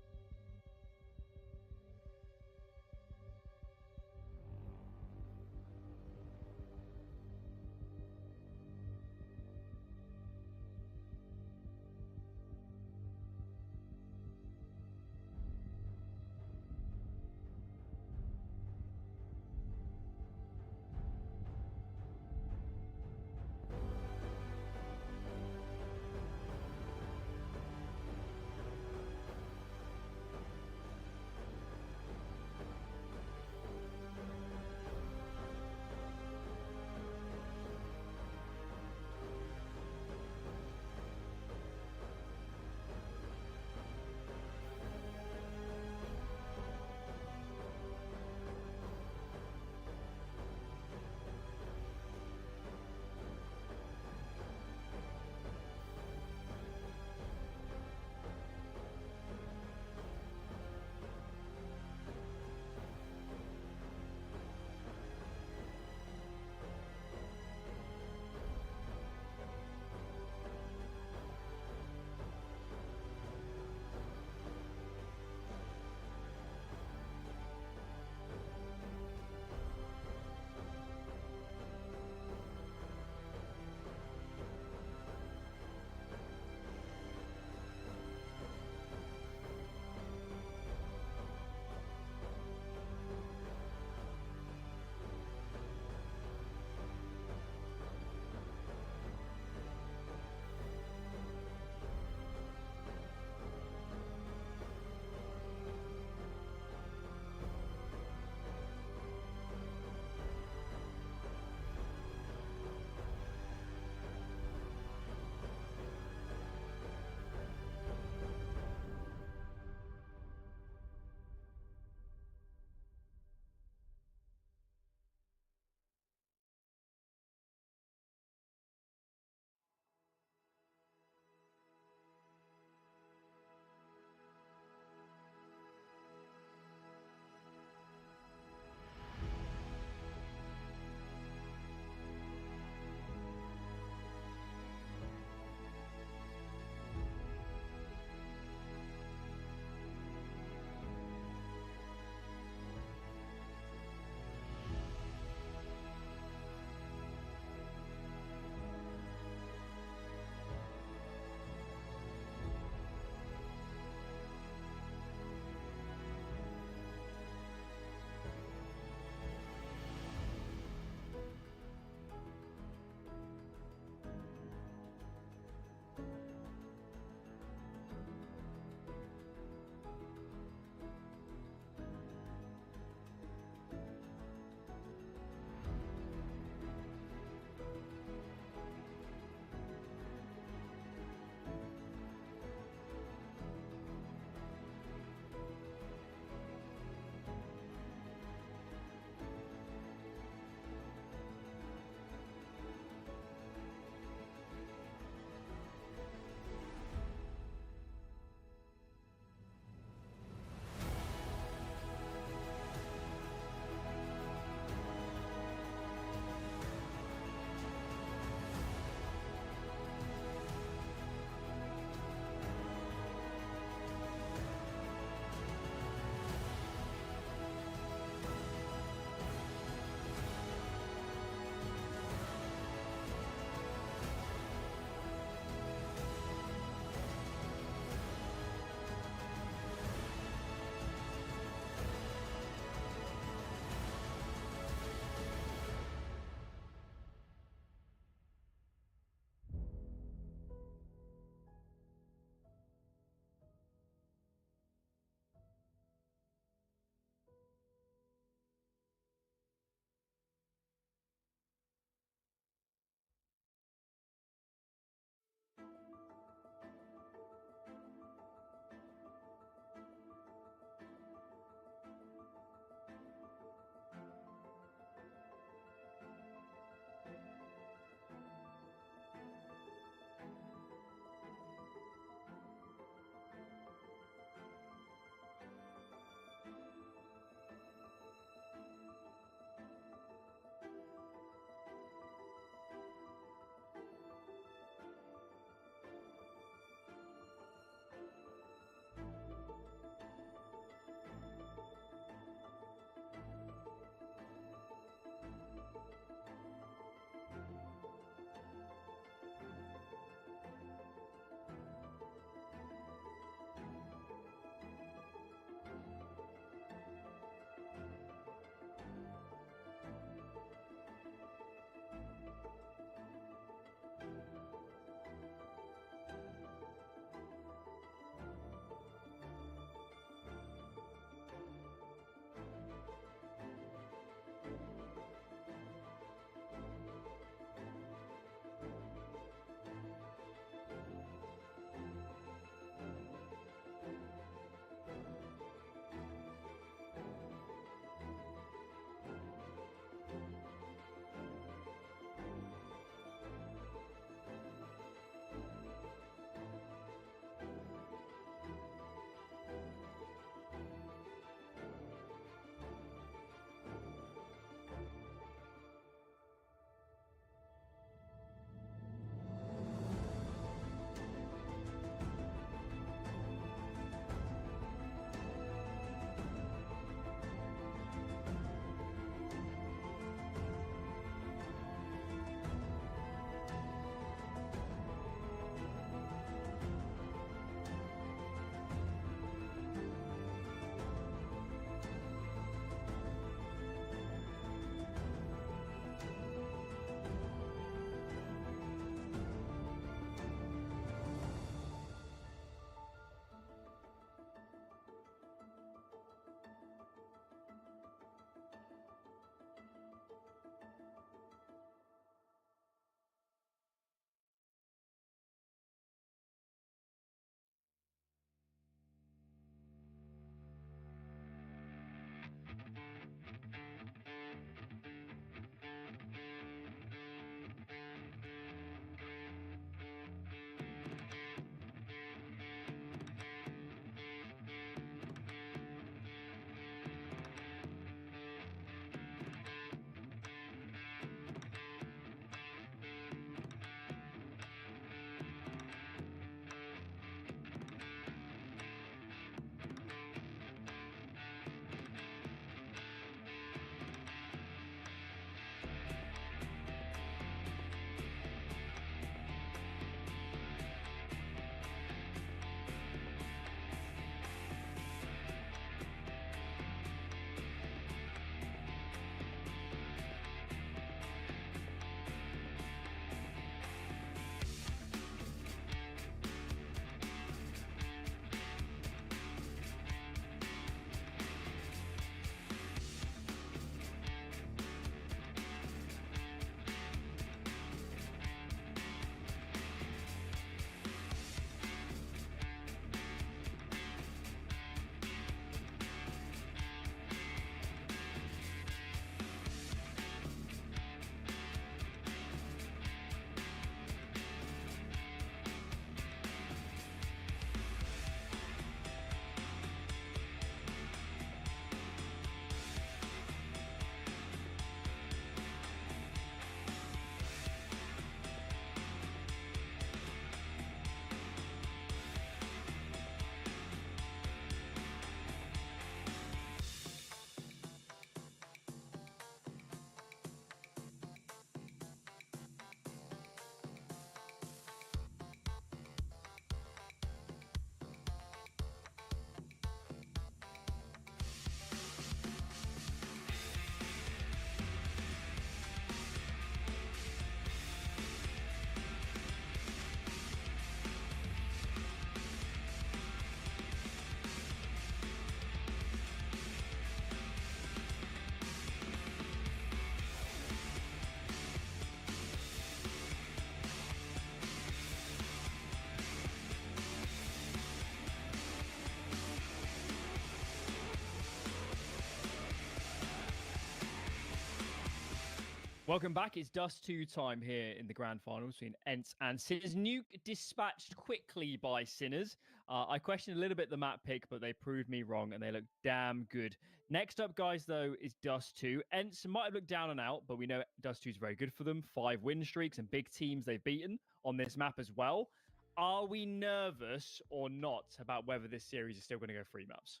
Welcome back. It's Dust 2 time here in the grand finals between ENCE and Sinners. Nuke dispatched quickly by Sinners. I questioned a little bit the map pick, but they proved me wrong, and they look damn good. Next up, guys, though, is Dust 2. ENCE might have looked down and out, but we know Dust 2 is very good for them. 5 win streaks and big teams they've beaten on this map as well. Are we nervous or not about whether this series is still going to go 3 maps?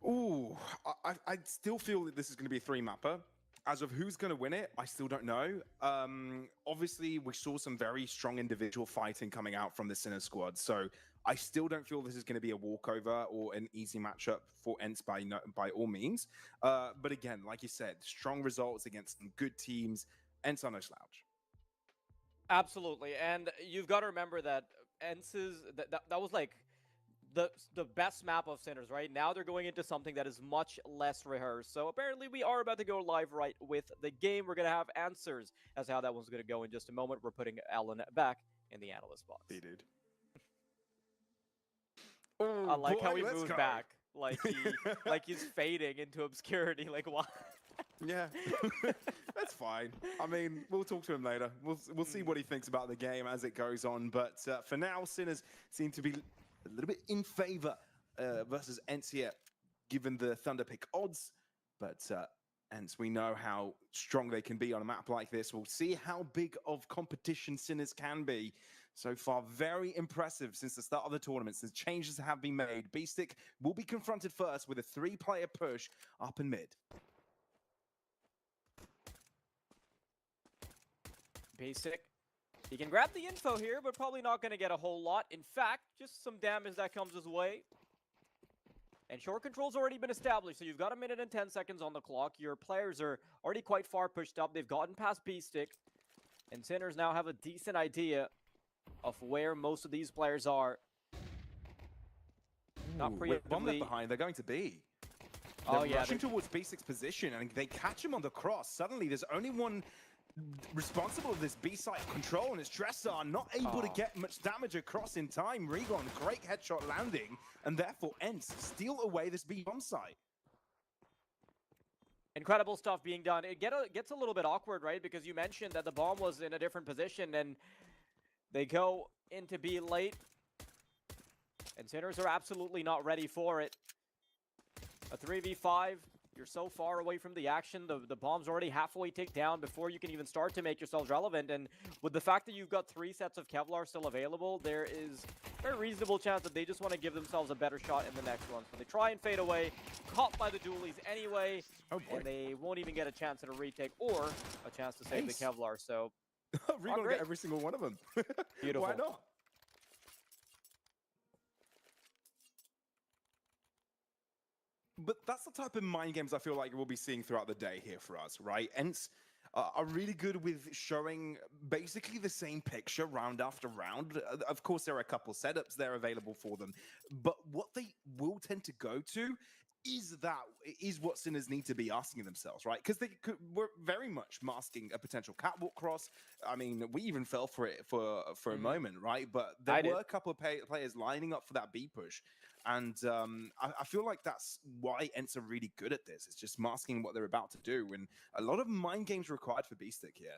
Ooh, I still feel that this is going to be a 3-mapper. As of who's going to win it, I still don't know. Obviously, we saw some very strong individual fighting coming out from the Sinner squad, so I still don't feel this is going to be a walkover or an easy matchup for ENCE by all means. But again, like you said, strong results against some good teams. ENCE are no slouch. Absolutely, and you've got to remember that ENCE's that was like the best map of Sinners, right? Now they're going into something that is much less rehearsed. So apparently we are about to go live right with the game. We're going to have answers as to how that one's going to go in just a moment. We're putting Alan back in the analyst box. Hey, dude. I like boy, how he let's moved go. back. Like he's fading into obscurity. Like, what? Yeah, that's fine. I mean, we'll talk to him later. We'll see what he thinks about the game as it goes on. But for now, Sinners seem to be a little bit in favor versus ENCE here, given the Thunderpick odds. But ENCE, we know how strong they can be on a map like this. We'll see how big of competition Sinners can be. So far, very impressive since the start of the tournament. Since changes have been made, Beastic will be confronted first with a 3-player push up in mid. Basic. He can grab the info here, but probably not going to get a whole lot. In fact, just some damage that comes his way. And short control's already been established, so you've got 1 minute and 10 seconds on the clock. Your players are already quite far pushed up. They've gotten past B-Stick. And Sinners now have a decent idea of where most of these players are. Not With one left preemptively. behind, they're going to be. Oh, They're yeah, rushing towards B6 position, and they catch him on the cross. Suddenly, there's only one responsible of this B-side control, and it's Dressar not able to get much damage across in time. Regon, great headshot landing, and therefore ENCE steal away this B-bomb site. Incredible stuff being done. It gets a little bit awkward, right? Because you mentioned that the bomb was in a different position, and they go into B late. And Sinners are absolutely not ready for it. A 3v5. You're so far away from the action. The bomb's already halfway ticked down before you can even start to make yourselves relevant. And with the fact that you've got 3 sets of Kevlar still available, there is a very reasonable chance that they just want to give themselves a better shot in the next one. So they try and fade away, caught by the dualies anyway, and they won't even get a chance at a retake or a chance to save the Kevlar. So Regon get every single one of them. Beautiful. Why not? But that's the type of mind games I feel like we'll be seeing throughout the day here for us, right? ENCE are really good with showing basically the same picture round after round. Of course, there are a couple setups there available for them, but what they will tend to go to is what Sinners need to be asking themselves, right? Because were very much masking a potential catwalk cross. I mean, we even fell for it for a moment, right? But there were a couple of players lining up for that B push. And I feel like that's why ENCE are really good at this. It's just masking what they're about to do. And a lot of mind games required for B-Stick here.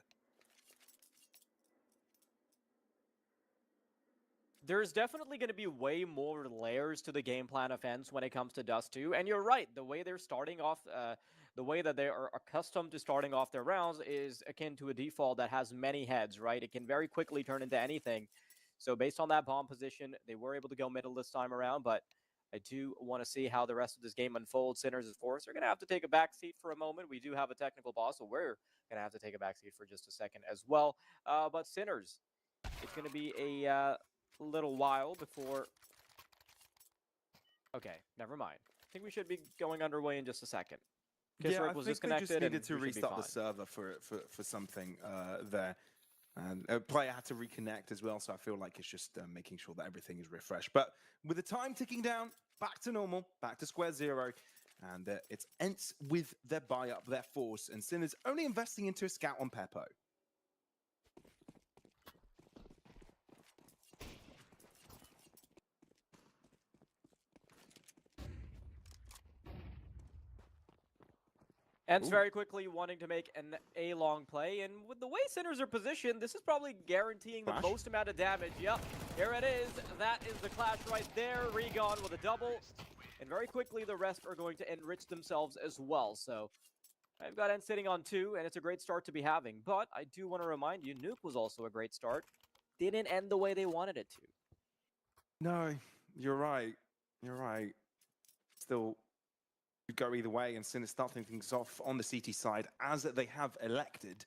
There's definitely going to be way more layers to the game plan of ENCE when it comes to Dust 2. And you're right, the way they're starting off, the way that they are accustomed to starting off their rounds is akin to a default that has many heads, right? It can very quickly turn into anything. So based on that bomb position, they were able to go middle this time around, but I do want to see how the rest of this game unfolds. Sinners, of course, are going to have to take a back seat for a moment. We do have a technical boss, so we're going to have to take a back seat for just a second as well. But Sinners, it's going to be a little while before... Okay, never mind. I think we should be going underway in just a second. Yeah, I was think they disconnected just needed and to we should be restart the fine. server for something there. And a player had to reconnect as well, so I feel like it's just making sure that everything is refreshed. But with the time ticking down, back to normal, back to square zero, and it's ENCE with their buy-up, their force, and Sinners only investing into a scout on Peppo. ENCE Ooh. very quickly wanting to make an A-long play, and with the way Sinners are positioned, this is probably guaranteeing the Clash? most amount of damage. Yep, here it is. That is the clash right there. Regon with a double, and very quickly the rest are going to enrich themselves as well. So I've got ENCE sitting on 2, and it's a great start to be having. But I do want to remind you, Nuke was also a great start. Didn't end the way they wanted it to. No, you're right. You're right. Still could go either way, and Sin is starting things off on the CT side as they have elected.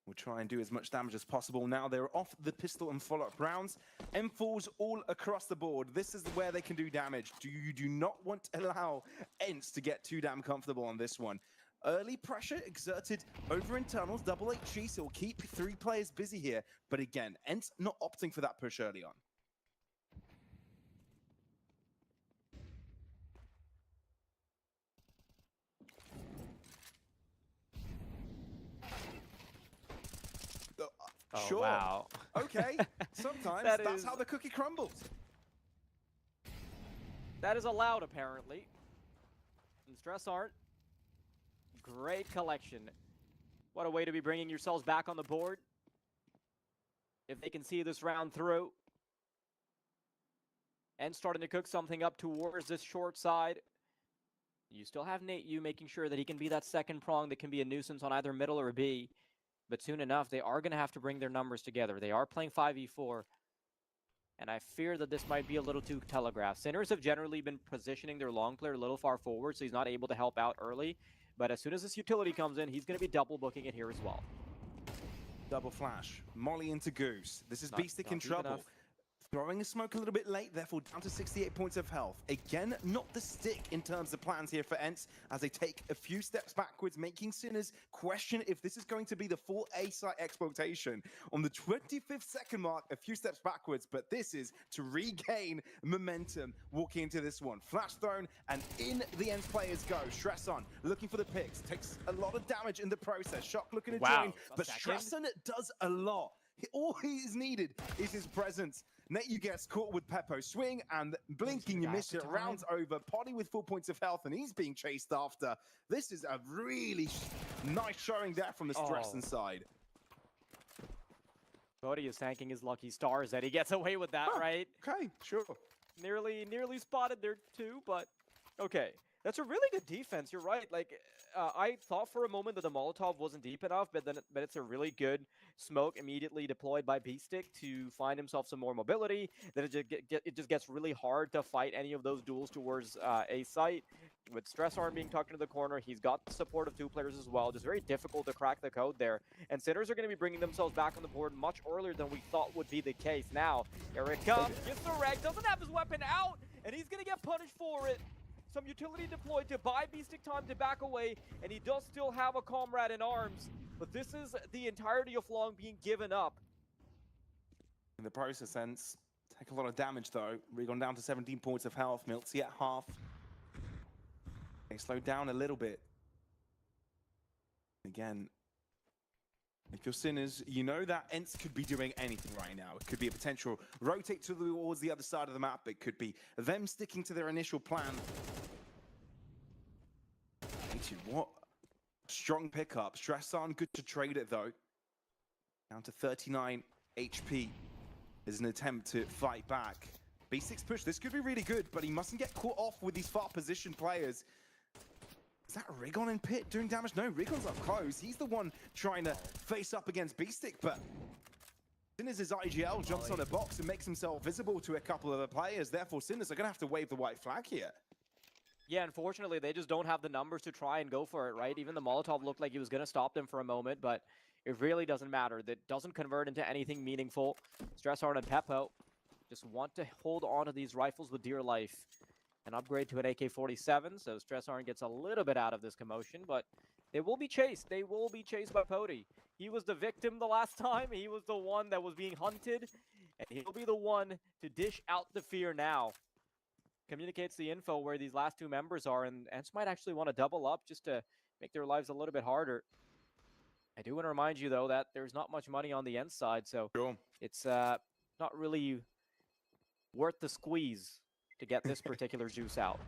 We'll try and do as much damage as possible. Now they're off the pistol and follow-up rounds. M4s all across the board. This is where they can do damage. You do not want to allow ENCE to get too damn comfortable on this one. Early pressure exerted over in tunnels, double HG, so will keep 3 players busy here. But again, ENCE not opting for that push early on. Oh, Sure. wow. Okay. Sometimes That that's is- how the cookie crumbles. That is allowed, apparently. And Stress aren't. Great collection. What a way to be bringing yourselves back on the board. If they can see this round through. And starting to cook something up towards this short side. You still have Nate Yu making sure that he can be that second prong that can be a nuisance on either middle or B. But soon enough, they are going to have to bring their numbers together. They are playing 5v4. And I fear that this might be a little too telegraphed. Sinners have generally been positioning their long player a little far forward, so he's not able to help out early. But as soon as this utility comes in, he's going to be double booking it here as well. Double flash. Molly into Goose. This is Not- Beastic not in deep trouble. enough. Throwing a smoke a little bit late, therefore down to 68 points of health. Again, not the stick in terms of plans here for ENCE as they take a few steps backwards, making Sinners question if this is going to be the full A-site exploitation. On the 25th second mark, a few steps backwards, but this is to regain momentum walking into this one. Flash thrown, and in the ENCE players go. Stress on, looking for the picks. Takes a lot of damage in the process. Shock looking to Wow, join, a but second? Stresson does a lot. All he is needed is his presence. Nate, you gets caught with Peppo swing and blinking, you miss it. Rounds over. Potty with 4 points of health, and he's being chased after. This is a really nice showing there from the Stresson side. Cody is thanking his lucky stars that he gets away with that, Huh. right? Okay, sure. Nearly spotted there too, but okay. That's a really good defense. You're right. Like, I thought for a moment that the Molotov wasn't deep enough, but it's a really good smoke immediately deployed by Beastic to find himself some more mobility. Then it just gets really hard to fight any of those duels towards a site. With Stress Arm being tucked into the corner, he's got the support of 2 players as well. Just very difficult to crack the code there. And Sinners are going to be bringing themselves back on the board much earlier than we thought would be the case. Now, here it comes. Gets the wreck. Doesn't have his weapon out, and he's going to get punished for it. Some utility deployed to buy Beastic time to back away, and he does still have a comrade in arms. But this is the entirety of Long being given up. In the process, ENCE take a lot of damage though. We've gone down to 17 points of health. Miltsy at half. They slowed down a little bit. Again, if you're Sinners, you know that ENCE could be doing anything right now. It could be a potential rotate towards the other side of the map. It could be them sticking to their initial plan. What strong pickup. Stress on, good to trade it though. Down to 39 HP is an attempt to fight back. B6 push, this could be really good, but he mustn't get caught off with these far positioned players. Is that Rigon in pit doing damage? No, Rigon's up close. He's the one trying to face up against Beastic, but Sinners' IGL jumps on a box and makes himself visible to a couple of the players. Therefore, Sinners are going to have to wave the white flag here. Yeah, unfortunately, they just don't have the numbers to try and go for it, right? Even the Molotov looked like he was going to stop them for a moment, but it really doesn't matter. That doesn't convert into anything meaningful. Stressheart and Peppo just want to hold on to these rifles with dear life. An upgrade to an AK-47, so Stressheart gets a little bit out of this commotion, but they will be chased. They will be chased by Pody. He was the victim the last time. He was the one that was being hunted, and he'll be the one to dish out the fear now. Communicates the info where these last 2 members are, and ENCE might actually want to double up just to make their lives a little bit harder. I do want to remind you, though, that there's not much money on the ENCE side, so Sure. it's not really worth the squeeze to get this particular juice out.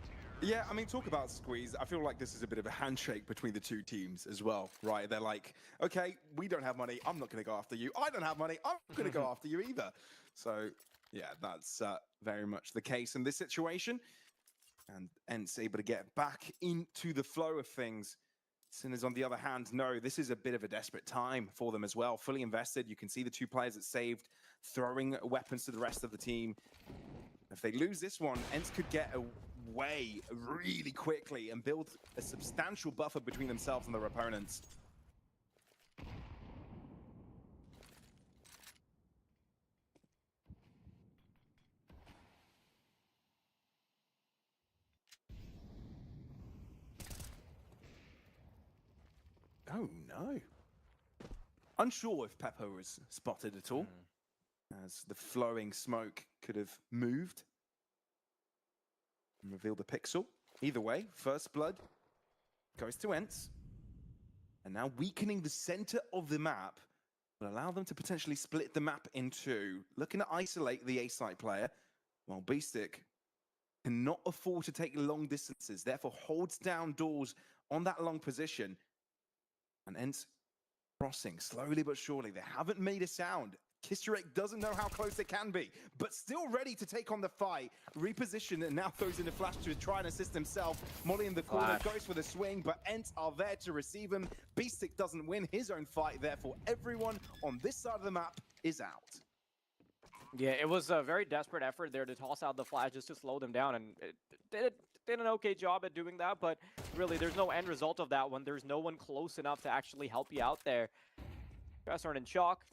Yeah, I mean, talk about squeeze. I feel like this is a bit of a handshake between the two teams as well, right? They're like, okay, we don't have money. I'm not going to go after you. I don't have money. I'm not going to go after you either. So, yeah, that's very much the case in this situation. And ENCE able to get back into the flow of things. Sinners, on the other hand, no, this is a bit of a desperate time for them as well. Fully invested. You can see the two players that saved throwing weapons to the rest of the team. If they lose this one, ENCE could get away really quickly and build a substantial buffer between themselves and their opponents. Oh no. Unsure if Peppo was spotted at all, as the flowing smoke could have moved and revealed the pixel. Either way, first blood goes to ENCE. And now weakening the center of the map will allow them to potentially split the map in two, looking to isolate the A-site player, while Beastic cannot afford to take long distances, therefore holds down doors on that long position. And ENCE crossing slowly but surely. They haven't made a sound. Kisturek doesn't know how close they can be, but still ready to take on the fight. Reposition and now throws in a flash to try and assist himself. Molly in the corner goes for the swing, but ENCE are there to receive him. Beastic doesn't win his own fight, therefore everyone on this side of the map is out. Yeah, it was a very desperate effort there to toss out the flash just to slow them down, and it did an okay job at doing that, but really there's no end result of that one. There's no one close enough to actually help you out there. Stressarn in shock,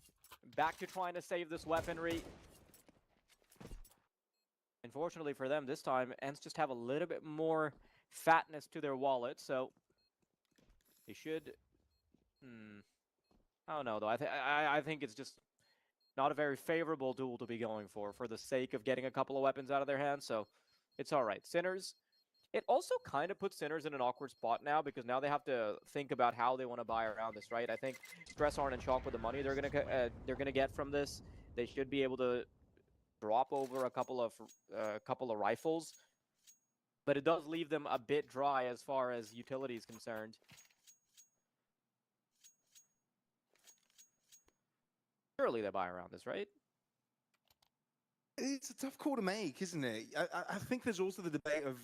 back to trying to save this weaponry. Unfortunately for them this time, ENCE just have a little bit more fatness to their wallet, so they should... I don't know though, I think it's just not a very favorable duel to be going for the sake of getting a couple of weapons out of their hands, so it's all right. Sinners, it also kind of puts Sinners in an awkward spot now, because now they have to think about how they want to buy around this, right? I think Stressarn and Chalk with the money they're gonna get from this, they should be able to drop over a couple of rifles, but it does leave them a bit dry as far as utility is concerned. Surely they buy around this, right? It's a tough call to make, isn't it? I think there's also the debate of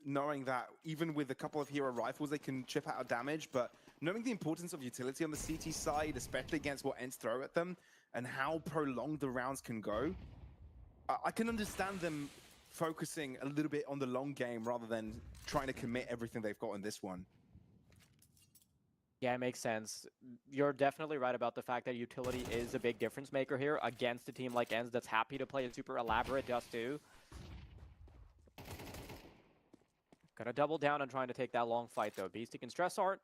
knowing that even with a couple of hero rifles, they can chip out damage, but knowing the importance of utility on the CT side, especially against what ENCE throw at them, and how prolonged the rounds can go, I can understand them focusing a little bit on the long game rather than trying to commit everything they've got in this one. Yeah, it makes sense. You're definitely right about the fact that utility is a big difference maker here against a team like ENCE that's happy to play a super elaborate Dust 2. Gonna double down on trying to take that long fight though. Beastic and Stressarn,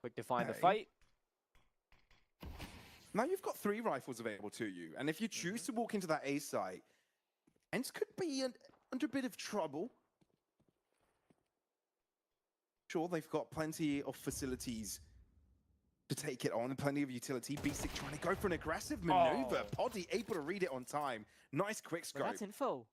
quick to find the fight. Now you've got 3 rifles available to you, and if you choose to walk into that A site, ENCE could be under a bit of trouble. Sure, they've got plenty of facilities to take it on and plenty of utility. Beastic trying to go for an aggressive maneuver. Poddy able to read it on time. Nice quick scope. But that's info.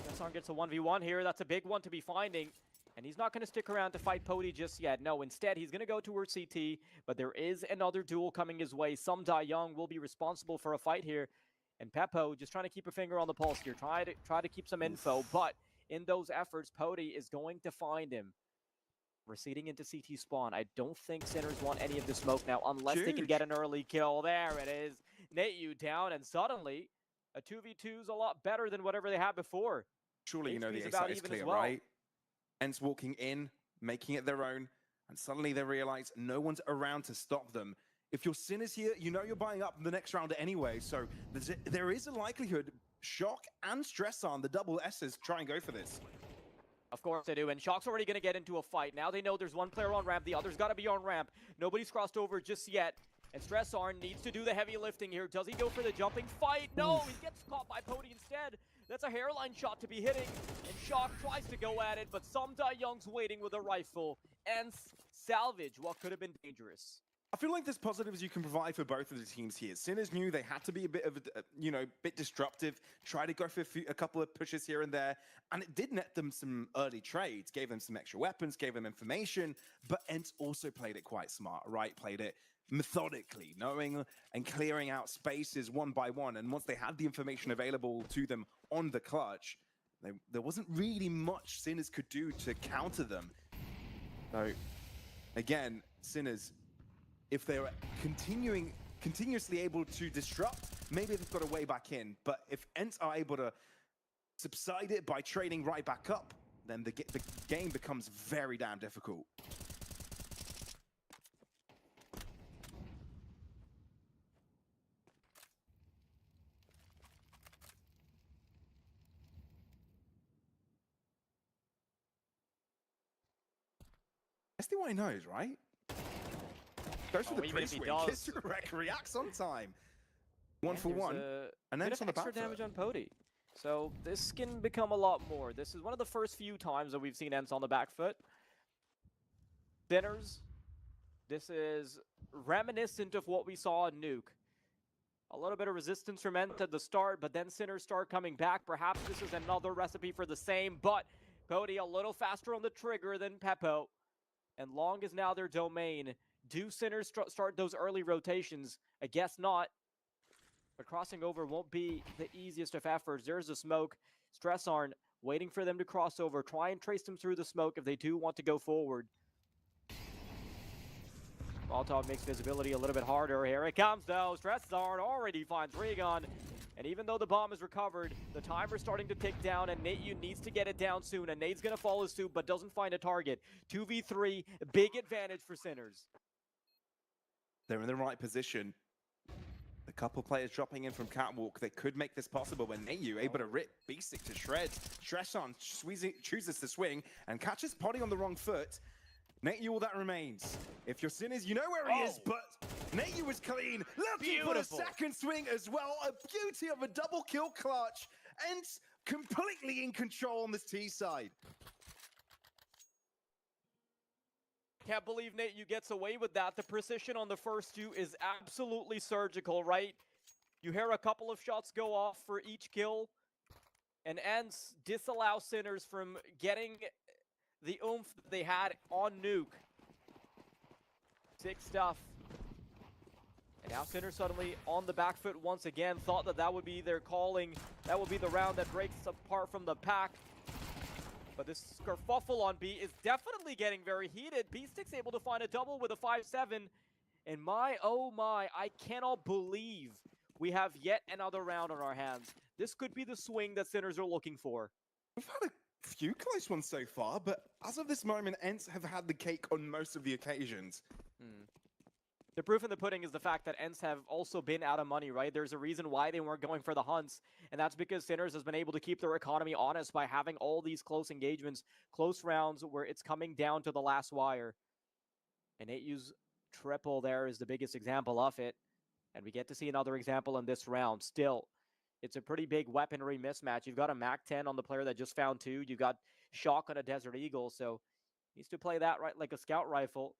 Stressarn gets a 1v1 here. That's a big one to be finding. And he's not going to stick around to fight Poddy just yet. No, instead, he's going to go towards CT. But there is another duel coming his way. Some Da Young will be responsible for a fight here. And Peppo just trying to keep a finger on the pulse here. Try to keep some info. But in those efforts, Poddy is going to find him. Receding into CT spawn. I don't think Sinners want any of the smoke now, unless they can get an early kill. There it is. Nate you down, and suddenly, a 2v2 is a lot better than whatever they had before. Surely you know the HP's A about site is even clear, as well. right? ENCE walking in, making it their own, and suddenly they realize no one's around to stop them. If you're Sinners here, you know you're buying up the next round anyway, so there is a likelihood Shock and Stressarn, the double S's, try and go for this. Of course they do, and Shock's already going to get into a fight. Now they know there's one player on ramp, the other's got to be on ramp. Nobody's crossed over just yet, and Stressarn needs to do the heavy lifting here. Does he go for the jumping fight? No, he gets caught by Poddy instead. That's a hairline shot to be hitting, and Shock tries to go at it, but some Da Young's waiting with a rifle. ENCE salvage what could have been dangerous. I feel like there's positives you can provide for both of the teams here. Sinners knew they had to be a bit of, bit disruptive, try to go for a couple of pushes here and there, and it did net them some early trades, gave them some extra weapons, gave them information, but ENCE also played it quite smart, right? Played it methodically, knowing and clearing out spaces one by one, and once they had the information available to them on the clutch, there wasn't really much Sinners could do to counter them. So, again, Sinners, if they're continuously able to disrupt, maybe they've got a way back in. But if ENCE are able to subside it by trading right back up, then the game becomes very damn difficult. SDY knows, right? Goes for the even if he pre-swing, does- gets to reacts on time. One for there's one, a and bit then of on the extra back damage foot. on Pody. So this can become a lot more. This is one of the first few times that we've seen ENCE on the back foot. Sinners, this is reminiscent of what we saw in Nuke. A little bit of resistance from ENCE at the start, but then Sinners start coming back. Perhaps this is another recipe for the same, but Pody a little faster on the trigger than Peppo. And Long is now their domain. Do Sinners start those early rotations? I guess not. But crossing over won't be the easiest of efforts. There's a smoke. Stressarn waiting for them to cross over. Try and trace them through the smoke if they do want to go forward. Molotov makes visibility a little bit harder. Here it comes though. Stressarn already finds Regon. And even though the bomb is recovered, the timer's starting to tick down, and Nate needs to get it down soon. And Nate's going to follow suit, but doesn't find a target. 2v3, big advantage for Sinners. They're in the right position. A couple players dropping in from Catwalk, they could make this possible, but Nayu able to rip Beastic to shreds. Stressarn chooses to swing and catches Poddy on the wrong foot. Nayu, all that remains. If you're Sinners, you know where he is, but Nayu is clean. Looking for the second swing as well. A beauty of a double kill clutch. ENCE completely in control on this T side. Can't believe Nate gets away with that. The precision on the first two is absolutely surgical, right? You hear a couple of shots go off for each kill, and ENCE disallow Sinners from getting the oomph that they had on Nuke. Sick stuff. And now Sinners suddenly on the back foot once again. Thought that would be their calling. That would be the round that breaks apart from the pack. But this kerfuffle on B is definitely getting very heated. Beastic's able to find a double with a 5-7. And my, oh my, I cannot believe we have yet another round on our hands. This could be the swing that Sinners are looking for. We've had a few close ones so far, but as of this moment, ENCE have had the cake on most of the occasions. The proof in the pudding is the fact that ENCE have also been out of money, right? There's a reason why they weren't going for the hunts, and that's because Sinners has been able to keep their economy honest by having all these close engagements, close rounds where it's coming down to the last wire. And 8U's triple there is the biggest example of it, and we get to see another example in this round. Still, it's a pretty big weaponry mismatch. You've got a MAC-10 on the player that just found 2. You've got Shock on a Desert Eagle, so needs to play that right like a scout rifle.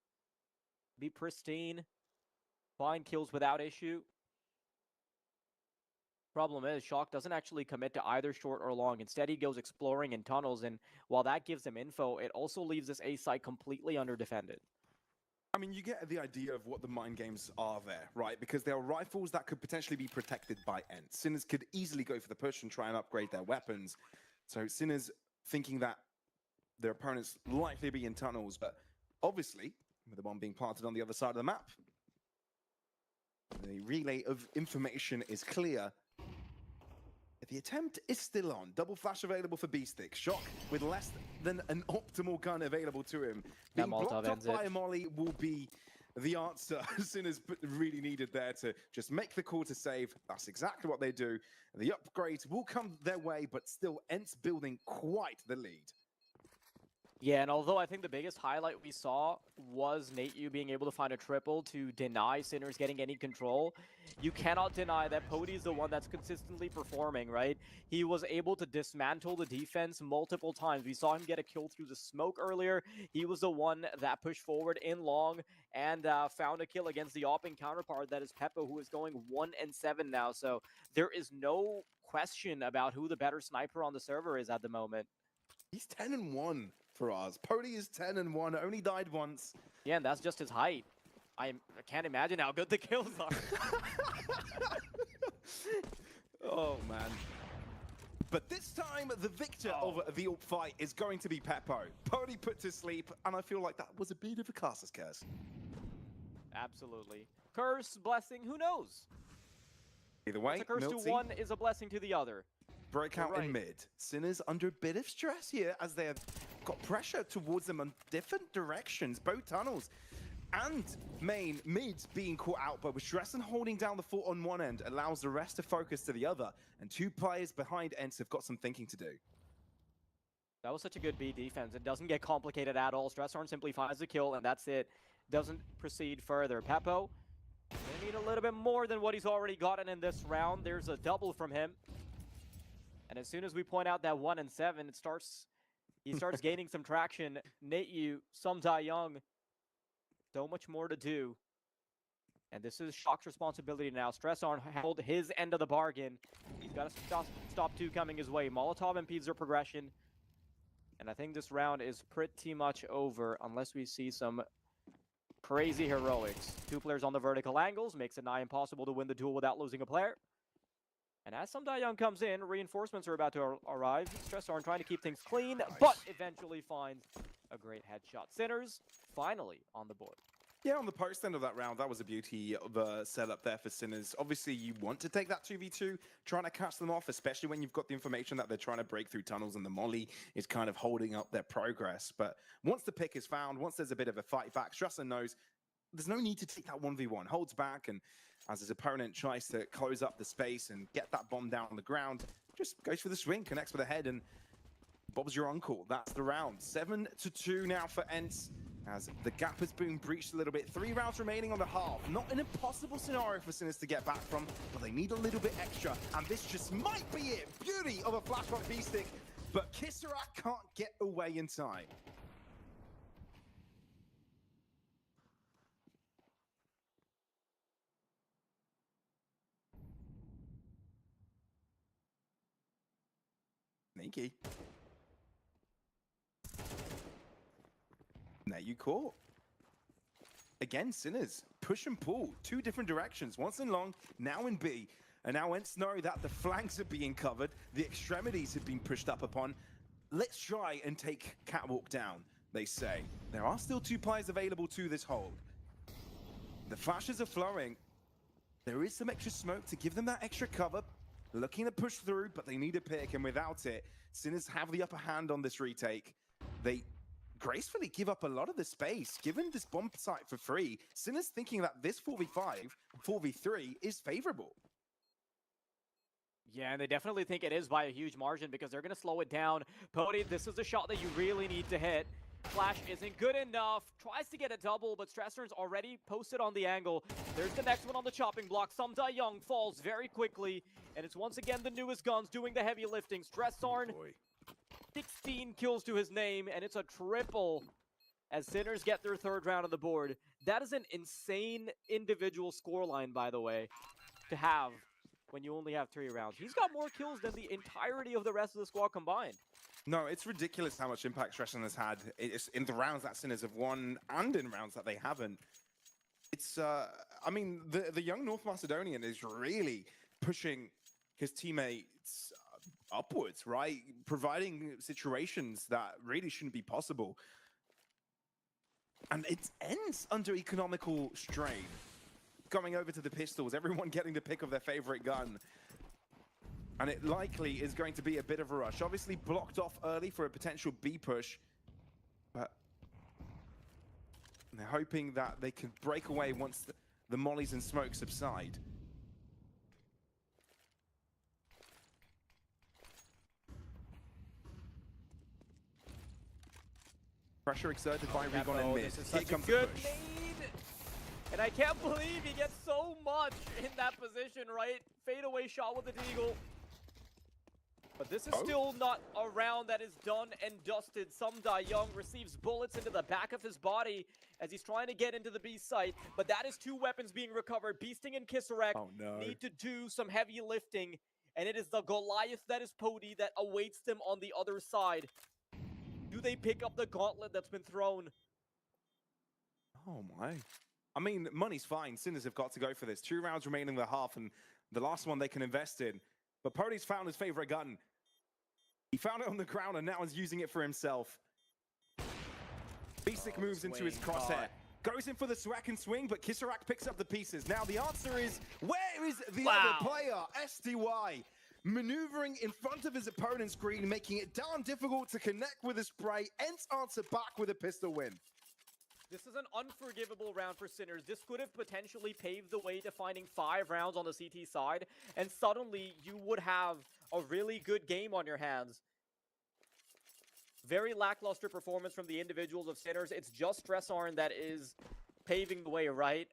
Be pristine. Find kills without issue. Problem is, Shock doesn't actually commit to either short or long. Instead, he goes exploring in tunnels, and while that gives him info, it also leaves this A site completely underdefended. I mean, you get the idea of what the mind games are there, right? Because there are rifles that could potentially be protected by ENCE. Sinners could easily go for the push and try and upgrade their weapons. So Sinners thinking that their opponents likely be in tunnels, but obviously, with the bomb being planted on the other side of the map, the relay of information is clear. The attempt is still on. Double flash available for B-Stick. Shock with less than an optimal gun available to him. Being blocked up by a molly will be the answer Sinners really needed there to just make the call to save. That's exactly what they do. The upgrade will come their way, but still ENCE building quite the lead. Yeah, and although I think the biggest highlight we saw was Nate being able to find a triple to deny Sinners getting any control, you cannot deny that Pody is the one that's consistently performing, right? He was able to dismantle the defense multiple times. We saw him get a kill through the smoke earlier. He was the one that pushed forward in long and found a kill against the opping counterpart that is Peppo, who is going 1-7 now. So there is no question about who the better sniper on the server is at the moment. He's 10-1 for us. Pody is 10-1, only died once. Yeah, and that's just his height. I can't imagine how good the kills are. Oh, man. But this time, the victor of the AWP fight is going to be Peppo. Pody put to sleep, and I feel like that was a bit of a caster's curse. Absolutely. Curse, blessing, who knows? Either way, What's a curse Milty, to one is a blessing to the other. breakout Right. in mid. Sinners under a bit of stress here as they have got pressure towards them on different directions, both tunnels. And main mid being caught out, but with stress and holding down the fort on one end allows the rest to focus to the other. And two players behind ENCE have got some thinking to do. That was such a good B defense. It doesn't get complicated at all. Stresshorn simply finds the kill, and that's it. Doesn't proceed further. Peppo, they need a little bit more than what he's already gotten in this round. There's a double from him. And as soon as we point out that 1-7, he starts gaining some traction. Nate Sum Young, so much more to do. And this is Shock's responsibility now. Stresshorn held his end of the bargain. He's got to stop two coming his way. Molotov impedes their progression. And I think this round is pretty much over unless we see some crazy heroics. Two players on the vertical angles makes it nigh impossible to win the duel without losing a player. And as Sum Young comes in, reinforcements are about to arrive. Stresshorn trying to keep things clean, but eventually finds a great headshot. Sinners finally on the board. Yeah, on the post end of that round, that was a beauty of a setup there for Sinners. Obviously, you want to take that 2v2, trying to catch them off, especially when you've got the information that they're trying to break through tunnels and the molly is kind of holding up their progress. But once the pick is found, once there's a bit of a fight back, Stresshorn knows there's no need to take that 1v1. Holds back, and as his opponent tries to close up the space and get that bomb down on the ground, just goes for the swing, connects with the head, and Bob's your uncle. That's the round. 7-2 now for ENCE, as the gap has been breached a little bit. 3 rounds remaining on the half. Not an impossible scenario for Sinners to get back from, but they need a little bit extra, and this just might be it. Beauty of a flashback V-stick, but Kissarak can't get away in time. Sneaky. Now you caught. Again, Sinners, push and pull, 2 different directions, once in long, now in B. And now ENCE know that the flanks are being covered, the extremities have been pushed up upon. Let's try and take Catwalk down, they say. There are still 2 players available to this hold. The flashes are flowing. There is some extra smoke to give them that extra cover. Looking to push through, but they need a pick, and without it, Sinners have the upper hand on this retake. They gracefully give up a lot of the space, given this bomb site for free. Sinners thinking that this 4v5, 4v3 is favorable. Yeah, and they definitely think it is by a huge margin because they're going to slow it down. Pody, this is the shot that you really need to hit. Flash isn't good enough. Tries to get a double, but Stresshorn's already posted on the angle. There's the next one on the chopping block. Sum Young falls very quickly, and it's once again the newest guns doing the heavy lifting. Stresshorn, 16 kills to his name, and it's a triple as Sinners get their 3rd round on the board. That is an insane individual scoreline, by the way, to have when you only have 3 rounds. He's got more kills than the entirety of the rest of the squad combined. No, it's ridiculous how much impact Stresshorn has had. It's in the rounds that Sinners have won and in rounds that they haven't. It's, I mean, the young North Macedonian is really pushing his teammates upwards, right? Providing situations that really shouldn't be possible. And it ends under economical strain. Going over to the pistols, everyone getting the pick of their favorite gun. And it likely is going to be a bit of a rush. Obviously blocked off early for a potential B push. But they're hoping that they can break away once the mollies and smoke subside. Pressure exerted by Regon Veto, and mid. this is Here such a comes good the push. nade. And I can't believe he gets so much in that position, right? Fadeaway shot with the deagle. But this is still not a round that is done and dusted. Young receives bullets into the back of his body as he's trying to get into the B site. But that is 2 weapons being recovered. Beasting and Kisarek need to do some heavy lifting. And it is the Goliath that is Pody that awaits them on the other side. Do they pick up the gauntlet that's been thrown? Oh my. I mean, money's fine. Sinners have got to go for this. 2 rounds remaining in the half, and the last one they can invest in. But Pody's found his favorite gun. He found it on the ground and now is using it for himself. Basic moves into his crosshair. Goes in for the Swag and swing, but Kisarek picks up the pieces. Now the answer is, where is the other player? SDY maneuvering in front of his opponent's screen, making it damn difficult to connect with a spray. ENCE answer back with a pistol win. This is an unforgivable round for Sinners. This could have potentially paved the way to finding 5 rounds on the CT side, and suddenly you would have a really good game on your hands. Very lackluster performance from the individuals of Sinners. It's just Stressarn that is paving the way, right?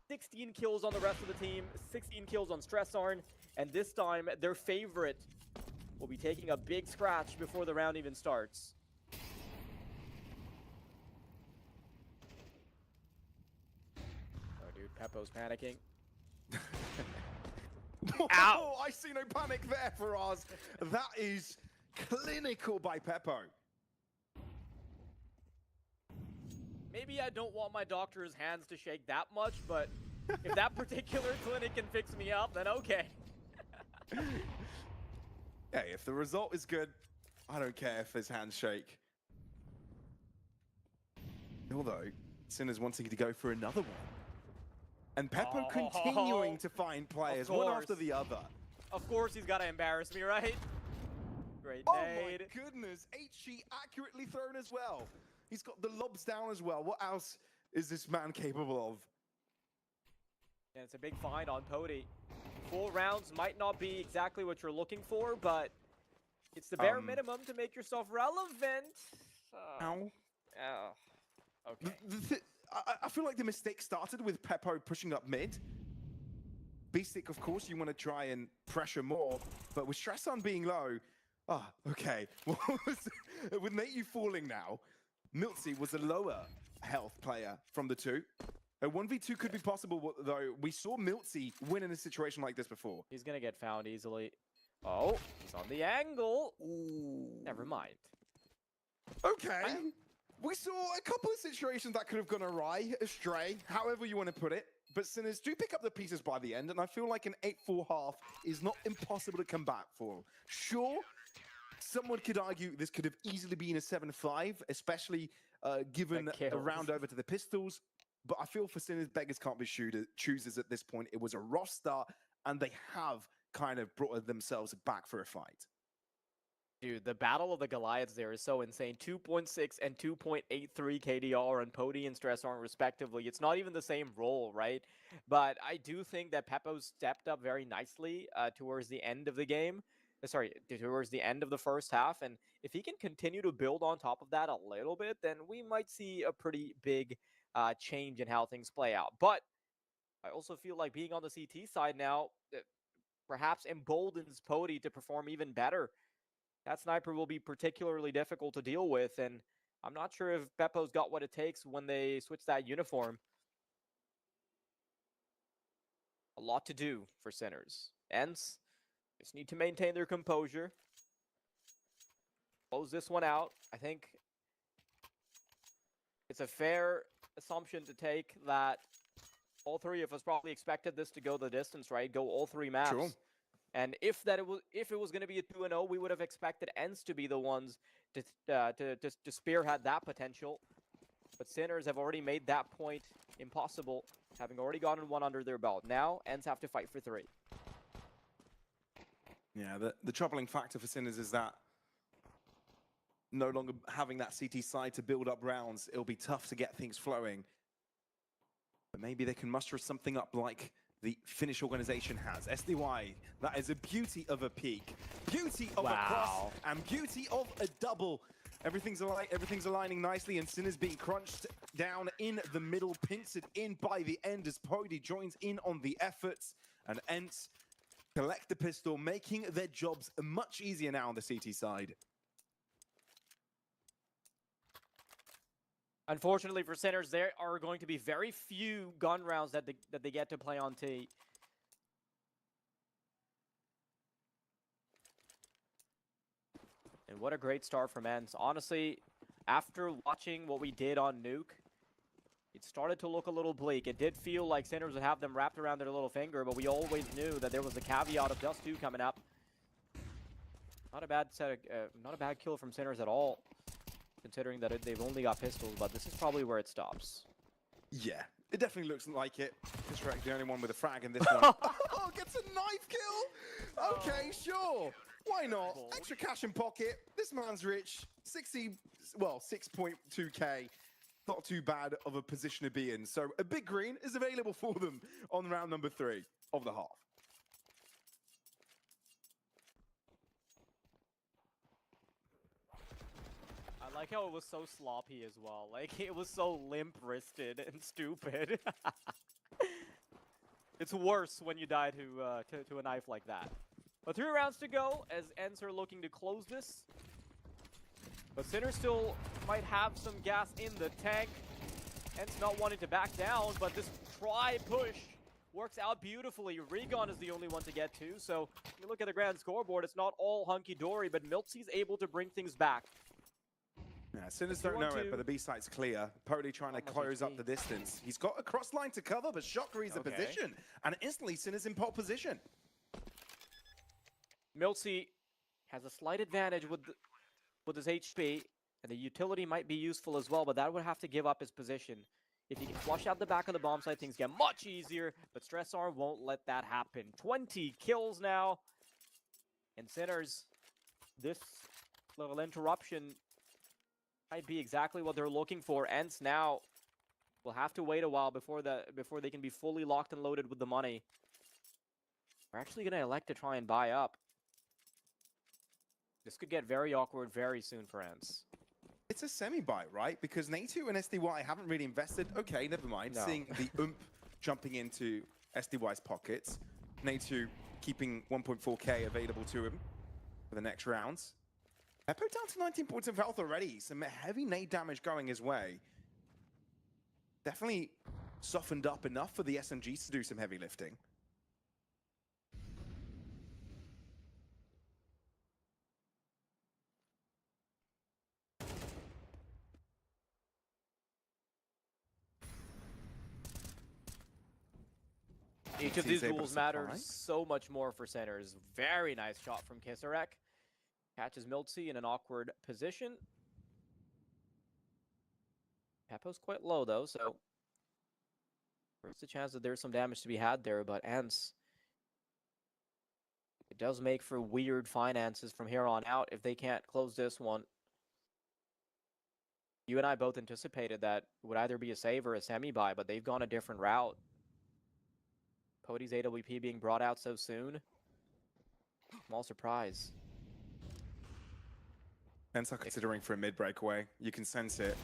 16 kills on the rest of the team, 16 kills on Stressarn, and this time their favorite will be taking a big scratch before the round even starts. Peppo's panicking. Ow! I see no panic there for Oz. That is clinical by Peppo. Maybe I don't want my doctor's hands to shake that much, but if that particular clinic can fix me up, then okay. Hey, if the result is good, I don't care if his hands shake. Although, Sinners wanting to go for another one. And Peppo continuing to find players, one after the other. Of course he's got to embarrass me, right? Great nade. My goodness, HG accurately thrown as well. He's got the lobs down as well. What else is this man capable of? And it's a big find on Pody. 4 rounds might not be exactly what you're looking for, but it's the bare minimum to make yourself relevant. Ow. Okay. I feel like the mistake started with Peppo pushing up mid. Basic, of course, you want to try and pressure more, but with Stressarn being low, okay. With Nate falling now, Miltzy was a lower health player from the 2. A 1v2 could be possible, though. We saw Miltzy win in a situation like this before. He's going to get found easily. Oh, he's on the angle. Ooh. Never mind. Okay. We saw a couple of situations that could have gone astray, however you want to put it. But Sinners do pick up the pieces by the end, and I feel like an 8-4 half is not impossible to come back for. Sure, someone could argue this could have easily been a 7-5, especially given a round over to the pistols. But I feel for Sinners, beggars can't be choosers at this point. It was a rough start, and they have kind of brought themselves back for a fight. Dude, the Battle of the Goliaths there is so insane. 2.6 and 2.83 KDR on Pody and Stressarn respectively. It's not even the same role, right? But I do think that Peppo stepped up very nicely towards the end of the game. Towards the end of the first half. And if he can continue to build on top of that a little bit, then we might see a pretty big change in how things play out. But I also feel like being on the CT side now perhaps emboldens Pody to perform even better. That sniper will be particularly difficult to deal with, and I'm not sure if Peppo's got what it takes when they switch that uniform. A lot to do for Sinners. ENCE just need to maintain their composure. Close this one out. I think it's a fair assumption to take that all 3 of us probably expected this to go the distance, right? Go all 3 maps. Sure. And if it was going to be a 2-0, we would have expected ENCE to be the ones to spearhead that potential. But Sinners have already made that point impossible, having already gotten 1 under their belt. Now, ENCE have to fight for 3. Yeah, the troubling factor for Sinners is that no longer having that CT side to build up rounds, it'll be tough to get things flowing. But maybe they can muster something up like the Finnish organization has. SDY, that is a beauty of a peak, beauty of a cross, and beauty of a double. Everything's aligning nicely, and Sinner's being crunched down in the middle, pincered in by the end as Pody joins in on the efforts, and ENCE collect the pistol, making their jobs much easier now on the CT side. Unfortunately for Sinners, there are going to be very few gun rounds that they get to play on T. And what a great start from ENCE. Honestly, after watching what we did on Nuke, it started to look a little bleak. It did feel like Sinners would have them wrapped around their little finger, but we always knew that there was a caveat of Dust 2 coming up. Not a bad not a bad kill from Sinners at all, considering that they've only got pistols, but this is probably where it stops. Yeah, it definitely looks like it. Kisrek, the only one with a frag in this one. Oh, gets a knife kill! Okay, sure. Why not? Extra cash in pocket. This man's rich. 6.2k. Not too bad of a position to be in. So a big green is available for them on round number 3 of the half. I like how it was so sloppy as well. Like, it was so limp-wristed and stupid. It's worse when you die to a knife like that. But 3 rounds to go as ENCE are looking to close this. But Sinner still might have some gas in the tank. ENCE not wanting to back down, but this try-push works out beautifully. Regon is the only one to get to, so if you look at the grand scoreboard, it's not all hunky-dory, but Miltzy's able to bring things back. Yeah, Sinners don't know it, but the B site's clear. Pody trying to close up the distance. He's got a cross line to cover, but Shock reads the position, and instantly Sinner's in pole position. Miltzy has a slight advantage with his HP, and the utility might be useful as well, but that would have to give up his position. If he can flush out the back of the bomb site, things get much easier, but Stress Arm won't let that happen. 20 kills now, and Sinners, this little interruption might be exactly what they're looking for. ENCE now will have to wait a while before they can be fully locked and loaded with the money. We're actually going to elect to try and buy up. This could get very awkward very soon for ENCE. It's a semi-buy, right? Because Natu and SDY haven't really invested. Okay, never mind. No. Seeing the oomph jumping into SDY's pockets. Natu keeping 1.4k available to him for the next rounds. Eppo down to 19 points of health already. Some heavy nade damage going his way. Definitely softened up enough for the SMGs to do some heavy lifting. Each of these rules matters so much more for Sinners. Very nice shot from Kisarek. Catches Miltzy in an awkward position. Peppo's quite low though, so there's a chance that there's some damage to be had there, but ENCE, it does make for weird finances from here on out if they can't close this one. You and I both anticipated that it would either be a save or a semi-buy, but they've gone a different route. Pody's AWP being brought out so soon. Small surprise. ENCE are considering for a mid breakaway. You can sense it.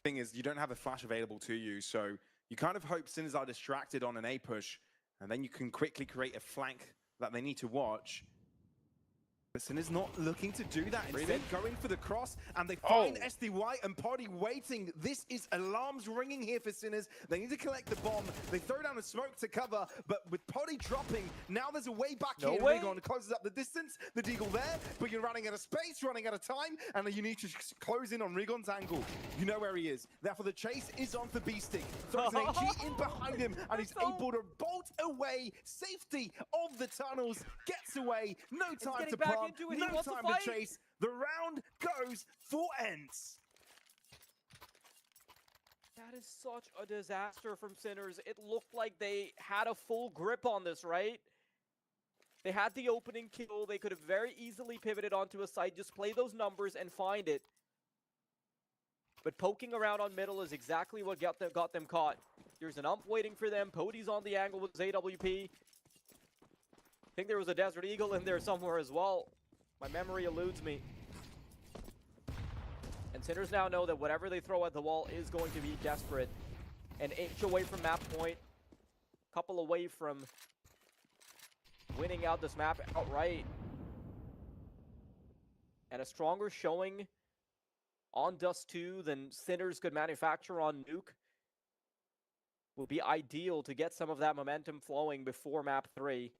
Thing is, you don't have a flash available to you, so you kind of hope Sinners are distracted on an A push, and then you can quickly create a flank that they need to watch. But Sinners not looking to do that. Instead, going for the cross, and they find SDY and Pody waiting. This is alarms ringing here for Sinners. They need to collect the bomb. They throw down a smoke to cover, but with Pody dropping, now there's a way back here. Regon closes up the distance. The deagle there, but you're running out of space, running out of time, and you need to close in on Regon's angle. You know where he is. Therefore, the chase is on for B-Stick. Throws an HE in behind him, and he's able to bolt away. Safety of the tunnels, gets away. No time to pump. No time to chase. The round goes for ENCE. That is such a disaster from Sinners. It looked like they had a full grip on this, right? They had the opening kill. They could have very easily pivoted onto a site, just play those numbers and find it. But poking around on middle is exactly what got them caught. There's an ump waiting for them. Pody's on the angle with his AWP. I think there was a Desert Eagle in there somewhere as well. My memory eludes me. Sinners now know that whatever they throw at the wall is going to be desperate. An inch away from map point, couple away from winning out this map outright. And a stronger showing on Dust 2 than Sinners could manufacture on Nuke will be ideal to get some of that momentum flowing before map 3.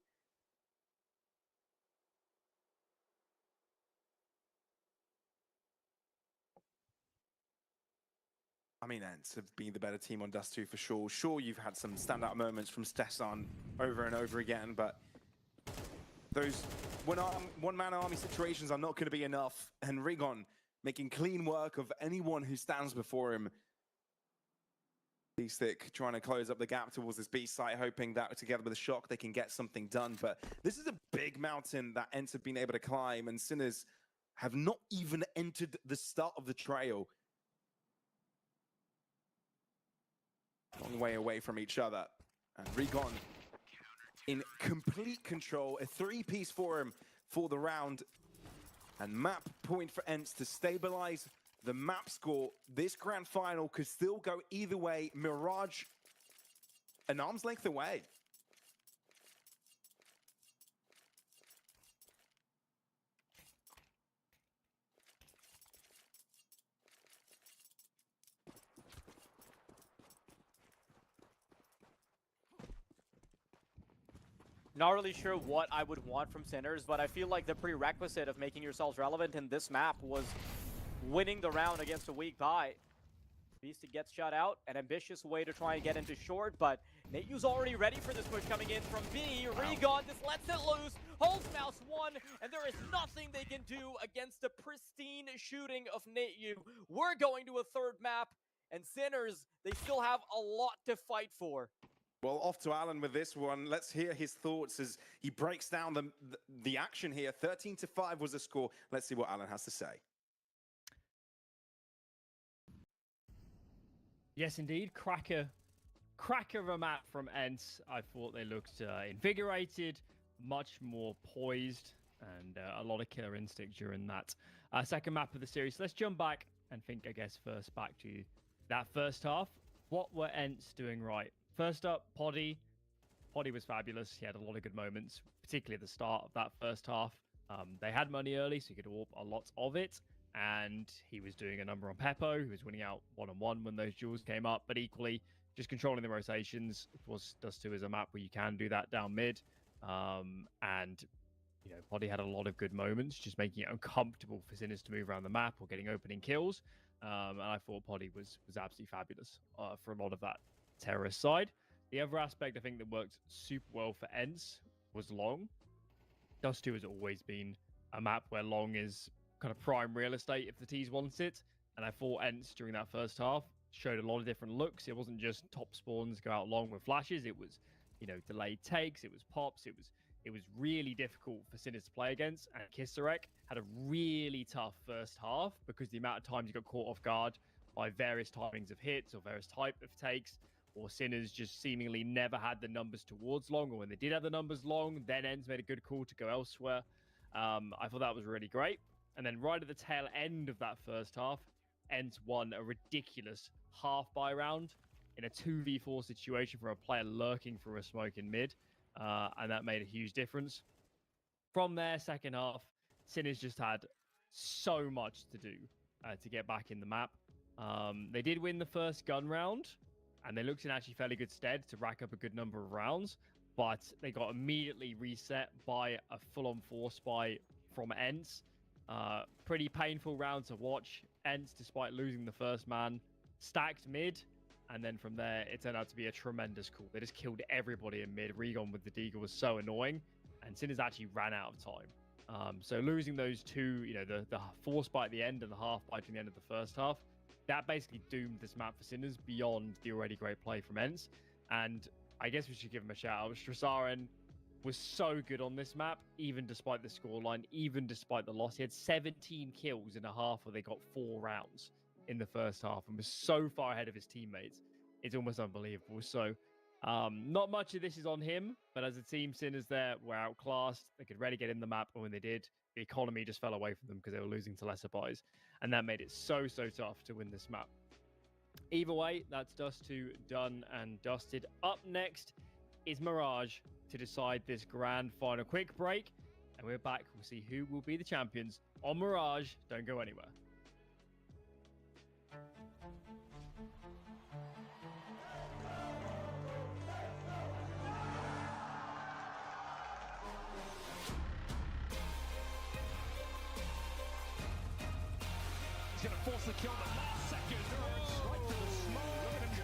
I mean, ENCE have been the better team on Dust 2 for sure. Sure, you've had some standout moments from Stessan over and over again, but those one-man army situations are not going to be enough. And Rigon making clean work of anyone who stands before him. Thick trying to close up the gap towards this B site, hoping that together with a shock they can get something done. But this is a big mountain that ENCE have been able to climb, and Sinners have not even entered the start of the trail. Long way away from each other. And Rigon in complete control. A three-piece for him for the round. And map point for ENCE to stabilize the map score. This grand final could still go either way. Mirage an arm's length away. Not really sure what I would want from Sinners, but I feel like the prerequisite of making yourselves relevant in this map was winning the round against a weak buy. Beastie gets shut out, an ambitious way to try and get into short, but Nayu's already ready for this push coming in from B. Rigon just lets it loose, holds mouse 1, and there is nothing they can do against the pristine shooting of Nayu. We're going to a third map, and Sinners, they still have a lot to fight for. Well, off to Alan with this one. Let's hear his thoughts as he breaks down the action here. 13-5 was the score. Let's see what Alan has to say. Yes, indeed. Cracker of a map from ENCE. I thought they looked invigorated, much more poised, and a lot of killer instinct during that second map of the series. So let's jump back and think, I guess, first back to that first half. What were ENCE doing right? First up, Poddy. Poddy was fabulous. He had a lot of good moments, particularly at the start of that first half. They had money early, so he could warp a lot of it. And he was doing a number on Peppo. He was winning out one-on-one when those duels came up. But equally, just controlling the rotations. Of course, Dust 2 is a map where you can do that down mid. And, you know, Poddy had a lot of good moments, just making it uncomfortable for Sinners to move around the map or getting opening kills. And I thought Poddy was absolutely fabulous for a lot of that terrorist side. The other aspect I think that worked super well for ENCE was Long. Dust 2 has always been a map where Long is kind of prime real estate if the T's want it. And I thought ENCE during that first half showed a lot of different looks. It wasn't just top spawns go out long with flashes. It was, you know, delayed takes. It was pops. It was really difficult for Sinners to play against. And Kisarek had a really tough first half because the amount of times he got caught off guard by various timings of hits or various type of takes, or Sinners just seemingly never had the numbers towards Long, or when they did have the numbers long, then ENCE made a good call to go elsewhere. I thought that was really great. And then right at the tail end of that first half, ENCE won a ridiculous half-buy round in a 2v4 situation for a player lurking for a smoke in mid, and that made a huge difference. From there, second half, Sinners just had so much to do to get back in the map. They did win the first gun round, and they looked in actually fairly good stead to rack up a good number of rounds, but they got immediately reset by a full-on force buy from ENCE. Pretty painful round to watch. ENCE, despite losing the first man, stacked mid, and then from there, it turned out to be a tremendous call. They just killed everybody in mid. Rigon with the Deagle was so annoying, and Sinners actually ran out of time. So losing those two, you know, the force buy at the end and the half buy to the end of the first half, that basically doomed this map for Sinners beyond the already great play from ENCE. And I guess we should give him a shout out. Strassaren was so good on this map, even despite the scoreline, even despite the loss. He had 17 kills in a half where they got 4 rounds in the first half and was so far ahead of his teammates. It's almost unbelievable. So Not much of this is on him, but as a team, Sinners there were outclassed. They could really get in the map, and when they did, the economy just fell away from them because they were losing to lesser buys, and that made it so tough to win this map. Either way, that's Dust 2 done and dusted. Up next is Mirage to decide this grand final. Quick break, and we're back. We'll see who will be the champions on Mirage. Don't go anywhere. He's going to force the kill in the last second. Oh, right through the smoke. Look at him go.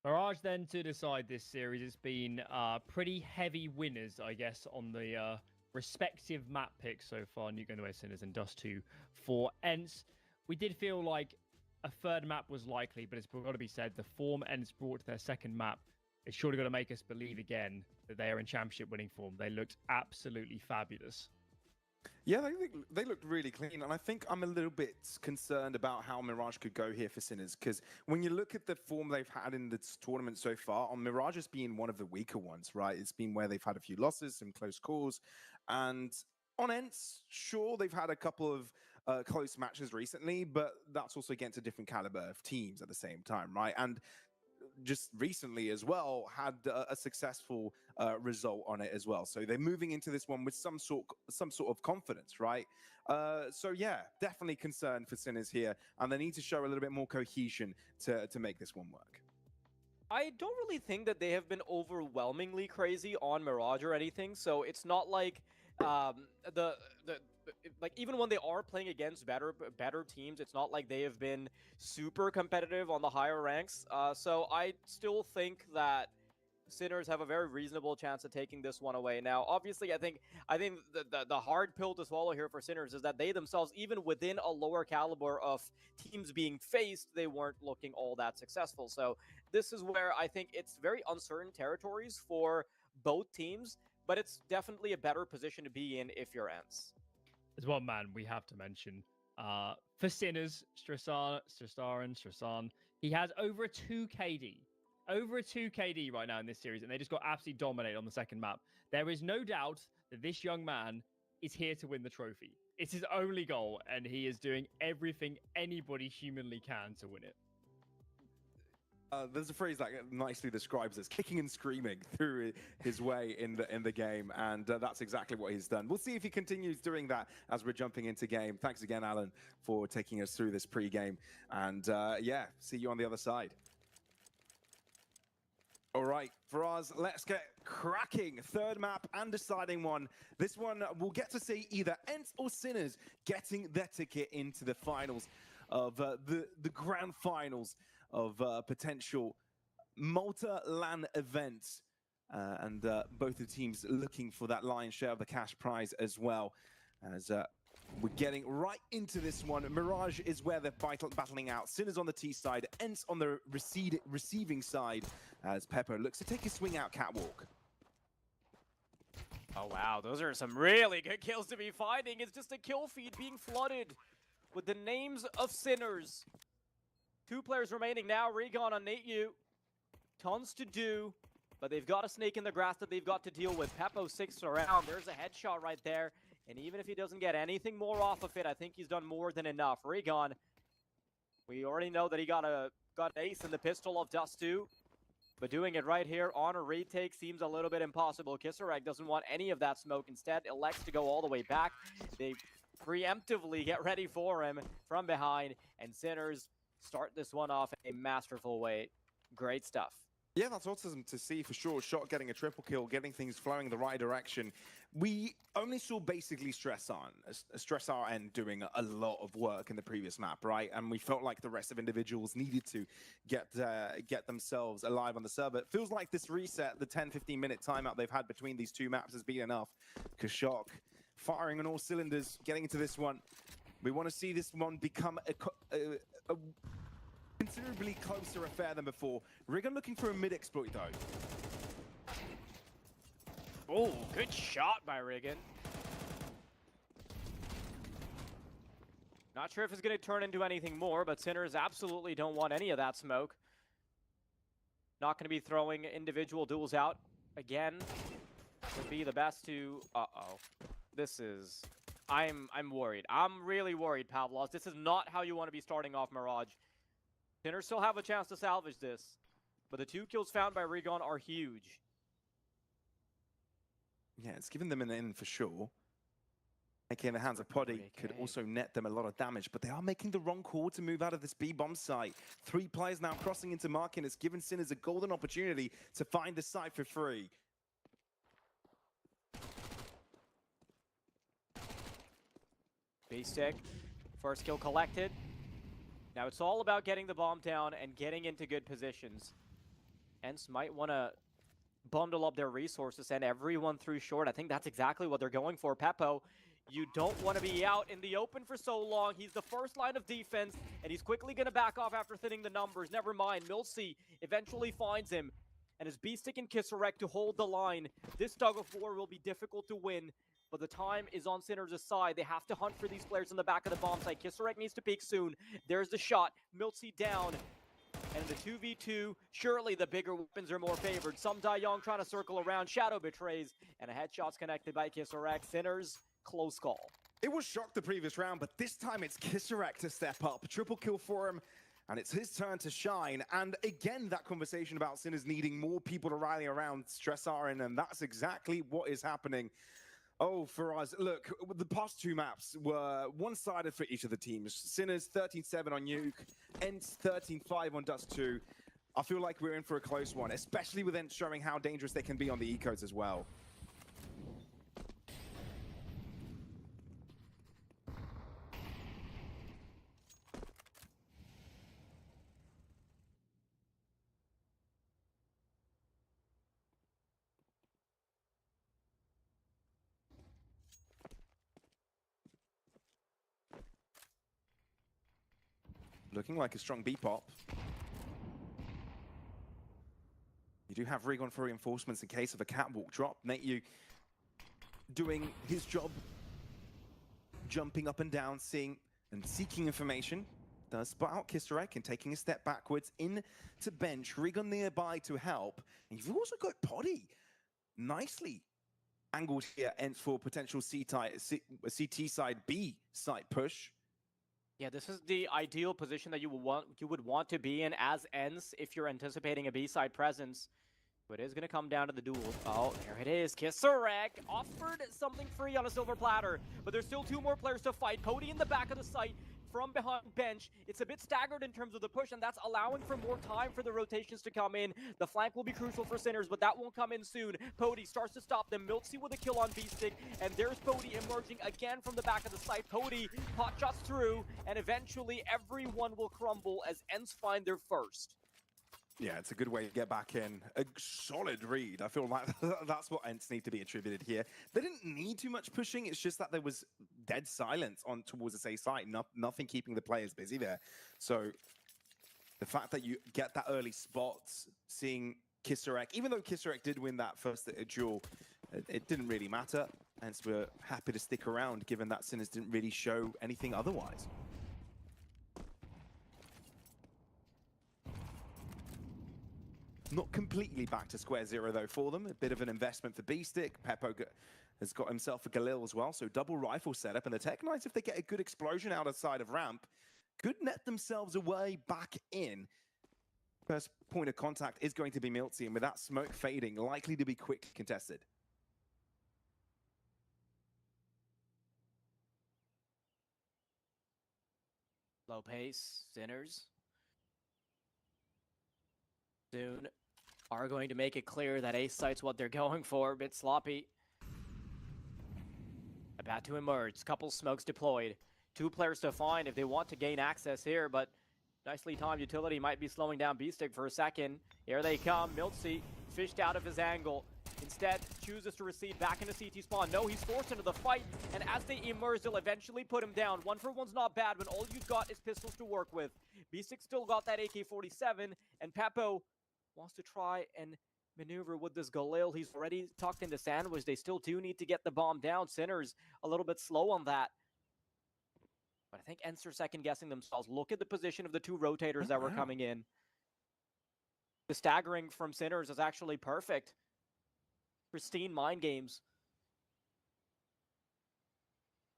Mirage then to decide this series. It's been pretty heavy winners, I guess, on the respective map picks so far. New Gunaway Sinners and Dust 2 for ENCE. We did feel like a third map was likely, but it's got to be said, the form ENCE brought to their second map, it's surely got to make us believe again that they are in championship winning form. They looked absolutely fabulous. Yeah, they looked really clean, and I think I'm a little bit concerned about how Mirage could go here for Sinners, because when you look at the form they've had in this tournament so far, on Mirage has been one of the weaker ones, right? It's been where they've had a few losses, some close calls, and on ENCE, sure, they've had a couple of close matches recently, but that's also against a different caliber of teams at the same time, right? And just recently as well had a successful result on it as well, so they're moving into this one with some sort of confidence, right? So yeah, definitely concerned for Sinners here, and they need to show a little bit more cohesion to make this one work. I don't really think that they have been overwhelmingly crazy on Mirage or anything, so it's not like like even when they are playing against better teams, it's not like they have been super competitive on the higher ranks. So I still think that Sinners have a very reasonable chance of taking this one away. Now, obviously, I think the hard pill to swallow here for Sinners is that they themselves, even within a lower caliber of teams being faced, they weren't looking all that successful. So this is where I think it's very uncertain territories for both teams, but it's definitely a better position to be in if you're ENCE. There's one man we have to mention. For Sinners, Strasan, he has over a 2 KD. Over a 2 KD right now in this series, and they just got absolutely dominated on the second map. There is no doubt that this young man is here to win the trophy. It's his only goal, and he is doing everything anybody humanly can to win it. There's a phrase that nicely describes this: kicking and screaming through his way in the game, and that's exactly what he's done. We'll see if he continues doing that as we're jumping into game. Thanks again, Alan, for taking us through this pre-game, and yeah, see you on the other side. All right, Faraz, let's get cracking. Third map and deciding one. This one, we'll get to see either ENCE or Sinners getting their ticket into the finals of the grand finals of potential Malta-LAN events. And both the teams looking for that lion's share of the cash prize as well. As we're getting right into this one. Mirage is where they're battling out. Sinners on the T side, ENCE on the receiving side, as Pepper looks to take a swing out catwalk. Oh wow, those are some really good kills to be finding. It's just a kill feed being flooded with the names of Sinners. 2 players remaining now. Regon on Nate Yu. Tons to do, but they've got a snake in the grass that they've got to deal with. Peppo 6 around. There's a headshot right there. And even if he doesn't get anything more off of it, I think he's done more than enough. Regon, we already know that he got an ace in the pistol of Dust 2. But doing it right here on a retake seems a little bit impossible. Kisarek doesn't want any of that smoke. Instead, elects to go all the way back. They preemptively get ready for him from behind. And Sinners start this one off in a masterful way. Great stuff. Yeah, that's awesome to see for sure. Shot getting a triple kill, getting things flowing in the right direction. We only saw basically Stressar and doing a lot of work in the previous map, right? And we felt like the rest of individuals needed to get themselves alive on the server. It feels like this reset, the 10-15 minute timeout they've had between these 2 maps has been enough. Kashok firing on all cylinders, getting into this one. We want to see this one become a considerably closer affair than before. Riggin looking for a mid-exploit, though. Oh, good shot by Riggin. Not sure if it's going to turn into anything more, but Sinners absolutely don't want any of that smoke. Not going to be throwing individual duels out again. Would be the best to... Uh-oh. This is... I'm worried. I'm really worried, Pavlos. This is not how you want to be starting off Mirage. Sinners still have a chance to salvage this, but the 2 kills found by Regon are huge. Yeah, it's given them an in for sure. AK in the hands of Poddy could also net them a lot of damage, but they are making the wrong call to move out of this B-bomb site. 3 players now crossing into Mark, and it's given Sinners a golden opportunity to find the site for free. B-stick, first kill collected. Now it's all about getting the bomb down and getting into good positions. ENCE might want to bundle up their resources and everyone through short. I think that's exactly what they're going for. Peppo, you don't want to be out in the open for so long. He's the first line of defense, and he's quickly going to back off after thinning the numbers. Never mind, milC eventually finds him, and his B-Stick and Kisserek to hold the line. This tug of war will be difficult to win, but the time is on Sinners' side. They have to hunt for these players in the back of the bomb site. Kisserek needs to peek soon. There's the shot. milC down. And the 2v2, surely the bigger weapons are more favored. Some Young trying to circle around. Shadow betrays, and a headshot's connected by Kisserek. Sinners, close call. It was shocked the previous round, but this time it's Kisserek to step up. Triple kill for him, and it's his turn to shine. And again, that conversation about Sinners needing more people to rally around Stressarin, and that's exactly what is happening. Oh, for us, look, the past two maps were one-sided for each of the teams. Sinners 13-7 on Nuke, ENCE 13-5 on Dust 2. I feel like we're in for a close one, especially with ENCE showing how dangerous they can be on the ecos as well. Looking like a strong B-pop. You do have Rig on for reinforcements in case of a catwalk drop. Nate doing his job, jumping up and down, seeing and seeking information. Does spot out Kisserek and taking a step backwards into bench. Rig on nearby to help. And you've also got Poddy. Nicely angled here, ENCE for potential CT side B site push. Yeah, this is the ideal position that you would want to be in as ENCE if you're anticipating a B-side presence. But it is going to come down to the duel. Oh, there it is. Kisserek offered something free on a silver platter, but there's still two more players to fight. Poddy in the back of the site from behind bench. It's a bit staggered in terms of the push, and that's allowing for more time for the rotations to come in. The flank will be crucial for Sinners, but that won't come in soon. Poddy starts to stop them. milC with a kill on B-Stick, and there's Poddy emerging again from the back of the site. Poddy pot shots through, and eventually everyone will crumble as ENCE find their first. Yeah, it's a good way to get back in. A solid read. I feel like that's what ENCE need to be attributed here. They didn't need too much pushing. It's just that there was dead silence on towards the A site. Nothing keeping the players busy there. So the fact that you get that early spot, seeing Kisserek, even though Kisserek did win that first duel, it didn't really matter. ENCE were happy to stick around, given that Sinners didn't really show anything otherwise. Not completely back to square zero, though, for them. A bit of an investment for B-Stick. Peppo has got himself a Galil as well, so double rifle setup. And the Tech Knights, if they get a good explosion out of side of ramp, could net themselves away back in. First point of contact is going to be milC, and with that smoke fading, likely to be quick contested. Low pace, Sinners soon are going to make it clear that A site's what they're going for. A bit sloppy. About to emerge. Couple smokes deployed. Two players to find if they want to gain access here, but nicely timed utility might be slowing down B-Stick for a second. Here they come. milC fished out of his angle. Instead, chooses to recede back into CT spawn. No, he's forced into the fight, and as they emerge, they'll eventually put him down. 1-for-1's not bad when all you've got is pistols to work with. B-Stick still got that AK-47, and Peppo wants to try and maneuver with this Galil. He's already tucked into sandwich. They still do need to get the bomb down. Sinners a little bit slow on that. But I think ENCE are second-guessing themselves. Look at the position of the two rotators that were coming in. The staggering from Sinners is actually perfect. Pristine mind games.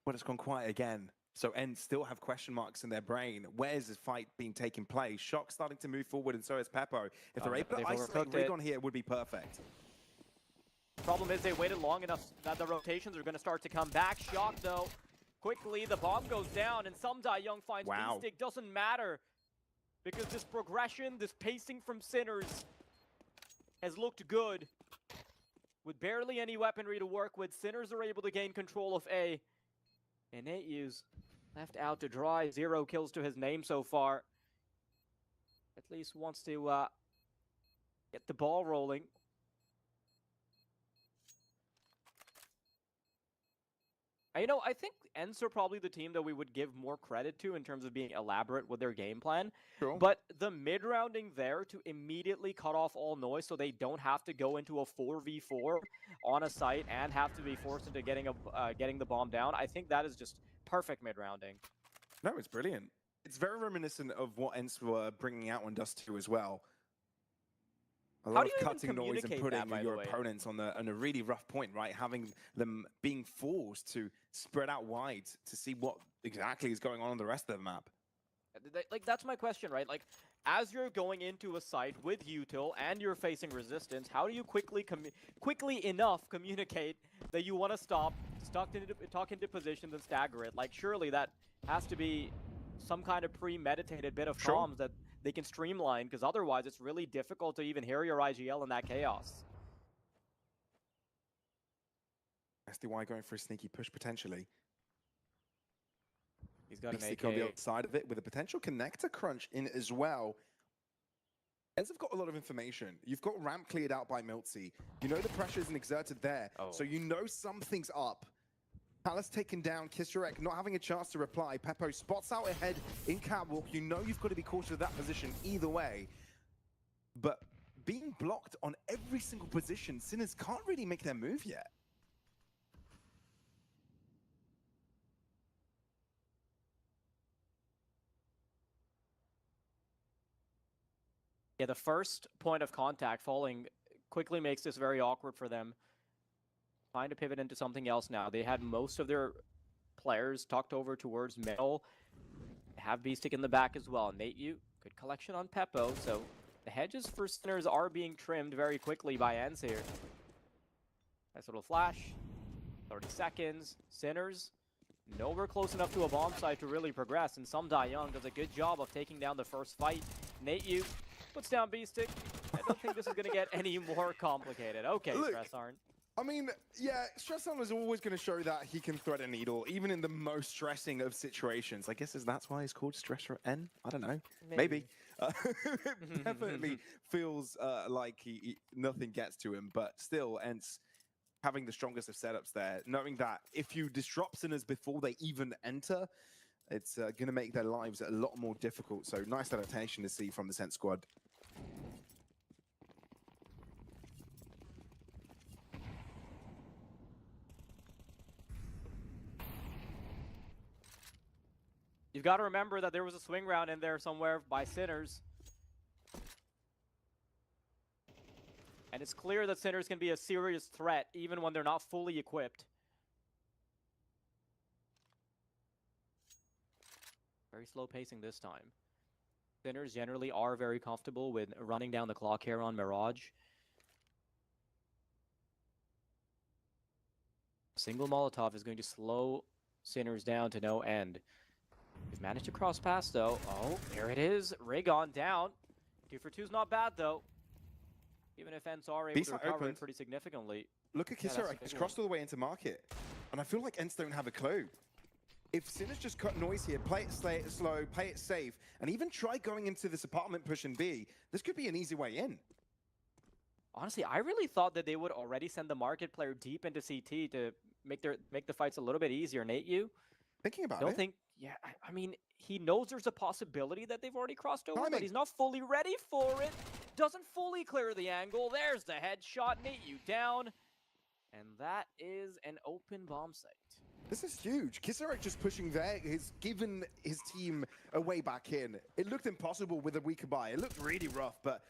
But it's gone quiet again. So ENCE still have question marks in their brain. Where is this fight being taking place? Shock starting to move forward, and so is Peppo. If they're able to isolate Rig on here, it would be perfect. Problem is they waited long enough that the rotations are going to start to come back. Shock, though. Quickly, the bomb goes down, and some Young finds B-Stick. Doesn't matter. Because this progression, this pacing from Sinners has looked good. With barely any weaponry to work with, Sinners are able to gain control of A. And Nate's left out to dry. 0 kills to his name so far. At least wants to Get the ball rolling. And, you know, I think ENCE are probably the team that we would give more credit to in terms of being elaborate with their game plan. Sure. But the mid-rounding there to immediately cut off all noise so they don't have to go into a 4v4 on a site and have to be forced into getting the bomb down, I think that is just perfect mid-rounding. No, it's brilliant. It's very reminiscent of what ENCE were bringing out on Dust 2 as well. A How lot do of you even cutting noise and communicate putting that, by your the way? opponents on a really rough point, right? Having them being forced to spread out wide to see what exactly is going on the rest of the map. Like, that's my question, right? Like, as you're going into a site with util and you're facing resistance, how do you quickly enough communicate that you want to stop, tuck into positions and stagger it? Like, surely that has to be some kind of premeditated bit of Sure. comms that they can streamline, because otherwise it's really difficult to even hear your IGL in that chaos. SDY going for a sneaky push potentially. He's got an Beastic on the AK. other side of it with a potential connector crunch in as well. ENCE have got a lot of information. You've got ramp cleared out by Miltzy. You know the pressure isn't exerted there, so you know something's up. Palace taken down, Kisarek not having a chance to reply. Peppo spots out ahead in catwalk. You know you've got to be cautious of that position either way. But being blocked on every single position, Sinners can't really make their move yet. Yeah, the first point of contact falling quickly makes this very awkward for them. Trying to pivot into something else now. They had most of their players tucked over towards middle. They have Beastic in the back as well. Nate, good collection on Peppo, so the hedges for Sinners are being trimmed very quickly by ENCE here. Nice little flash. 30 seconds. Sinners nowhere close enough to a bomb site to really progress, and Sumda Young does a good job of taking down the first fight. Nate puts down Beastic. I don't think this is going to get any more complicated. Okay, Look, Stressarn. I mean, yeah, Stressarn is always going to show that he can thread a needle, even in the most stressing of situations. I guess that's why he's called Stressor N. I don't know. Maybe. It definitely feels like nothing gets to him, but still, ENCE having the strongest of setups there, knowing that if you disrupt Sinners before they even enter, it's going to make their lives a lot more difficult. So nice adaptation to see from the ENCE squad. You've got to remember that there was a swing round in there somewhere by Sinners. And it's clear that Sinners can be a serious threat even when they're not fully equipped. Very slow pacing this time. Sinners generally are very comfortable with running down the clock here on Mirage. Single Molotov is going to slow Sinners down to no end. We've managed to cross past, though. Oh, there it is. Raygon down. 2 for 2 is not bad, though. Even if ENCE are able to recover it pretty significantly. Look at Kisarek. It's crossed all the way into market. And I feel like ENCE don't have a clue. If Sinners just cut noise here, play it slow, play it safe, and even try going into this apartment push in B, this could be an easy way in. Honestly, I really thought that they would already send the market player deep into CT to make the fights a little bit easier. Nate, Thinking about it. Yeah, I mean, he knows there's a possibility that they've already crossed over, Timing. but he's not fully ready for it. Doesn't fully clear the angle. There's the headshot. Nate, down. And that is an open bomb site. This is huge. Kisarek just pushing there has given his team a way back in. It looked impossible with a weaker buy. It looked really rough, but...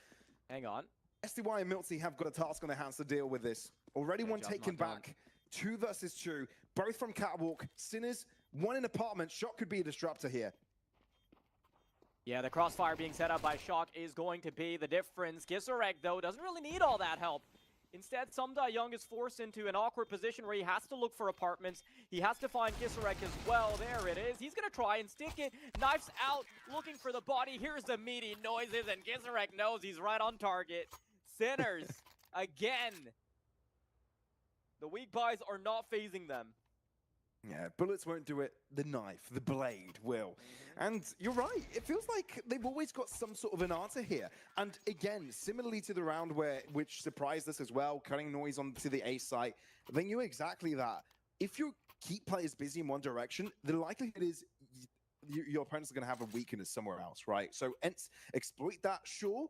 Hang on. SDY and Miltzy have got a task on their hands to deal with this. Already one taken back. 2 versus 2. Both from catwalk. Sinners, 1 in apartment. Shock could be a disruptor here. Yeah, the crossfire being set up by Shock is going to be the difference. Kisarek, though, doesn't really need all that help. Instead, Sumda Young is forced into an awkward position where he has to look for apartments. He has to find Kisarek as well. There it is. He's going to try and stick it. Knives out, looking for the body. Here's the meaty noises, and Kisarek knows he's right on target. Sinners, again. The weak buys are not phasing them. Yeah, bullets won't do it. The knife, the blade will. And you're right. It feels like they've always got some sort of an answer here. And again, similarly to the round which surprised us as well, cutting noise onto the A site, they knew exactly that. If you keep players busy in one direction, the likelihood is your opponents are going to have a weakness somewhere else, right? So ENCE exploit that, sure.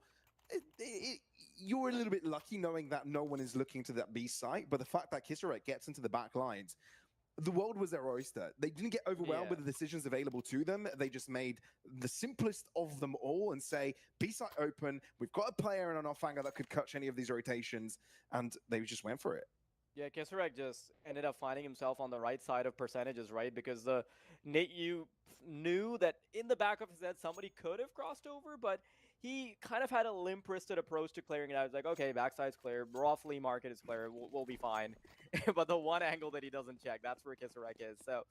You're a little bit lucky knowing that no one is looking to that B site, but the fact that Kisarek gets into the back lines, the world was their oyster. They didn't get overwhelmed with the decisions available to them. They just made the simplest of them all and say, B-site open, we've got a player and an off-hanger that could catch any of these rotations, and they just went for it. Yeah, Kisarek just ended up finding himself on the right side of percentages, right? Because the Nate Yu knew that in the back of his head somebody could have crossed over, but he kind of had a limp-wristed approach to clearing it out. He's like, okay, backside's clear, raw flea market is clear, we'll be fine. But the one angle that he doesn't check, that's where Kisarek is. So,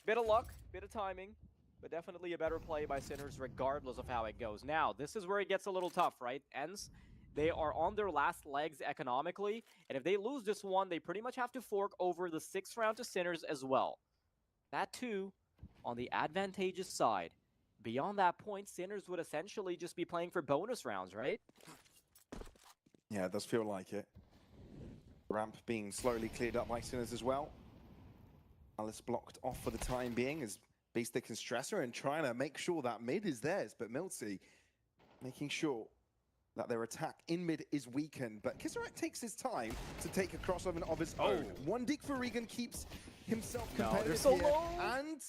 bit of luck, bit of timing, but definitely a better play by Sinners regardless of how it goes. Now, this is where it gets a little tough, right? ENCE, they are on their last legs economically, and if they lose this one, they pretty much have to fork over the 6th round to Sinners as well. That too, on the advantageous side. Beyond that point, Sinners would essentially just be playing for bonus rounds, right? Yeah, it does feel like it. Ramp being slowly cleared up by Sinners as well. Alice blocked off for the time being as Beastic and Stressor and trying to make sure that mid is theirs, but Miltsy making sure that their attack in mid is weakened. But Kisarek takes his time to take a crossover of his own. One dig for Regan keeps himself competitive so here, low. and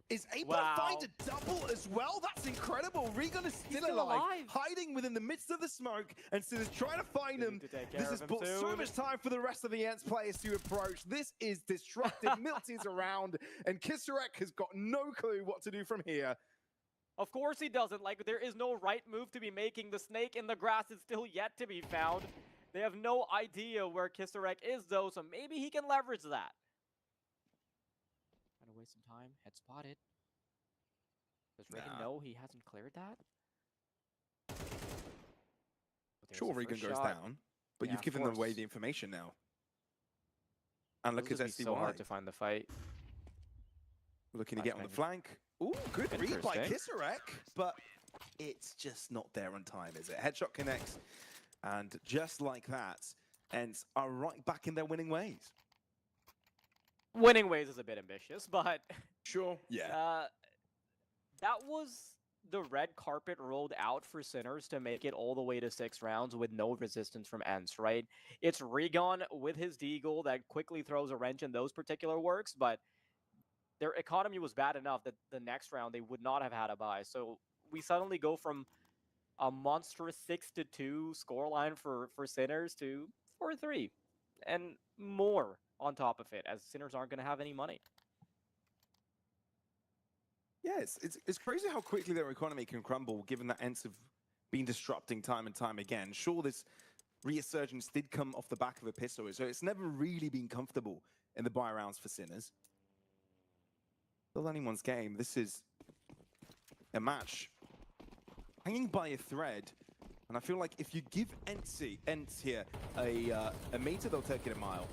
is able to find a double as well. That's incredible. Regan is still alive, hiding within the midst of the smoke, and Sinners trying to find him. This has brought so much time for the rest of the ENCE players to approach. This is disruptive. Milty's around, and Kisarek has got no clue what to do from here. Of course he doesn't. Like, there is no right move to be making. The snake in the grass is still yet to be found. They have no idea where Kisarek is, though, so maybe he can leverage that. Trying to waste some time. Head spotted. Does Regan know he hasn't cleared that? Sure, Regan goes down, but you've given them away the information now. And look at SDY. So hard to find the fight. Looking to get on the flank. Ooh, good read by Kisarek, but it's just not there on time, is it? Headshot connects, and just like that, ENCE are right back in their winning ways. Winning ways is a bit ambitious, but sure, yeah. That was the red carpet rolled out for Sinners to make it all the way to 6 rounds with no resistance from ENCE, right? It's Regan with his deagle that quickly throws a wrench in those particular works, but their economy was bad enough that the next round they would not have had a bye. So we suddenly go from a monstrous 6-2 scoreline for Sinners to 4-3 and more on top of it, as Sinners aren't going to have any money. Yeah, it's crazy how quickly their economy can crumble, given that ENCE have been disrupting time and time again. Sure, this resurgence did come off the back of a pistol, so it's never really been comfortable in the buy rounds for Sinners. Still anyone's game. This is a match hanging by a thread, and I feel like if you give ENCE here a meter, they'll take it a mile.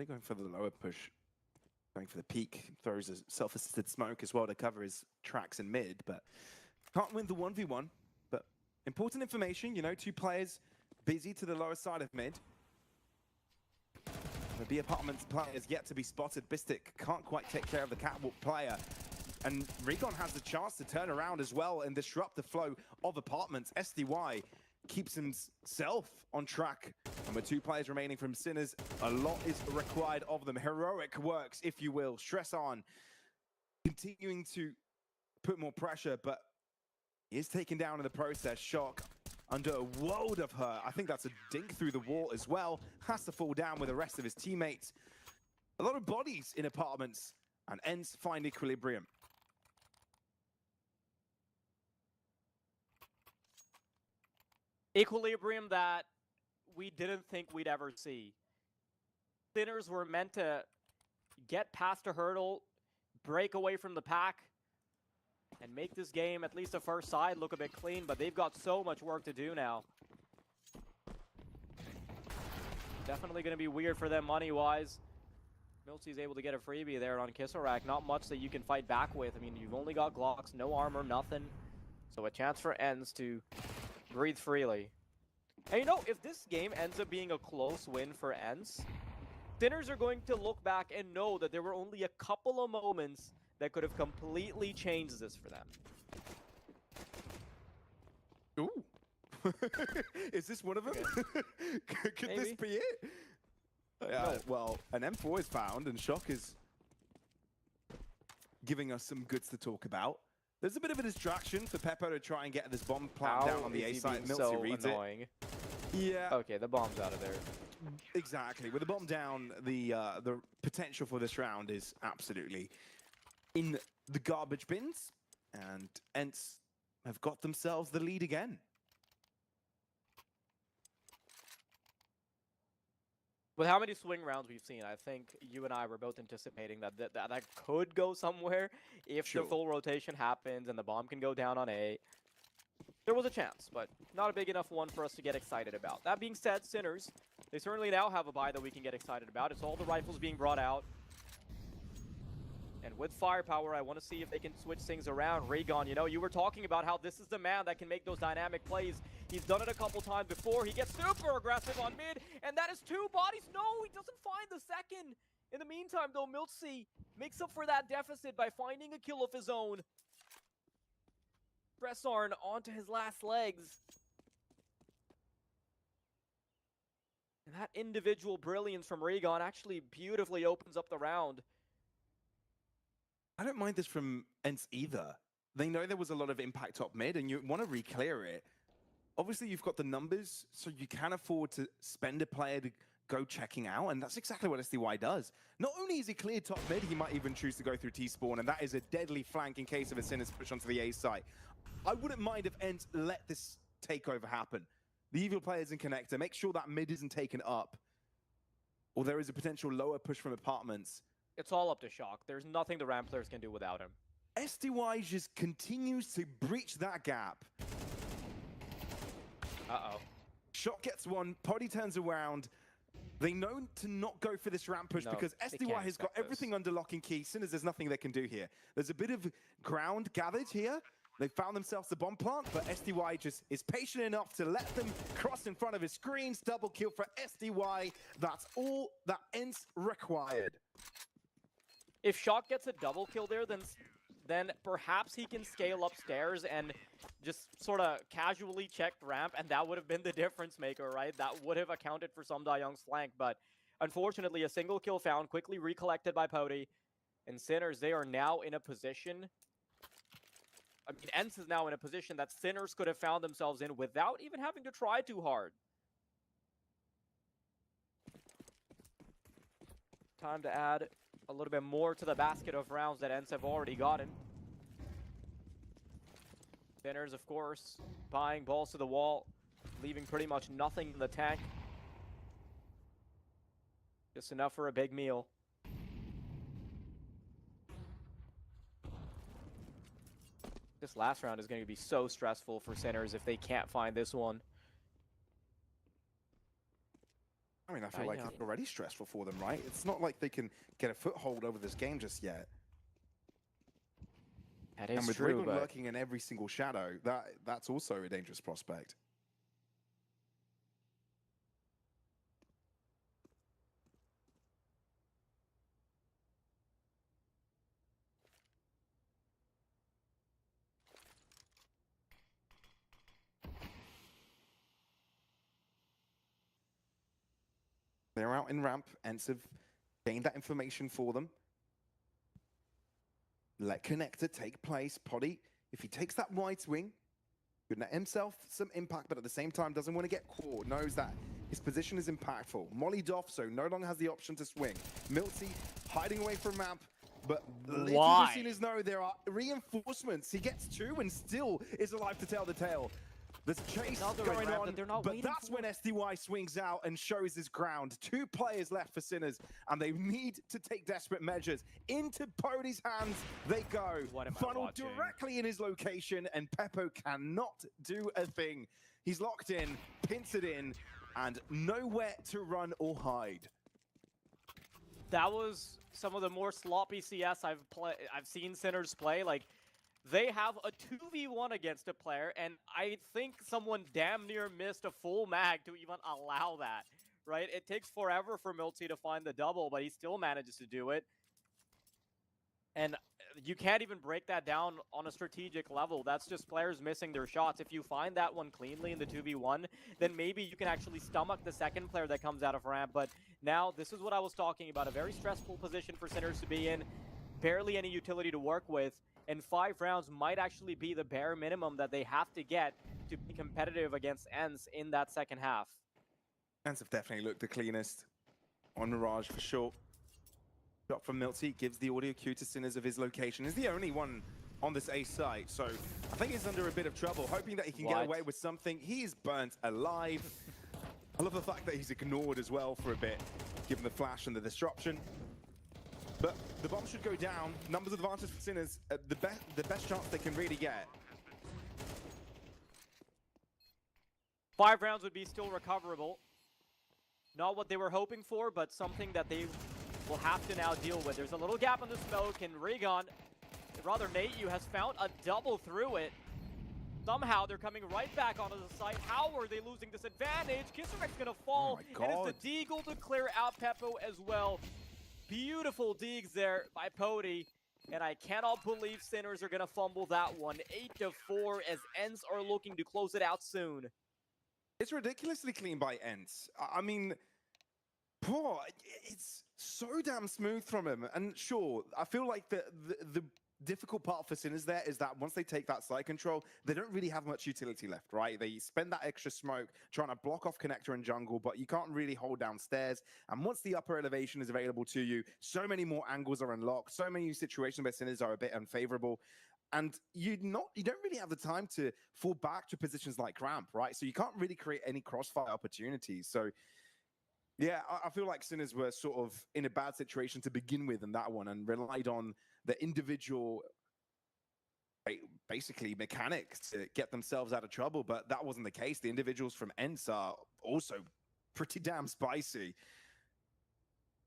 Going for the lower push, going for the peak, throws a self-assisted smoke as well to cover his tracks in mid, but can't win the 1v1. But important information, you know, 2 players busy to the lower side of mid. The B Apartments player is yet to be spotted. Bistic can't quite take care of the catwalk player. And Regan has the chance to turn around as well and disrupt the flow of Apartments. SDY keeps himself on track. And with 2 players remaining from Sinners, a lot is required of them. Heroic works, if you will. Stress on, continuing to put more pressure, but he is taken down in the process. Shock under a world of hurt. I think that's a dink through the wall as well. Has to fall down with the rest of his teammates. A lot of bodies in Apartments, and ENCE find equilibrium. Equilibrium that we didn't think we'd ever see. Sinners were meant to get past a hurdle, break away from the pack, and make this game, at least the first side, look a bit clean, but they've got so much work to do now. Definitely going to be weird for them money-wise. Miltzy's able to get a freebie there on Kissarak. Not much that you can fight back with. I mean, you've only got Glocks, no armor, nothing. So a chance for ENCE to breathe freely. And you know, if this game ends up being a close win for ENCE, Sinners are going to look back and know that there were only a couple of moments that could have completely changed this for them. Ooh. Is this one of them? Could Maybe. this be it? No. Well, an M4 is found, and Shock is giving us some goods to talk about. There's a bit of a distraction for Peppo to try and get this bomb plant down on the A side. Miltzy so reads annoying. it. Yeah. Okay, the bomb's out of there. Exactly. With the bomb down, the potential for this round is absolutely in the garbage bins, and ENCE have got themselves the lead again. With how many swing rounds we've seen, I think you and I were both anticipating that that could go somewhere if Sure. the full rotation happens and the bomb can go down on A. There was a chance, but not a big enough one for us to get excited about. That being said, Sinners, they certainly now have a buy that we can get excited about. It's all the rifles being brought out. And with firepower, I want to see if they can switch things around. Raygon, you know, you were talking about how this is the man that can make those dynamic plays. He's done it a couple times before. He gets super aggressive on mid, and that is 2 bodies. No, he doesn't find the second. In the meantime, though, Miltzy makes up for that deficit by finding a kill of his own. Bressarn onto his last legs. And that individual brilliance from Raygon actually beautifully opens up the round. I don't mind this from ENCE either. They know there was a lot of impact top mid, and you want to re-clear it. Obviously, you've got the numbers, so you can afford to spend a player to go checking out, and that's exactly what SDY does. Not only is he cleared top mid, he might even choose to go through T-spawn, and that is a deadly flank in case of a Sinners push onto the A site. I wouldn't mind if ENCE let this takeover happen. The evil players in connector, make sure that mid isn't taken up, or there is a potential lower push from apartments. It's all up to Shock. There's nothing the Ram players can do without him. SDY just continues to breach that gap. Uh-oh. Shock gets one, Poddy turns around. They know to not go for this ramp push No, because they SDY can't has got expect this. everything under lock and key. Sinners, there's nothing they can do here. There's a bit of ground gathered here. They found themselves a bomb plant, but SDY just is patient enough to let them cross in front of his screens. Double kill for SDY. That's all that ENCE required. If Shock gets a double kill there, then perhaps he can scale upstairs and just sort of casually check ramp, and that would have been the difference maker, right? That would have accounted for some Young's flank, but unfortunately, a single kill found, quickly recollected by Poddy. And Sinners, they are now in a position... I mean, ENCE is now in a position that Sinners could have found themselves in without even having to try too hard. Time to add a little bit more to the basket of rounds that ENCE have already gotten. Sinners, of course, buying balls to the wall, leaving pretty much nothing in the tank. Just enough for a big meal. This last round is going to be so stressful for Sinners if they can't find this one. I mean, I feel like it's already stressful for them, right? It's not like they can get a foothold over this game just yet. That is and with true, Wriggle but... lurking in every single shadow, that's also a dangerous prospect. They're out in ramp. ENCE have gained that information for them. Let connector take place. Poddy, if he takes that wide swing, could net himself some impact, but at the same time doesn't want to get caught. Knows that his position is impactful. Mollied off, so no longer has the option to swing. Miltzy hiding away from ramp, but Why? Little know there are reinforcements. He gets 2 and still is alive to tell the tale. There's a chase Another going ramp on, that they're not but waiting that's for. when SDY swings out and shows his ground. 2 players left for Sinners, and they need to take desperate measures. Into Pody's hands they go. What am I Funneled watching? directly in his location, and Peppo cannot do a thing. He's locked in, pincered in, and nowhere to run or hide. That was some of the more sloppy CS I've seen Sinners play. Like, they have a 2v1 against a player, and I think someone damn near missed a full mag to even allow that, right? It takes forever for Milty to find the double, but he still manages to do it. And you can't even break that down on a strategic level. That's just players missing their shots. If you find that one cleanly in the 2v1, then maybe you can actually stomach the second player that comes out of ramp. But now, this is what I was talking about. A very stressful position for Sinners to be in. Barely any utility to work with. And 5 rounds might actually be the bare minimum that they have to get to be competitive against ENCE in that second half. ENCE have definitely looked the cleanest on Mirage for sure. Shot from Milty gives the audio cue to Sinners of his location. He's the only one on this A site, so I think he's under a bit of trouble, hoping that he can get away with something. He's burnt alive. I love the fact that he's ignored as well for a bit, given the flash and the disruption. But the bomb should go down. Numbers advantage for Sinners, the best chance they can really get. 5 rounds would be still recoverable. Not what they were hoping for, but something that they will have to now deal with. There's a little gap in the smoke, and Rigon, rather Nate, has found a double through it. Somehow they're coming right back onto the site. How are they losing this advantage? Kissarek's gonna fall, and it's the Deagle to clear out Peppo as well. Beautiful digs there by Pody, and I cannot believe Sinners are gonna fumble that one. 8-4 as ENCE are looking to close it out soon. It's ridiculously clean by ENCE. I mean, poor, it's so damn smooth from him. And sure, I feel like the difficult part for Sinners there is that once they take that side control, they don't really have much utility left, right? They spend that extra smoke trying to block off connector and jungle, but you can't really hold down stairs. And once the upper elevation is available to you, so many more angles are unlocked, so many situations where Sinners are a bit unfavorable. And you don't really have the time to fall back to positions like ramp, right? So you can't really create any crossfire opportunities. So yeah, I feel like Sinners were sort of in a bad situation to begin with in that one and relied on the individual, basically, mechanics to get themselves out of trouble. But that wasn't the case. The individuals from ENCE are also pretty damn spicy.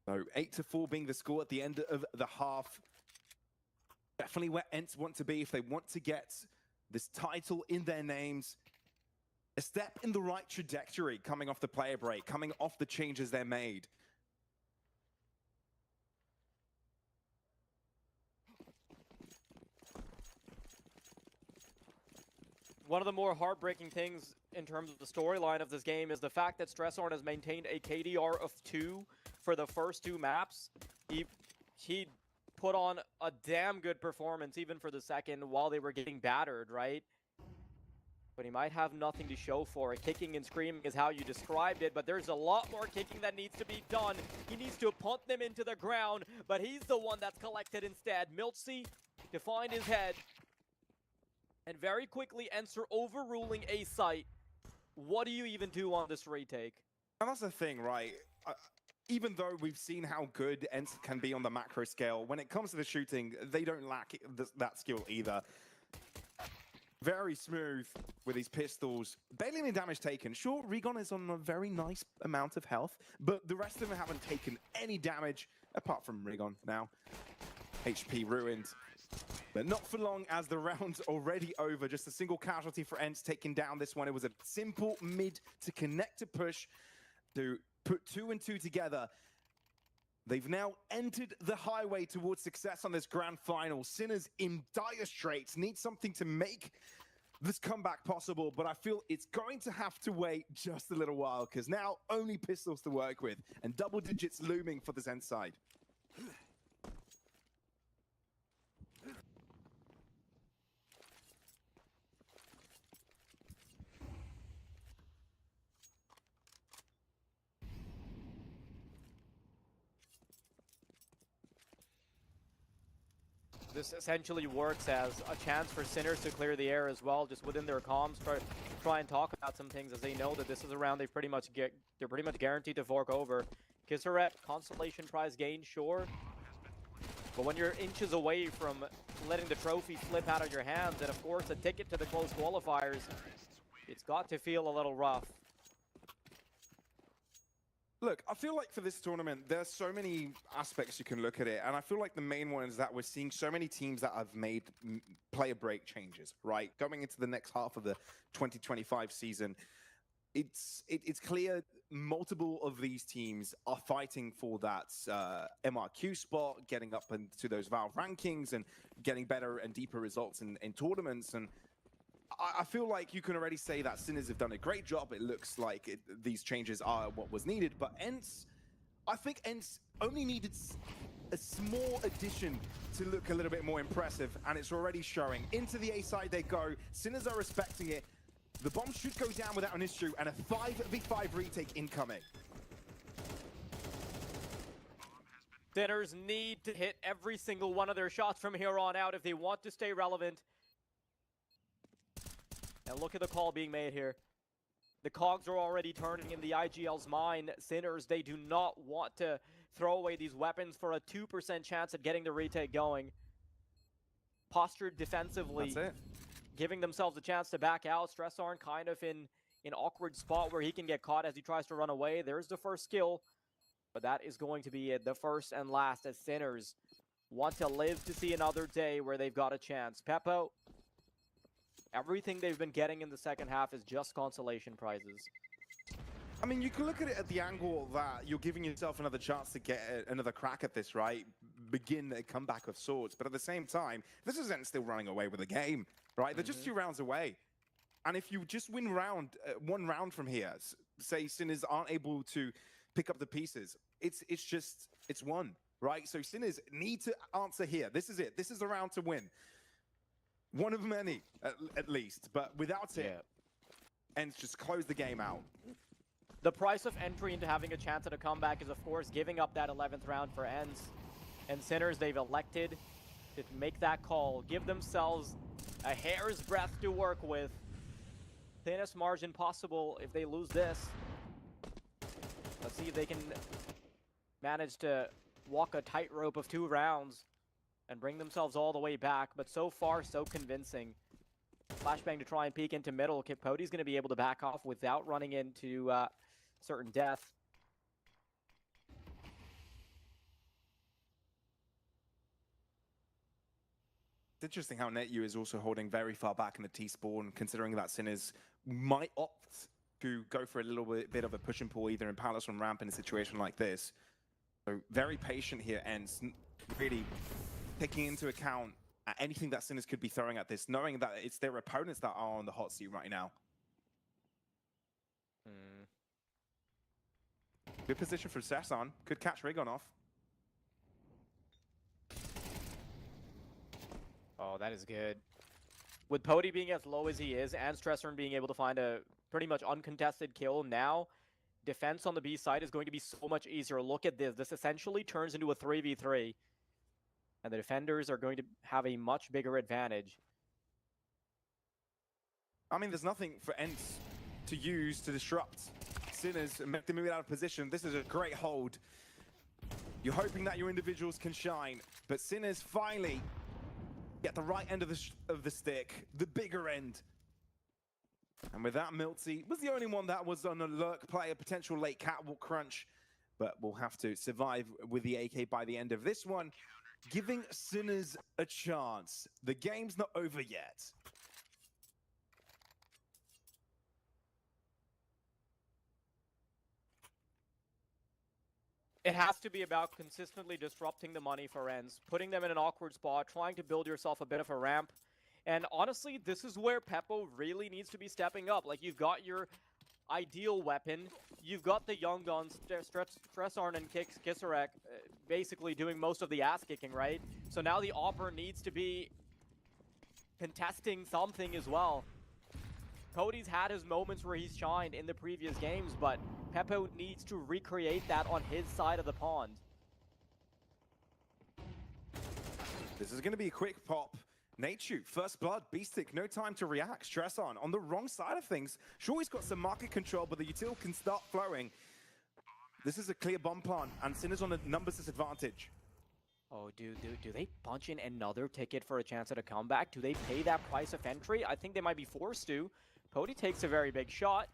So 8-4 being the score at the end of the half. Definitely where ENCE want to be if they want to get this title in their names. A step in the right trajectory coming off the player break, coming off the changes they made. One of the more heartbreaking things in terms of the storyline of this game is the fact that Stressorn has maintained a KDR of 2 for the first 2 maps. He put on a damn good performance even for the second while they were getting battered, right? But he might have nothing to show for it. Kicking and screaming is how you described it, but there's a lot more kicking that needs to be done. He needs to punt them into the ground, but he's the one that's collected instead. Miltsy to find his head. And very quickly, ENCE overruling a site. What do you even do on this retake? And that's the thing, right? Even though we've seen how good ENCE can be on the macro scale, when it comes to the shooting, they don't lack that skill either. Very smooth with his pistols. Barely any damage taken. Sure, Rigon is on a very nice amount of health, but the rest of them haven't taken any damage, apart from Rigon now. HP ruined. But not for long as the round's already over. Just a single casualty for ENCE taking down this one. It was a simple mid to connect to push to put 2 and 2 together. They've now entered the highway towards success on this grand final. Sinners in dire straits need something to make this comeback possible, but I feel it's going to have to wait just a little while because now only pistols to work with and double digits looming for the Zen side. This essentially works as a chance for Sinners to clear the air as well, just within their comms, try and talk about some things, as they know that this is a round they're pretty much guaranteed to fork over. Kissaret, consolation prize gain, sure. But when you're inches away from letting the trophy slip out of your hands, and of course a ticket to the closed qualifiers, it's got to feel a little rough. Look, I feel like for this tournament, there's so many aspects you can look at it, and I feel like the main one is that we're seeing so many teams that have made player break changes, right? Going into the next half of the 2025 season, it's clear multiple of these teams are fighting for that MRQ spot, getting up into those Valve rankings and getting better and deeper results in tournaments. And I feel like you can already say that Sinners have done a great job. It looks like these changes are what was needed, but ENCE, I think ENCE only needed a small addition to look a little bit more impressive, and it's already showing. Into the A side they go. Sinners are respecting it. The bomb should go down without an issue, and a 5v5 retake incoming. Sinners need to hit every single one of their shots from here on out if they want to stay relevant. And look at the call being made here. The cogs are already turning in the IGL's mind. Sinners, they do not want to throw away these weapons for a 2% chance at getting the retake going. Postured defensively. That's it. Giving themselves a chance to back out. Stressarn kind of in an awkward spot where he can get caught as he tries to run away. There's the first skill, but that is going to be it. The first and last, as Sinners want to live to see another day where they've got a chance. Peppo, everything they've been getting in the second half is just consolation prizes. I mean, you can look at it at the angle that you're giving yourself another chance to get another crack at this, right? Begin a comeback of sorts. But at the same time, this isn't still running away with the game, right? They're just 2 rounds away. And if you just win one round from here, say Sinners aren't able to pick up the pieces, it's won, right? So Sinners need to answer here. This is it. This is the round to win. One of many, at least. But without it, and just close the game out. The price of entry into having a chance at a comeback is, of course, giving up that 11th round for ENCE. And Sinners, they've elected to make that call, give themselves a hair's breadth to work with. Thinnest margin possible if they lose this. Let's see if they can manage to walk a tightrope of 2 rounds and bring themselves all the way back. But so far, so convincing. Flashbang to try and peek into middle. Capote's going to be able to back off without running into certain death. It's interesting how NetU is also holding very far back in the T-spawn, considering that Sinners might opt to go for a little bit of a push and pull, either in Palace or ramp in a situation like this. So very patient here, and really taking into account anything that Sinners could be throwing at this, knowing that it's their opponents that are on the hot seat right now. Good position for Sesson. Could catch Rigon off. Oh, that is good. With Pody being as low as he is, and Stressern being able to find a pretty much uncontested kill now, defense on the B side is going to be so much easier. Look at this. This essentially turns into a 3v3. And the defenders are going to have a much bigger advantage. I mean, there's nothing for ENCE to use to disrupt Sinners and make them move out of position. This is a great hold. You're hoping that your individuals can shine, but Sinners finally get the right end of the stick, the bigger end. And with that, Milty was the only one that was on a lurk play, a potential late catwalk crunch, but we'll have to survive with the AK by the end of this one, giving Sinners a chance. The game's not over yet. It has to be about consistently disrupting the money for ENCE, putting them in an awkward spot, trying to build yourself a bit of a ramp. And honestly, this is where Peppo really needs to be stepping up. Like, you've got your ideal weapon, you've got the young guns, Stressarn and Kisarek, basically doing most of the ass-kicking, right? So now the Opper needs to be contesting something as well. Cody's had his moments where he's shined in the previous games, but Peppo needs to recreate that on his side of the pond. This is going to be a quick pop. Nachu, first blood, Beastick, no time to react. Stress on the wrong side of things. Sure, he's got some market control, but the util can start flowing. This is a clear bomb plant, and Sinner's on a numbers disadvantage. Oh, do they punch in another ticket for a chance at a comeback? Do they pay that price of entry? I think they might be forced to. Pody takes a very big shot.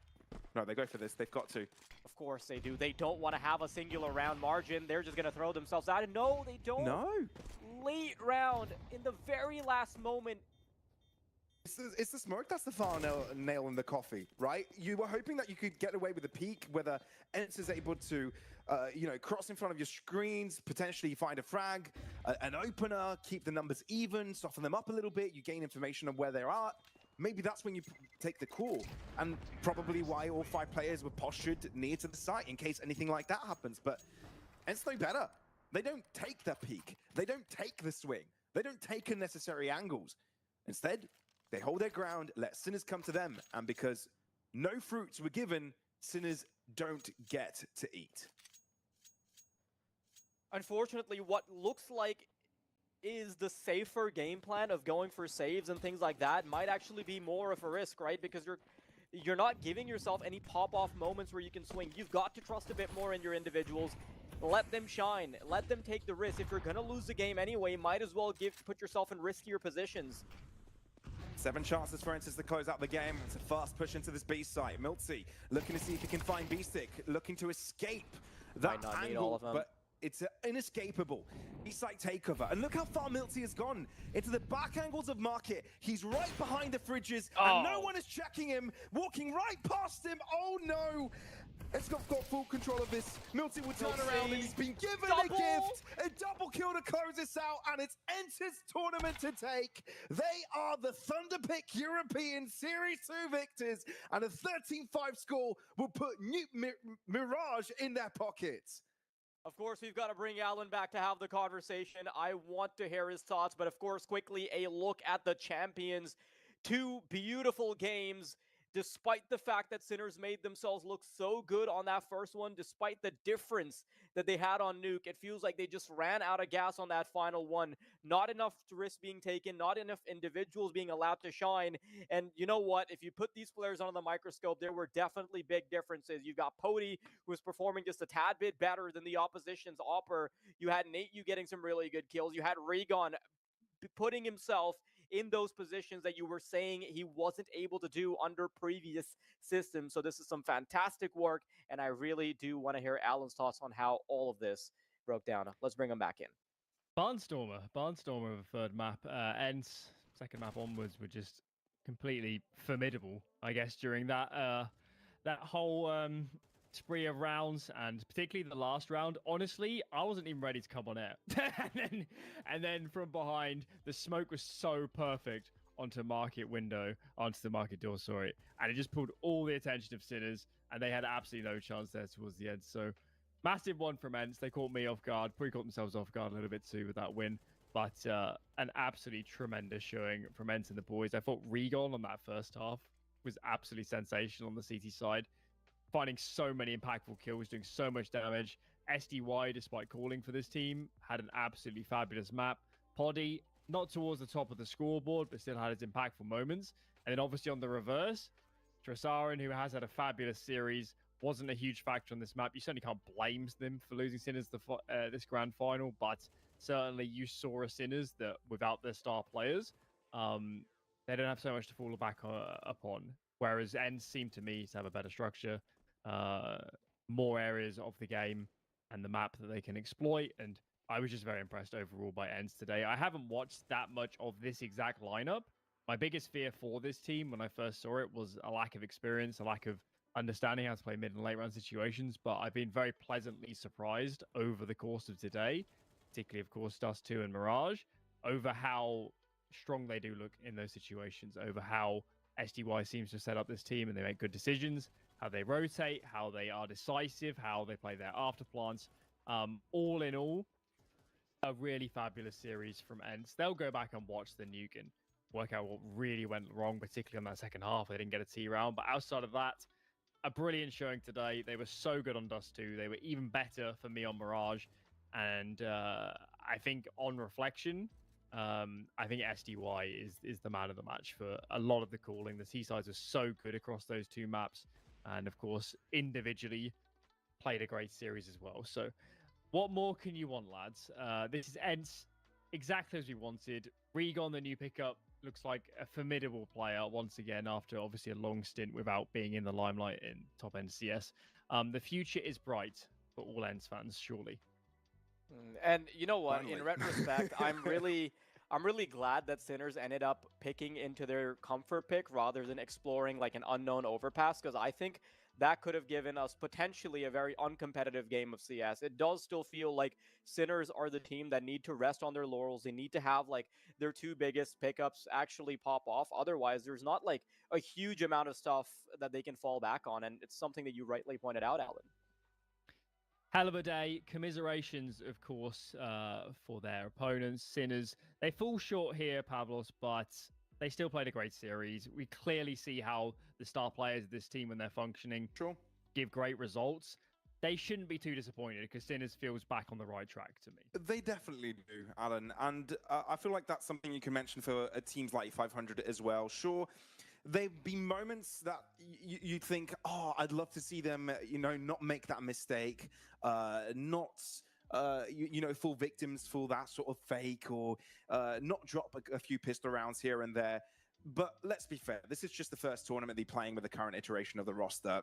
No, they go for this. They've got to. Of course they do. They don't want to have a singular round margin. They're just going to throw themselves out. And no, they don't. No. Late round, in the very last moment. It's the smoke that's the final nail in the coffee, right? You were hoping that you could get away with a peak, whether ENCE is able to, cross in front of your screens, potentially find a frag, an opener, keep the numbers even, soften them up a little bit. You gain information on where they are. Maybe that's when you take the call, and probably why all 5 players were postured near to the site in case anything like that happens. But ENCE know better. They don't take the peak. They don't take the swing. They don't take unnecessary angles. Instead, they hold their ground, let Sinners come to them, and because no fruits were given, Sinners don't get to eat. Unfortunately, what looks like is the safer game plan of going for saves and things like that might actually be more of a risk, right? Because you're not giving yourself any pop-off moments where you can swing. You've got to trust a bit more in your individuals. Let them shine. Let them take the risk. If you're going to lose the game anyway, might as well put yourself in riskier positions. 7 chances for ENCE to close out the game. It's a fast push into this B site. miltzy looking to see if he can find Beastick, looking to escape that Might not need angle, all of them. but it's inescapable. B-site takeover. And look how far miltzy has gone. Into the back angles of market. He's right behind the fridges, and no one is checking him. Walking right past him. Oh no! ENCE got full control of this. miltzy will turn around, and he's been given a gift. A double kill to close this out, and it's ENCE's tournament to take. They are the Thunderpick European Series 2 victors, and a 13-5 score will put Mirage in their pockets. Of course, we've got to bring Alan back to have the conversation. I want to hear his thoughts, but of course, quickly, a look at the champions. 2 beautiful games. Despite the fact that Sinners made themselves look so good on that first one, despite the difference that they had on Nuke, it feels like they just ran out of gas on that final one. Not enough risk being taken, not enough individuals being allowed to shine. And you know what? If you put these players under the microscope, there were definitely big differences. You got Pody, who was performing just a tad bit better than the opposition's Opper. You had Nate, you getting some really good kills. You had Regon putting himself in those positions that you were saying he wasn't able to do under previous systems. So this is some fantastic work, and I really do want to hear Alan's thoughts on how all of this broke down. Let's bring him back in. Barnstormer of a third map. ENCE, second map onwards, were just completely formidable, I guess, during that that whole spree of rounds, and particularly the last round. Honestly, I wasn't even ready to come on air. and then from behind, the smoke was so perfect onto the market door, sorry. And it just pulled all the attention of Sinners, and they had absolutely no chance there towards the end. So massive one from ENCE. They caught me off guard, probably caught themselves off guard a little bit too with that win. But an absolutely tremendous showing from ENCE and the boys. I thought Regon on that first half was absolutely sensational on the CT side, finding so many impactful kills, doing so much damage. SDY, despite calling for this team, had an absolutely fabulous map. Poddy, not towards the top of the scoreboard, but still had its impactful moments. And then obviously on the reverse, Tresarin, who has had a fabulous series, wasn't a huge factor on this map. You certainly can't blame them for losing Sinners this grand final, but certainly you saw a Sinners that without their star players, they don't have so much to fall back upon. Whereas ENCE seemed to me to have a better structure, more areas of the game and the map that they can exploit, and I was just very impressed overall by ENCE today. I haven't watched that much of this exact lineup. My biggest fear for this team when I first saw it was a lack of experience, a lack of understanding how to play mid and late round situations, but I've been very pleasantly surprised over the course of today, particularly of course Dust2 and Mirage, over how strong they do look in those situations, over how SDY seems to set up this team and they make good decisions, how they rotate, how they are decisive, how they play their afterplants. All in all, a really fabulous series from ENCE. They'll go back and watch the nuke and work out what really went wrong, particularly on that second half. They didn't get a T round, but outside of that, a brilliant showing today. They were so good on Dust2. They were even better for me on Mirage. And I think on reflection, I think SDY is the man of the match for a lot of the calling. The Seasides are so good across those two maps, and of course, individually played a great series as well. So, what more can you want, lads? This is ENCE, exactly as we wanted. Regon, the new pickup, looks like a formidable player once again after obviously a long stint without being in the limelight in top end CS. The future is bright for all ENCE fans, surely. And you know what? Finally. In retrospect, I'm really glad that Sinners ended up picking into their comfort pick rather than exploring like an unknown overpass, because I think that could have given us potentially a very uncompetitive game of CS. It does still feel like Sinners are the team that need to rest on their laurels. They need to have like their two biggest pickups actually pop off. Otherwise, there's not like a huge amount of stuff that they can fall back on, and it's something that you rightly pointed out, Alan. Hell of a day. Commiserations, of course, for their opponents, Sinners. They fall short here, Pavlos, but they still played a great series. We clearly see how the star players of this team, when they're functioning, give great results. They shouldn't be too disappointed because Sinners feels back on the right track to me. They definitely do, Alan. And I feel like that's something you can mention for teams like 500 as well. Sure, there've been moments that you think, oh, I'd love to see them, not make that mistake, not, fall victims for that sort of fake, or not drop a few pistol rounds here and there. But let's be fair, this is just the first tournament they're playing with the current iteration of the roster.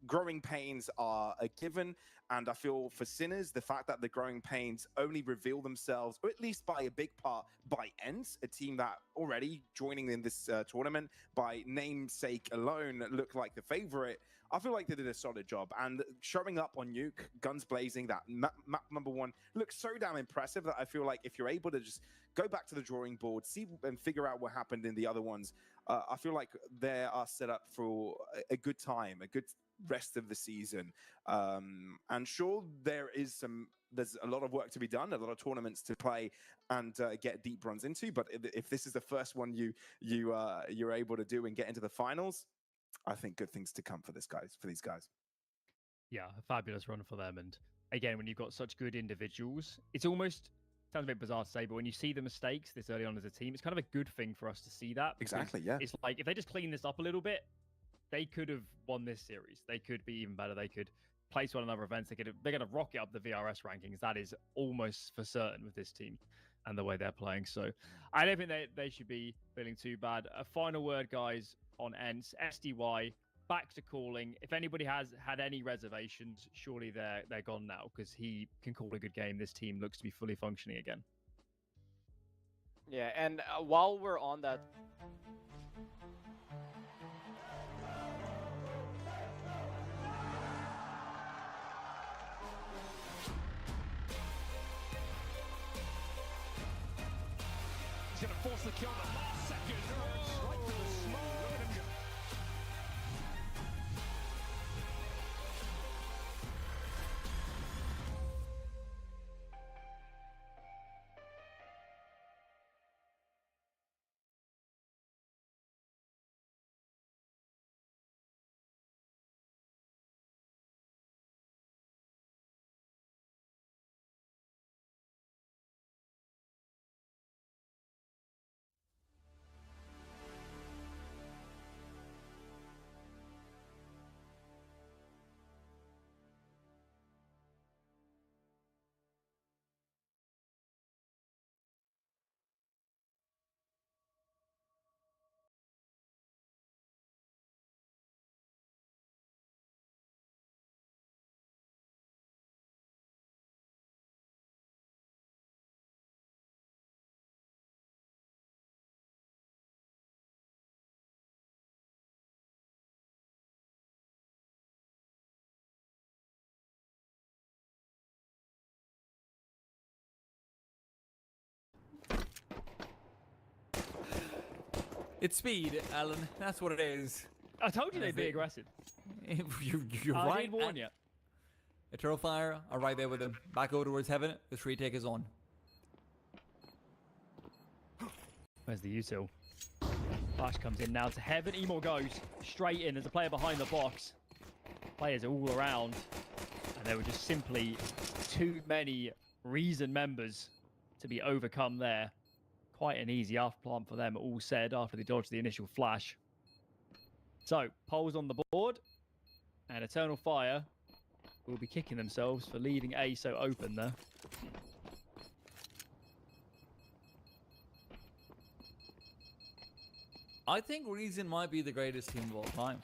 Growing pains are a given, and I feel for Sinners, the fact that the growing pains only reveal themselves, or at least by a big part, by ENCE, a team that already joining in this tournament by namesake alone looked like the favorite. I feel like they did a solid job, and showing up on Nuke, guns blazing, that map number one looks so damn impressive that I feel like if you're able to just go back to the drawing board, see and figure out what happened in the other ones, I feel like they are set up for a good time, a good rest of the season. And sure, there's a lot of work to be done, a lot of tournaments to play and get deep runs into. But if this is the first one you're able to do and get into the finals, I think good things to come for these guys. Yeah, a fabulous run for them. And again, when you've got such good individuals, it's almost, sounds a bit bizarre to say, but when you see the mistakes this early on as a team, it's kind of a good thing for us to see that. Exactly, yeah. It's like, if they just clean this up a little bit, they could have won this series. They could be even better. They could place one another events. They're going to rocket up the VRS rankings. That is almost for certain with this team and the way they're playing. So I don't think they should be feeling too bad. A final word, guys, on ENCE. SDY, back to calling. If anybody has had any reservations, surely they're gone now, because he can call a good game. This team looks to be fully functioning again. Yeah, and while we're on that... He's going to force the kill in the last second. Right to the smoke. Look at him go. It's speed, Alan. That's what it is. I told you they'd be aggressive. You're I right. did warn you. A turtle fire are right there with him. Back over towards heaven. The retake is on. Where's the util? Flash comes in now to heaven. Emor goes straight in. There's a player behind the box. Players are all around. And there were just simply too many Reason members to be overcome there. quite an easy after plant for them, all said after they dodged the initial flash. So, Poles on the board, and Eternal Fire will be kicking themselves for leaving A so open there. I think Reason might be the greatest team of all time.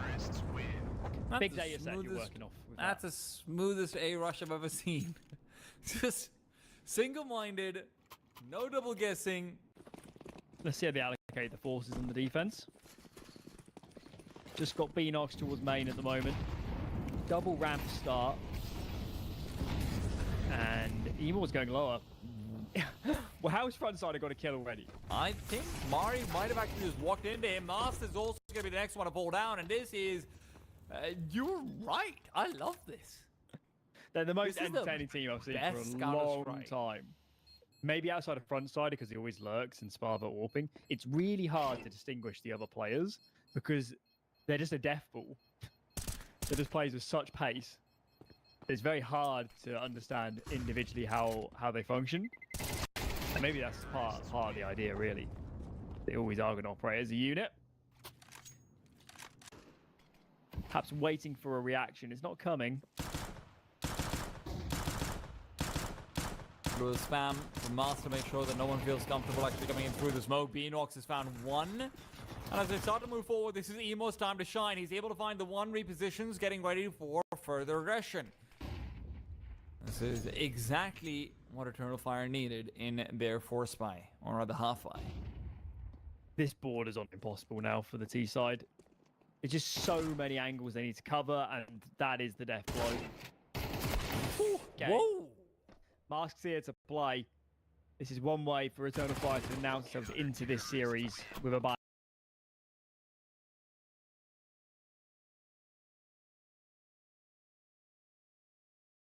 That's Big the data set you're smoothest- working off. With That's that. the smoothest A rush I've ever seen. Just single-minded, no double guessing. Let's see how they allocate the forces on the defense. Just got Beanox towards main at the moment. Double ramp start. And Emor's going lower. Well, how's frontside got a kill already? I think Mari might have actually just walked into him. Master's also going to be the next one to fall down, and this is... you're right. I love this. They're the most This is the entertaining team I've seen best for a long Counter-Strike. time. Maybe outside of frontside because he always lurks and Sparva warping. It's really hard to distinguish the other players because they're just a death ball. They're just players with such pace. It's very hard to understand individually how they function. And maybe that's part of the idea, really. They always are going to operate as a unit. Perhaps waiting for a reaction. It's not coming. Through the spam from Master to make sure that no one feels comfortable actually coming in through the smoke. Beanox has found one. And as they start to move forward, this is Emo's time to shine. He's able to find the one repositions, getting ready for further aggression. This is exactly what Eternal Fire needed in their force spy, or rather half spy. This board is on impossible now for the T side. There's just so many angles they need to cover, and that is the death blow. Okay. Whoa! Mask's here to play. This is one way for Eternal Fire to announce themselves into this series with a